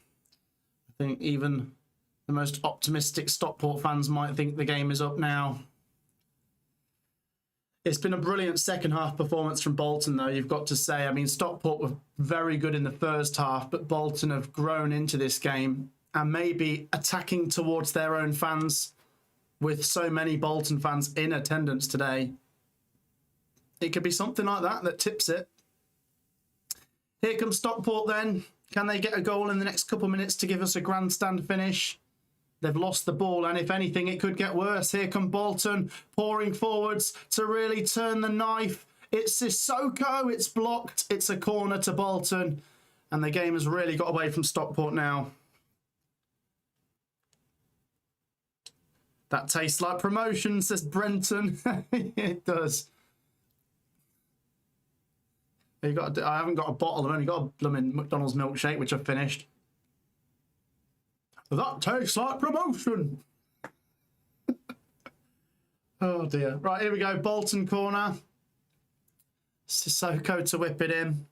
I think even the most optimistic Stockport fans might think the game is up now. It's been a brilliant second half performance from Bolton, though, you've got to say. I mean, Stockport were very good in the first half, but Bolton have grown into this game and maybe attacking towards their own fans with so many Bolton fans in attendance today. It could be something like that that tips it. Here comes Stockport then. Can they get a goal in the next couple of minutes to give us a grandstand finish? They've lost the ball, and if anything, it could get worse. Here come Bolton, pouring forwards to really turn the knife. It's Sissoko, it's blocked. It's a corner to Bolton, and the game has really got away from Stockport now. That tastes like promotion, says Brenton. It does. I haven't got a bottle, I've only got a blooming McDonald's milkshake, which I've finished. That tastes like promotion. Oh dear. Right, here we go. Bolton corner. Sissoko to whip it in.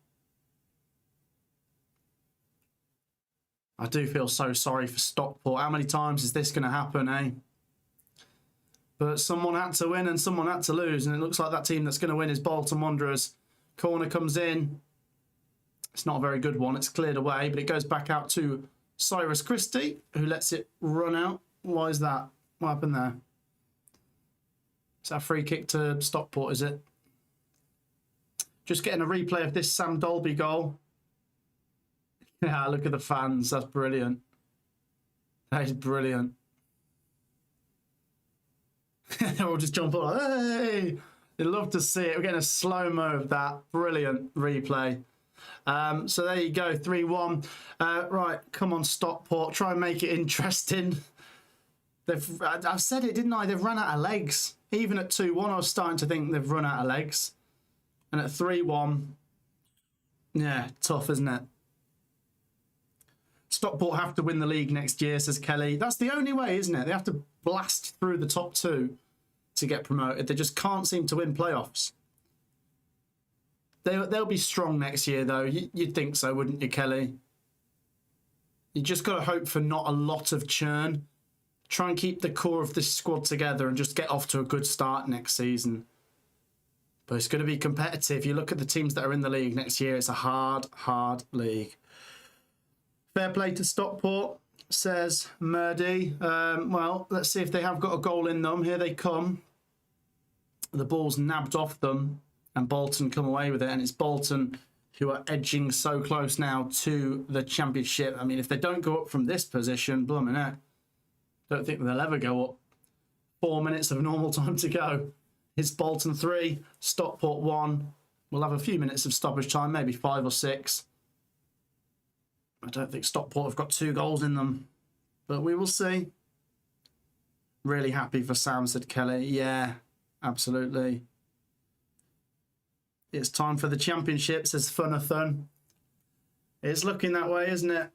I do feel so sorry for Stockport. How many times is this going to happen, eh? But someone had to win and someone had to lose, and it looks like that team that's going to win is Bolton Wanderers. Corner comes in. It's not a very good one. It's cleared away, but it goes back out to Cyrus Christie, who lets it run out. Why is that? What happened there? Is that a free kick to Stockport, is it? Just getting a replay of this Sam Dolby goal. Yeah, look at the fans. That's brilliant. That is brilliant. They'll all just jump up like, hey! They'd love to see it. We're getting a slow-mo of that. Brilliant replay. So there you go, 3-1. Right, come on, Stockport. Try and make it interesting. I said it, didn't I? They've run out of legs. Even at 2-1, I was starting to think they've run out of legs. And at 3-1, yeah, tough, isn't it? Stockport have to win the league next year, says Kelly. That's the only way, isn't it? They have to blast through the top two to get promoted. They just can't seem to win playoffs. They'll be strong next year, though. You'd think so, wouldn't you, Kelly? You just got to hope for not a lot of churn. Try and keep the core of this squad together and just get off to a good start next season. But it's going to be competitive. You look at the teams that are in the league next year, it's a hard, hard league. Fair play to Stockport, says Murdy. Well, let's see if they have got a goal in them. Here they come. The ball's nabbed off them, and Bolton come away with it. And it's Bolton who are edging so close now to the Championship. I mean, if they don't go up from this position, blooming heck, don't think they'll ever go up. 4 minutes of normal time to go. It's Bolton 3, Stockport 1. We'll have a few minutes of stoppage time, maybe 5 or 6. I don't think Stockport have got 2 goals in them, but we will see. Really happy for Sam, said Kelly. Yeah, absolutely. It's time for the Championship, says Funathan. It's looking that way, isn't it?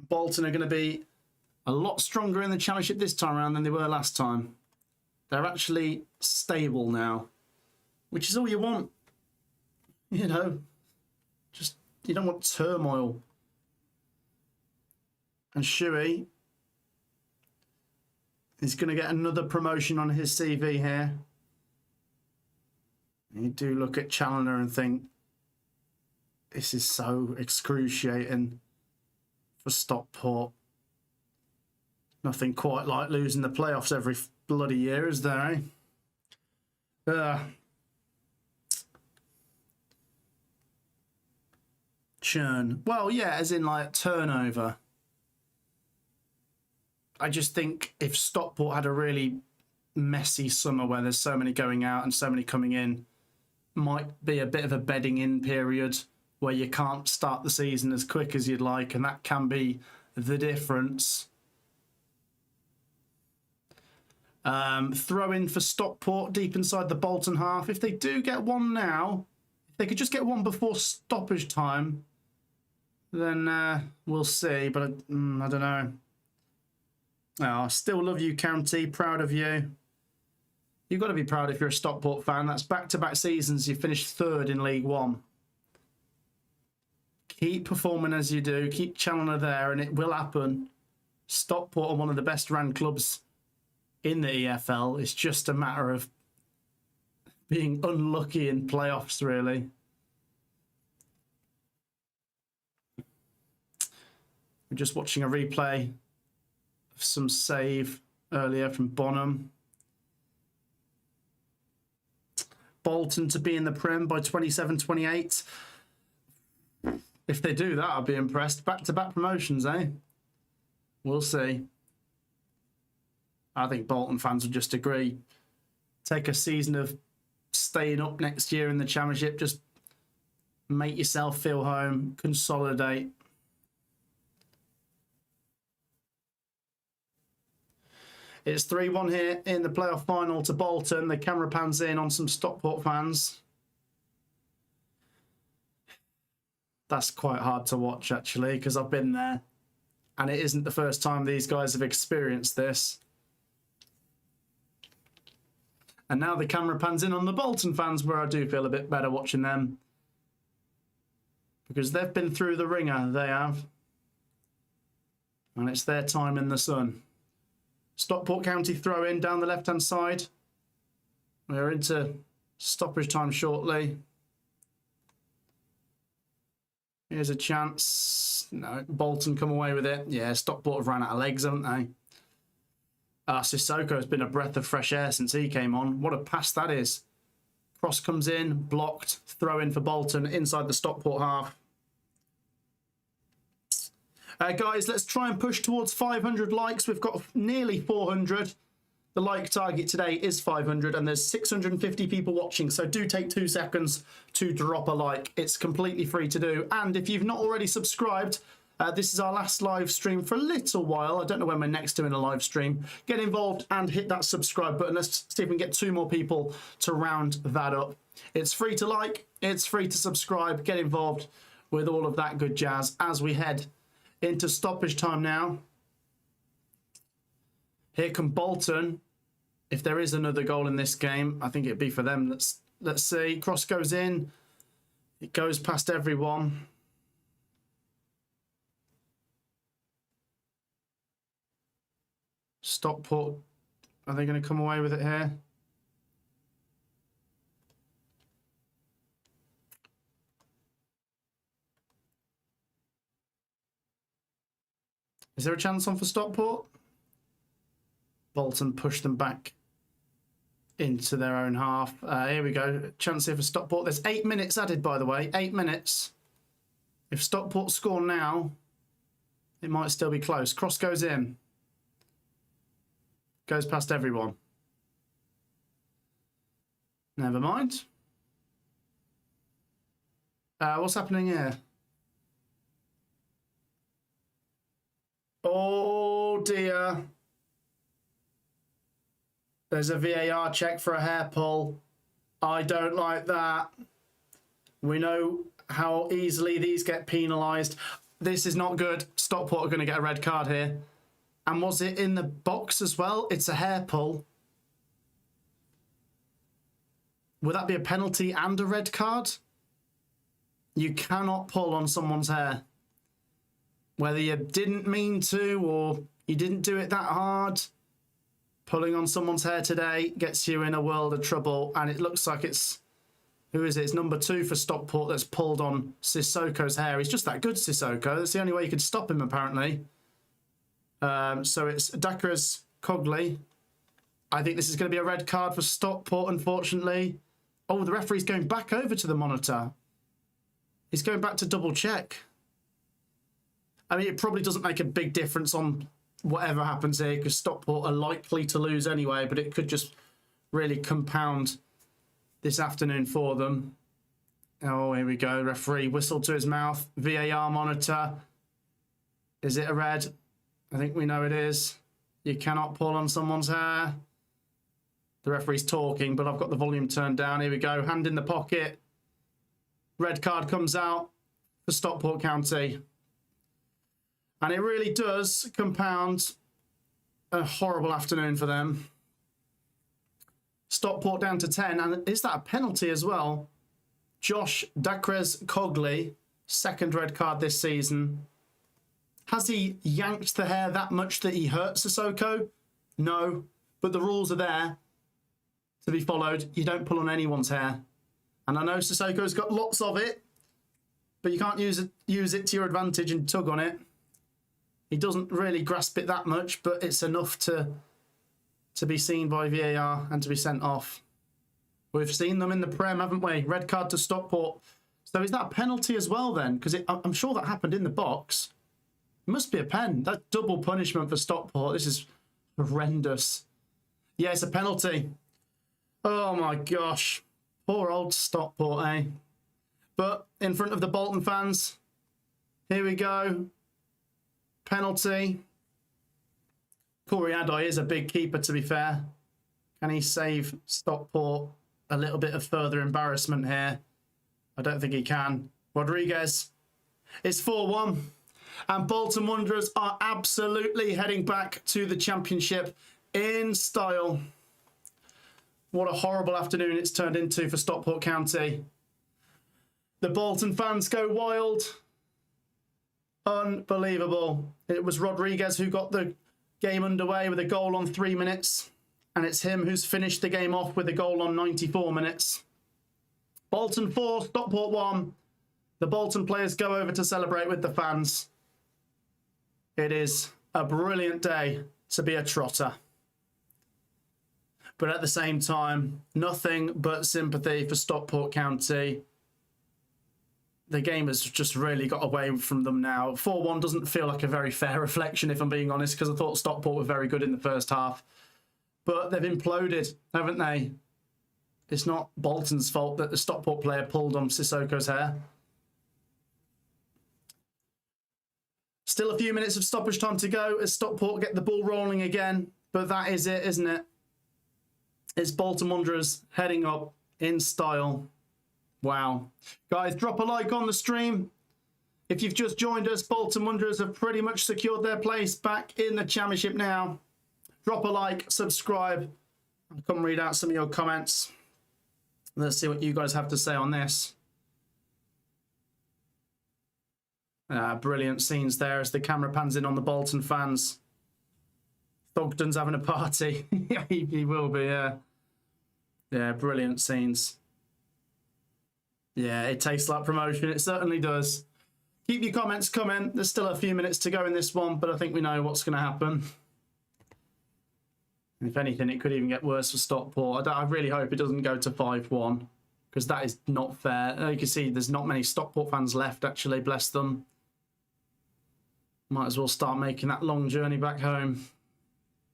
Bolton are going to be a lot stronger in the Championship this time around than they were last time. They're actually stable now, which is all you want. You know, just, you don't want turmoil. And Shuey is going to get another promotion on his CV here. You do look at Challoner and think, this is so excruciating for Stockport. Nothing quite like losing the playoffs every bloody year, is there, eh? Churn. Well, yeah, as in like turnover. I just think if Stockport had a really messy summer where there's so many going out and so many coming in, might be a bit of a bedding in period where you can't start the season as quick as you'd like, and that can be the difference. Throw in for Stockport deep inside the Bolton half. If they do get one now, if they could just get one before stoppage time, then we'll see. But I don't know. Oh, I still love you, County. Proud of you. You've got to be proud if you're a Stockport fan. That's back-to-back seasons. You finished 3rd in League One. Keep performing as you do. Keep Challoner there, and it will happen. Stockport are one of the best-run clubs in the EFL. It's just a matter of being unlucky in playoffs, really. We're just watching a replay of some save earlier from Bonham. Bolton to be in the Prem by 27-28. If they do that, I'll be impressed. Back-to-back promotions, eh? We'll see. I think Bolton fans would just agree. Take a season of staying up next year in the Championship. Just make yourself feel home. Consolidate. It's 3-1 here in the playoff final to Bolton. The camera pans in on some Stockport fans. That's quite hard to watch, actually, because I've been there. And it isn't the first time these guys have experienced this. And now the camera pans in on the Bolton fans, where I do feel a bit better watching them. Because they've been through the ringer, they have. And it's their time in the sun. Stockport County throw in down the left-hand side. We're into stoppage time shortly. Here's a chance. No, Bolton come away with it. Yeah, Stockport have ran out of legs, haven't they? Sissoko's been a breath of fresh air since he came on. What a pass that is. Cross comes in, blocked, throw in for Bolton inside the Stockport half. Guys, let's try and push towards 500 likes. We've got nearly 400. The like target today is 500 and there's 650 people watching. So do take 2 seconds to drop a like. It's completely free to do. And if you've not already subscribed, this is our last live stream for a little while. I don't know when we're next doing a live stream. Get involved and hit that subscribe button. Let's see if we can get 2 more people to round that up. It's free to like. It's free to subscribe. Get involved with all of that good jazz as we head into stoppage time now. Here come Bolton. If there is another goal in this game, I think it'd be for them. Let's see. Cross goes in. It goes past everyone. Stockport, are they going to come away with it here? Is there a chance on for Stockport? Bolton push them back into their own half. Here we go. Chance here for Stockport. There's 8 minutes added, by the way. 8 minutes. If Stockport score now, it might still be close. Cross goes in. Goes past everyone. Never mind. What's happening here? Oh dear. There's a VAR check for a hair pull. I don't like that. We know how easily these get penalised. This is not good. Stockport are going to get a red card here. And was it in the box as well? It's a hair pull. Would that be a penalty and a red card? You cannot pull on someone's hair. Whether you didn't mean to or you didn't do it that hard, pulling on someone's hair today gets you in a world of trouble. And it looks like it's, who is it? It's number 2 for Stockport that's pulled on Sissoko's hair. He's just that good, Sissoko. That's the only way you could stop him, apparently. So it's Dakras Cogley. I think this is going to be a red card for Stockport, unfortunately. Oh, the referee's going back over to the monitor. He's going back to double check. I mean, it probably doesn't make a big difference on whatever happens here because Stockport are likely to lose anyway, but it could just really compound this afternoon for them. Oh, here we go. Referee whistled to his mouth. VAR monitor. Is it a red? I think we know it is. You cannot pull on someone's hair. The referee's talking, but I've got the volume turned down. Here we go. Hand in the pocket. Red card comes out for Stockport County. And it really does compound a horrible afternoon for them. Stockport down to 10. And is that a penalty as well? Josh Dakras Cogley, second red card this season. Has he yanked the hair that much that he hurt Sissoko? No, but the rules are there. to be followed. You don't pull on anyone's hair. And I know Sissoko's got lots of it, but you can't use it to your advantage and tug on it. He doesn't really grasp it that much, but it's enough to be seen by VAR and to be sent off. We've seen them in the Prem, haven't we? Red card to Stockport. So is that a penalty as well then? Because I'm sure that happened in the box. It must be a pen. That's double punishment for Stockport. This is horrendous. Yeah, it's a penalty. Oh my gosh. Poor old Stockport, eh? But in front of the Bolton fans, here we go. Penalty. Corey Adai is a big keeper, to be fair. Can he save Stockport a little bit of further embarrassment here? I don't think he can. Rodriguez. It's 4-1. And Bolton Wanderers are absolutely heading back to the Championship in style. What a horrible afternoon it's turned into for Stockport County. The Bolton fans go wild. Unbelievable. It was Rodriguez who got the game underway with a goal on 3 minutes. And it's him who's finished the game off with a goal on 94 minutes. Bolton 4, Stockport 1. The Bolton players go over to celebrate with the fans. It is a brilliant day to be a trotter. But at the same time, nothing but sympathy for Stockport County. The game has just really got away from them now. 4-1 doesn't feel like a very fair reflection, if I'm being honest, because I thought Stockport were very good in the first half. But they've imploded, haven't they? It's not Bolton's fault that the Stockport player pulled on Sissoko's hair. Still a few minutes of stoppage time to go as Stockport get the ball rolling again. But that is it, isn't it? It's Bolton Wanderers heading up in style. Wow. Guys, drop a like on the stream. If you've just joined us, Bolton Wanderers have pretty much secured their place back in the Championship now. Drop a like, subscribe. I'll come read out some of your comments. Let's see what you guys have to say on this. Brilliant scenes there as the camera pans in on the Bolton fans. Thogden's having a party. he will be, yeah. Yeah, brilliant scenes. Yeah, it tastes like promotion. It certainly does. Keep your comments coming. There's still a few minutes to go in this one, but I think we know what's going to happen. If anything, it could even get worse for Stockport. I really hope it doesn't go to 5-1, because that is not fair. You can see there's not many Stockport fans left, actually, bless them. Might as well start making that long journey back home.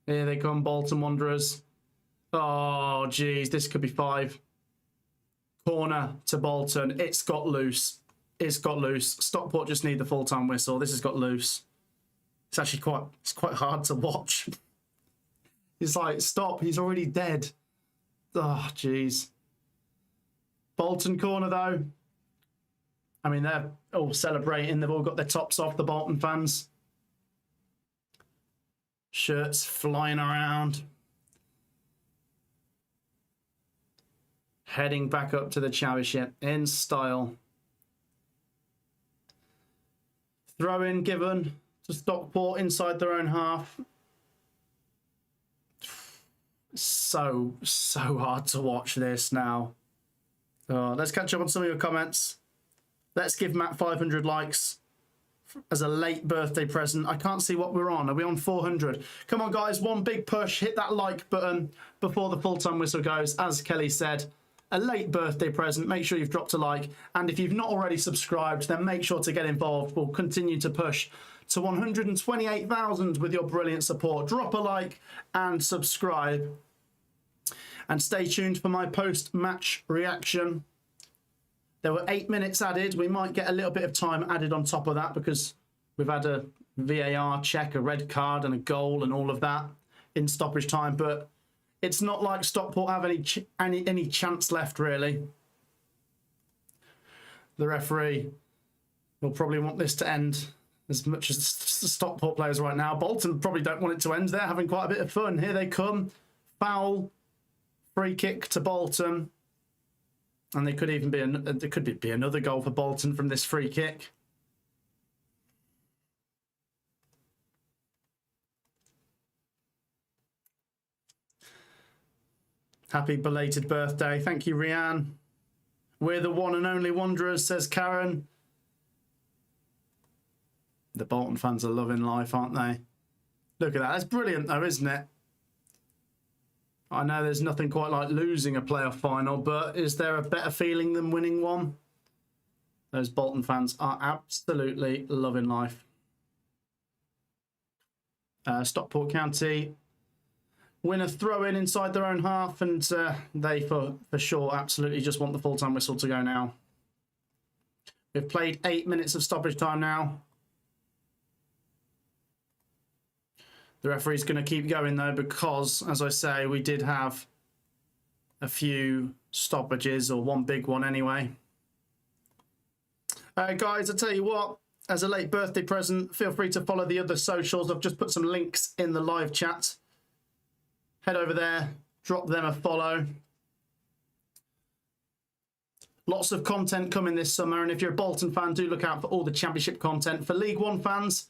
Here they come, Bolton Wanderers. Oh, geez, this could be 5. Corner to Bolton. It's got loose. It's got loose. Stockport just need the full-time whistle. This has got loose. It's actually quite hard to watch. It's like, stop, he's already dead. Oh, jeez. Bolton corner, though. I mean, they're all celebrating. They've all got their tops off, the Bolton fans. Shirts flying around. Heading back up to the Championship in style. Throw-in given to Stockport inside their own half. So hard to watch this now. Let's catch up on some of your comments. Let's give Matt 500 likes as a late birthday present. I can't see what we're on. Are we on 400? Come on, guys. One big push. Hit that like button before the full-time whistle goes. As Kelly said, a late birthday present. Make sure you've dropped a like. And if you've not already subscribed, then make sure to get involved. We'll continue to push to 128,000 with your brilliant support. Drop a like and subscribe. And stay tuned for my post-match reaction. There were 8 minutes added. We might get a little bit of time added on top of that because we've had a VAR check, a red card and a goal and all of that in stoppage time. But it's not like Stockport have any chance left, really. The referee will probably want this to end as much as the Stockport players right now. Bolton probably don't want it to end. They're having quite a bit of fun. Here they come. Foul. Free kick to Bolton. And there could even be another goal for Bolton from this free kick. Happy belated birthday. Thank you, Rianne. We're the one and only Wanderers, says Karen. The Bolton fans are loving life, aren't they? Look at that. That's brilliant, though, isn't it? I know there's nothing quite like losing a playoff final, but is there a better feeling than winning one? Those Bolton fans are absolutely loving life. Stockport County win a throw-in inside their own half, and they, for sure, absolutely just want the full-time whistle to go now. We've played 8 minutes of stoppage time now. The referee's going to keep going, though, because, as I say, we did have a few stoppages, or one big one anyway. Guys, I tell you what, as a late birthday present, feel free to follow the other socials. I've just put some links in the live chat. Head over there, drop them a follow. Lots of content coming this summer, and if you're a Bolton fan, do look out for all the Championship content. For League One fans,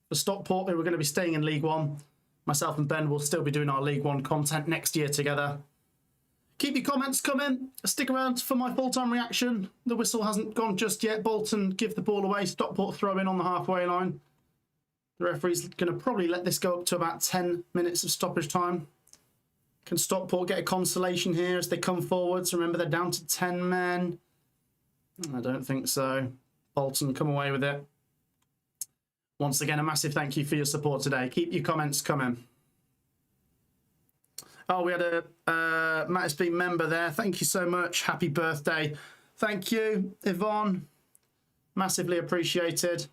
for Stockport, who are going to be staying in League One, myself and Ben will still be doing our League One content next year together. Keep your comments coming. Stick around for my full-time reaction. The whistle hasn't gone just yet. Bolton give the ball away. Stockport throw in on the halfway line. The referee's going to probably let this go up to about 10 minutes of stoppage time. Can Stockport get a consolation here as they come forwards? Remember, they're down to 10 men. I don't think so. Bolton come away with it. Once again, a massive thank you for your support today. Keep your comments coming. Oh, we had a Matt SB member there. Thank you so much. Happy birthday. Thank you, Yvonne. Massively appreciated.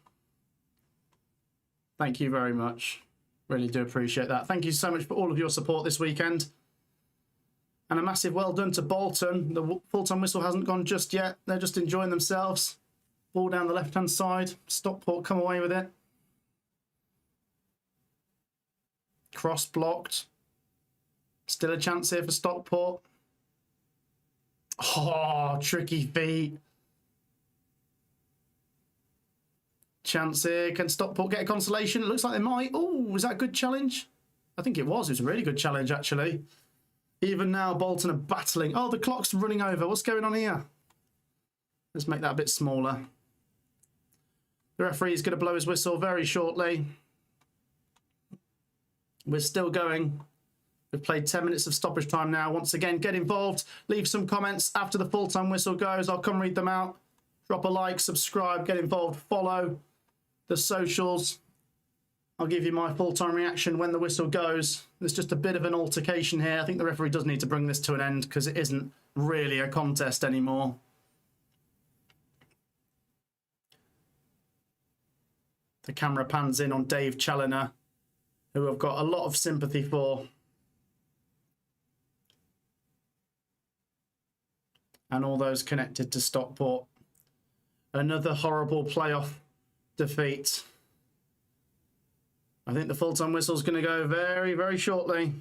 Thank you very much. Really do appreciate that. Thank you so much for all of your support this weekend. And a massive well done to Bolton. The full-time whistle hasn't gone just yet. They're just enjoying themselves. Ball down the left-hand side. Stockport come away with it. Cross blocked. Still a chance here for Stockport. Oh, tricky feet. Chance here. Can Stockport get a consolation? It looks like they might. Oh, was that a good challenge? I think it was. It was a really good challenge, actually. Even now, Bolton are battling. Oh, the clock's running over. What's going on here? Let's make that a bit smaller. The referee is going to blow his whistle very shortly. We're still going. We've played 10 minutes of stoppage time now. Once again, get involved. Leave some comments after the full-time whistle goes. I'll come read them out. Drop a like, subscribe, get involved, follow the socials. I'll give you my full-time reaction when the whistle goes. There's just a bit of an altercation here. I think the referee does need to bring this to an end because it isn't really a contest anymore. The camera pans in on Dave Challoner, who I've got a lot of sympathy for. And all those connected to Stockport. Another horrible playoff defeat. I think the full-time whistle is going to go very, very shortly.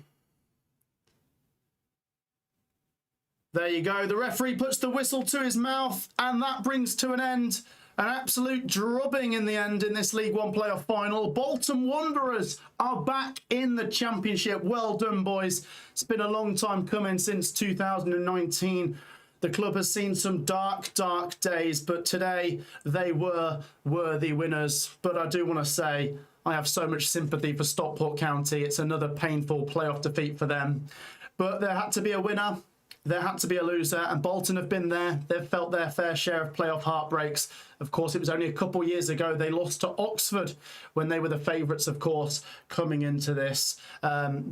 There you go. The referee puts the whistle to his mouth, and that brings to an end an absolute drubbing in the end in this League One playoff final. Bolton Wanderers are back in the Championship. Well done, boys. It's been a long time coming since 2019. The club has seen some dark, dark days, but today they were worthy winners. But I do want to say I have so much sympathy for Stockport County. It's another painful playoff defeat for them. But there had to be a winner. There had to be a loser, and Bolton have been there. They've felt their fair share of playoff heartbreaks. Of course, it was only a couple years ago they lost to Oxford when they were the favourites, of course, coming into this.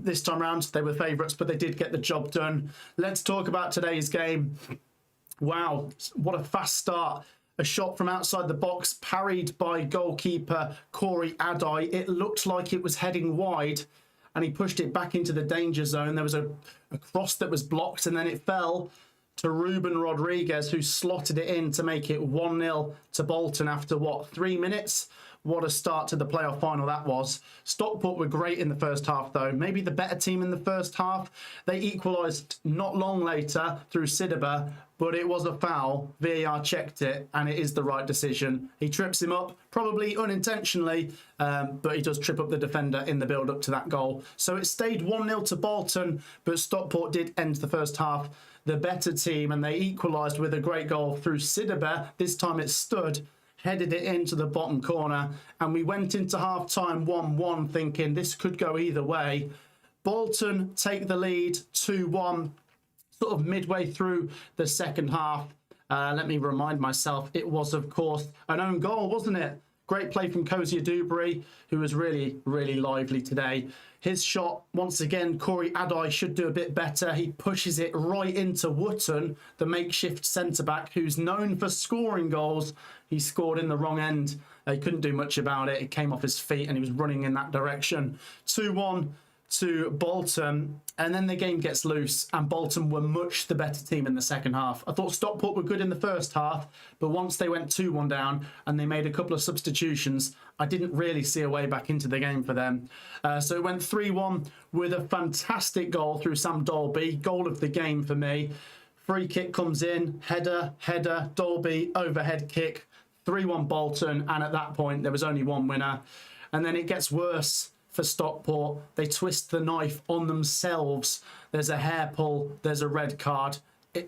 This time round, they were favourites, but they did get the job done. Let's talk about today's game. Wow, what a fast start. A shot from outside the box, parried by goalkeeper Corey Adai. It looked like it was heading wide, and he pushed it back into the danger zone. There was a cross that was blocked, and then it fell to Ruben Rodriguez, who slotted it in to make it 1-0 to Bolton after, what, 3 minutes? What a start to the playoff final that was. Stockport were great in the first half, though. Maybe the better team in the first half. They equalised not long later through Sidaba, but it was a foul. VAR checked it, and it is the right decision. He trips him up, probably unintentionally, but he does trip up the defender in the build-up to that goal. So it stayed 1-0 to Bolton, but Stockport did end the first half the better team, and they equalised with a great goal through Sidaba. This time it stood, headed it into the bottom corner, and we went into half-time 1-1 thinking this could go either way. Bolton take the lead 2-1. Sort of midway through the second half. Let me remind myself, it was, of course, an own goal, wasn't it? Great play from Cozier Dewberry, who was really, really lively today. His shot, once again, Corey Adai should do a bit better. He pushes it right into Wootton, the makeshift centre-back, who's known for scoring goals. He scored in the wrong end. He couldn't do much about it. It came off his feet and he was running in that direction. 2-1. To Bolton, and then the game gets loose and Bolton were much the better team in the second half. I thought Stockport were good in the first half, but once they went 2-1 down and they made a couple of substitutions, I didn't really see a way back into the game for them. So it went 3-1 with a fantastic goal through Sam Dolby, goal of the game for me. Free kick comes in, header, Dolby, overhead kick, 3-1 Bolton, and at that point there was only one winner. And then it gets worse for Stockport. They twist the knife on themselves. There's a hair pull, there's a red card.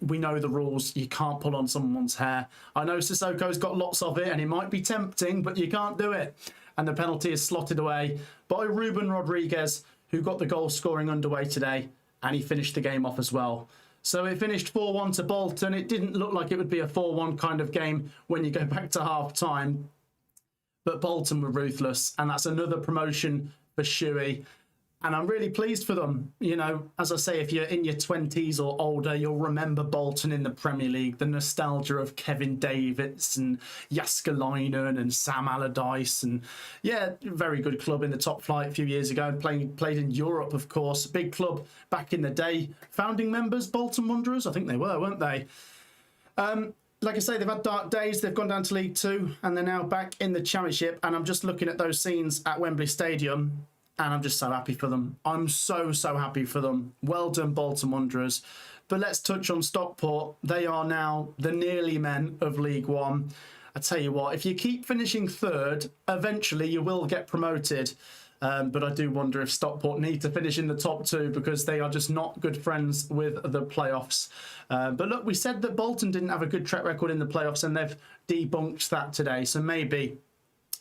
We know the rules. You can't pull on someone's hair. I know Sissoko's got lots of it and it might be tempting, but you can't do it. And the penalty is slotted away by Ruben Rodriguez, who got the goal scoring underway today, and he finished the game off as well. So it finished 4-1 to Bolton. It didn't look like it would be a 4-1 kind of game when you go back to half time, but Bolton were ruthless, and that's another promotion for Shuey, and I'm really pleased for them. You know, as I say, if you're in your 20s or older, you'll remember Bolton in the Premier League, the nostalgia of Kevin Davids and Jaskalainen and Sam Allardyce, and yeah, very good club in the top flight a few years ago, played in Europe, of course. Big club back in the day. Founding members, Bolton Wanderers, I think they were, weren't they? Like I say, they've had dark days. They've gone down to League Two and they're now back in the Championship. And I'm just looking at those scenes at Wembley Stadium and I'm just so happy for them. I'm so happy for them. Well done, Bolton Wanderers. But let's touch on Stockport. They are now the nearly men of League One. I tell you what, if you keep finishing third, eventually you will get promoted. But I do wonder if Stockport need to finish in the top two because they are just not good friends with the playoffs. But look, we said that Bolton didn't have a good track record in the playoffs and they've debunked that today. So maybe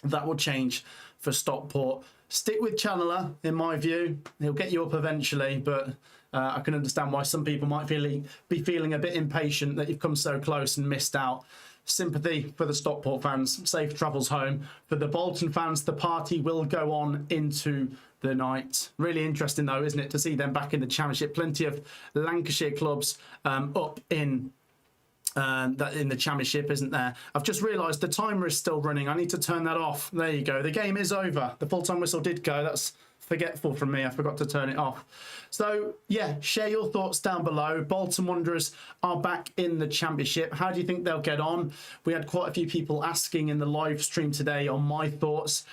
that will change for Stockport. Stick with Chandler, in my view. He'll get you up eventually, but I can understand why some people might be feeling a bit impatient that you've come so close and missed out. Sympathy for the Stockport fans. Safe travels home. For the Bolton fans, the party will go on into the night. Really interesting, though, isn't it, to see them back in the Championship? Plenty of Lancashire clubs up in the Championship, isn't there? I've just realised the timer is still running. I need to turn that off. There you go. The game is over. The full-time whistle did go. That's forgetful from me. I forgot to turn it off. So, yeah, share your thoughts down below. Bolton Wanderers are back in the Championship. How do you think they'll get on? We had quite a few people asking in the live stream today on my thoughts.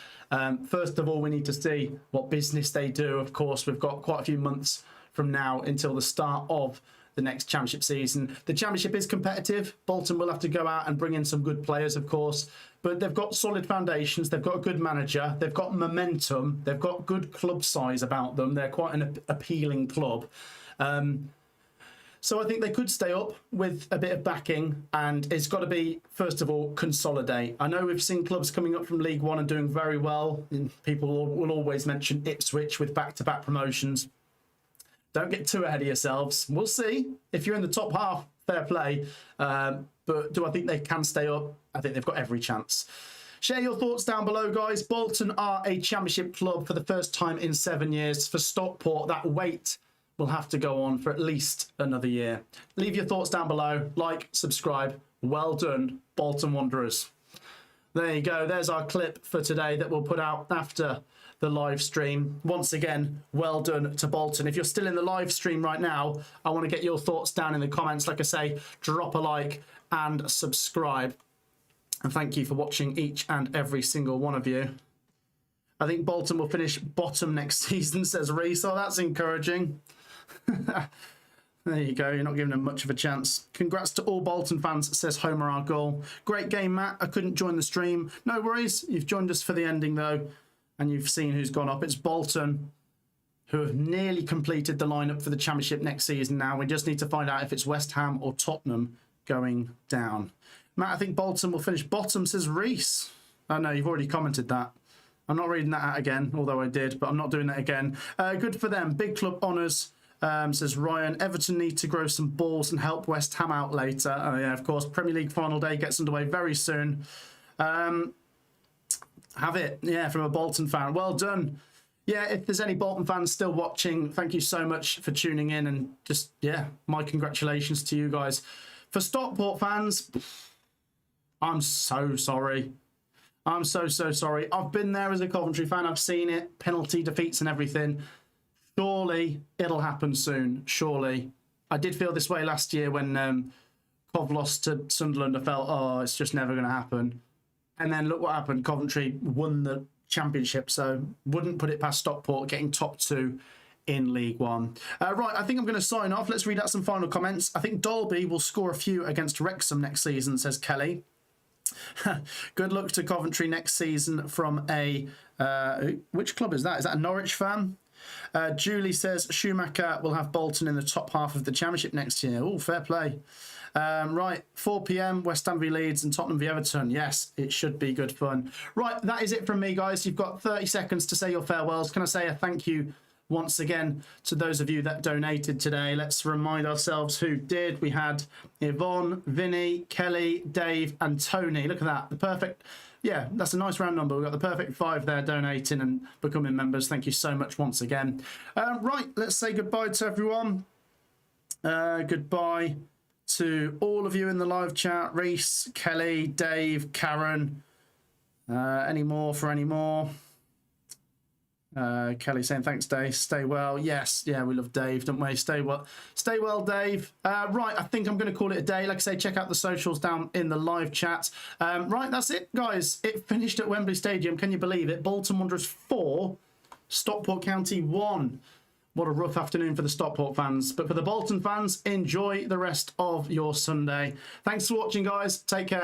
First of all, we need to see what business they do. Of course, we've got quite a few months from now until the start of the next Championship season. The Championship is competitive. Bolton will have to go out and bring in some good players, of course, but they've got solid foundations. They've got a good manager. They've got momentum. They've got good club size about them. They're quite an appealing club. So I think they could stay up with a bit of backing, and it's got to be, first of all, consolidate. I know we've seen clubs coming up from League One and doing very well. People will always mention Ipswich with back-to-back promotions. Don't get too ahead of yourselves. We'll see. If you're in the top half, fair play. But do I think they can stay up? I think they've got every chance. Share your thoughts down below, guys. Bolton are a Championship club for the first time in 7 years. For Stockport, that wait will have to go on for at least another year. Leave your thoughts down below. Like, subscribe. Well done, Bolton Wanderers. There you go. There's our clip for today that we'll put out after the live stream. Once again, well done to Bolton. If you're still in the live stream right now, I want to get your thoughts down in the comments. Like I say, drop a like and subscribe. And thank you for watching, each and every single one of you. I think Bolton will finish bottom next season, says Reese. Oh, that's encouraging. There you go. You're not giving them much of a chance. Congrats to all Bolton fans, says Homer our goal. Great game, Matt. I couldn't join the stream. No worries. You've joined us for the ending, though, and you've seen who's gone up. It's Bolton, who have nearly completed the lineup for the Championship next season now. We just need to find out if it's West Ham or Tottenham going down. Matt, I think Bolton will finish bottom, says Reese. Oh, no, you've already commented that. I'm not reading that out again, although I did, but I'm not doing that again. Good for them. Big club honours. Says Ryan, Everton need to grow some balls and help West Ham out later. Oh yeah, of course, Premier League final day gets underway very soon. Have it, yeah, from a Bolton fan. Well done. Yeah, if there's any Bolton fans still watching, thank you so much for tuning in, and just, yeah, my congratulations to you guys. For Stockport fans, I'm so sorry. I'm so sorry. I've been there as a Coventry fan. I've seen it, penalty defeats and everything. Surely it'll happen soon. Surely. I did feel this way last year when Cov lost to Sunderland. I felt, oh, it's just never going to happen. And then look what happened. Coventry won the Championship, so wouldn't put it past Stockport getting top 2 in League One. Right, I think I'm going to sign off. Let's read out some final comments. I think Dolby will score a few against Wrexham next season, says Kelly. Good luck to Coventry next season from a... which club is that? Is that a Norwich fan? Julie says Schumacher will have Bolton in the top half of the Championship next year. Oh, fair play. Right, 4 p.m, West Ham v Leeds and Tottenham v Everton. Yes, it should be good fun. Right, that is it from me, guys. You've got 30 seconds to say your farewells. Can I say a thank you once again to those of you that donated today? Let's remind ourselves who did. We had Yvonne, Vinny, Kelly, Dave and Tony. Look at that. The perfect... Yeah, that's a nice round number. We've got the perfect 5 there donating and becoming members. Thank you so much once again. Right, let's say goodbye to everyone. Goodbye to all of you in the live chat. Reese, Kelly, Dave, Karen. Any more for any more? Kelly saying thanks, Dave. Stay well. Yes, yeah, we love Dave, don't we? Stay well, Dave. Right, I think I'm going to call it a day. Like I say, check out the socials down in the live chat. Right, that's it, guys. It finished at Wembley Stadium. Can you believe it? Bolton Wanderers 4, Stockport County 1. What a rough afternoon for the Stockport fans. But for the Bolton fans, enjoy the rest of your Sunday. Thanks for watching, guys. Take care.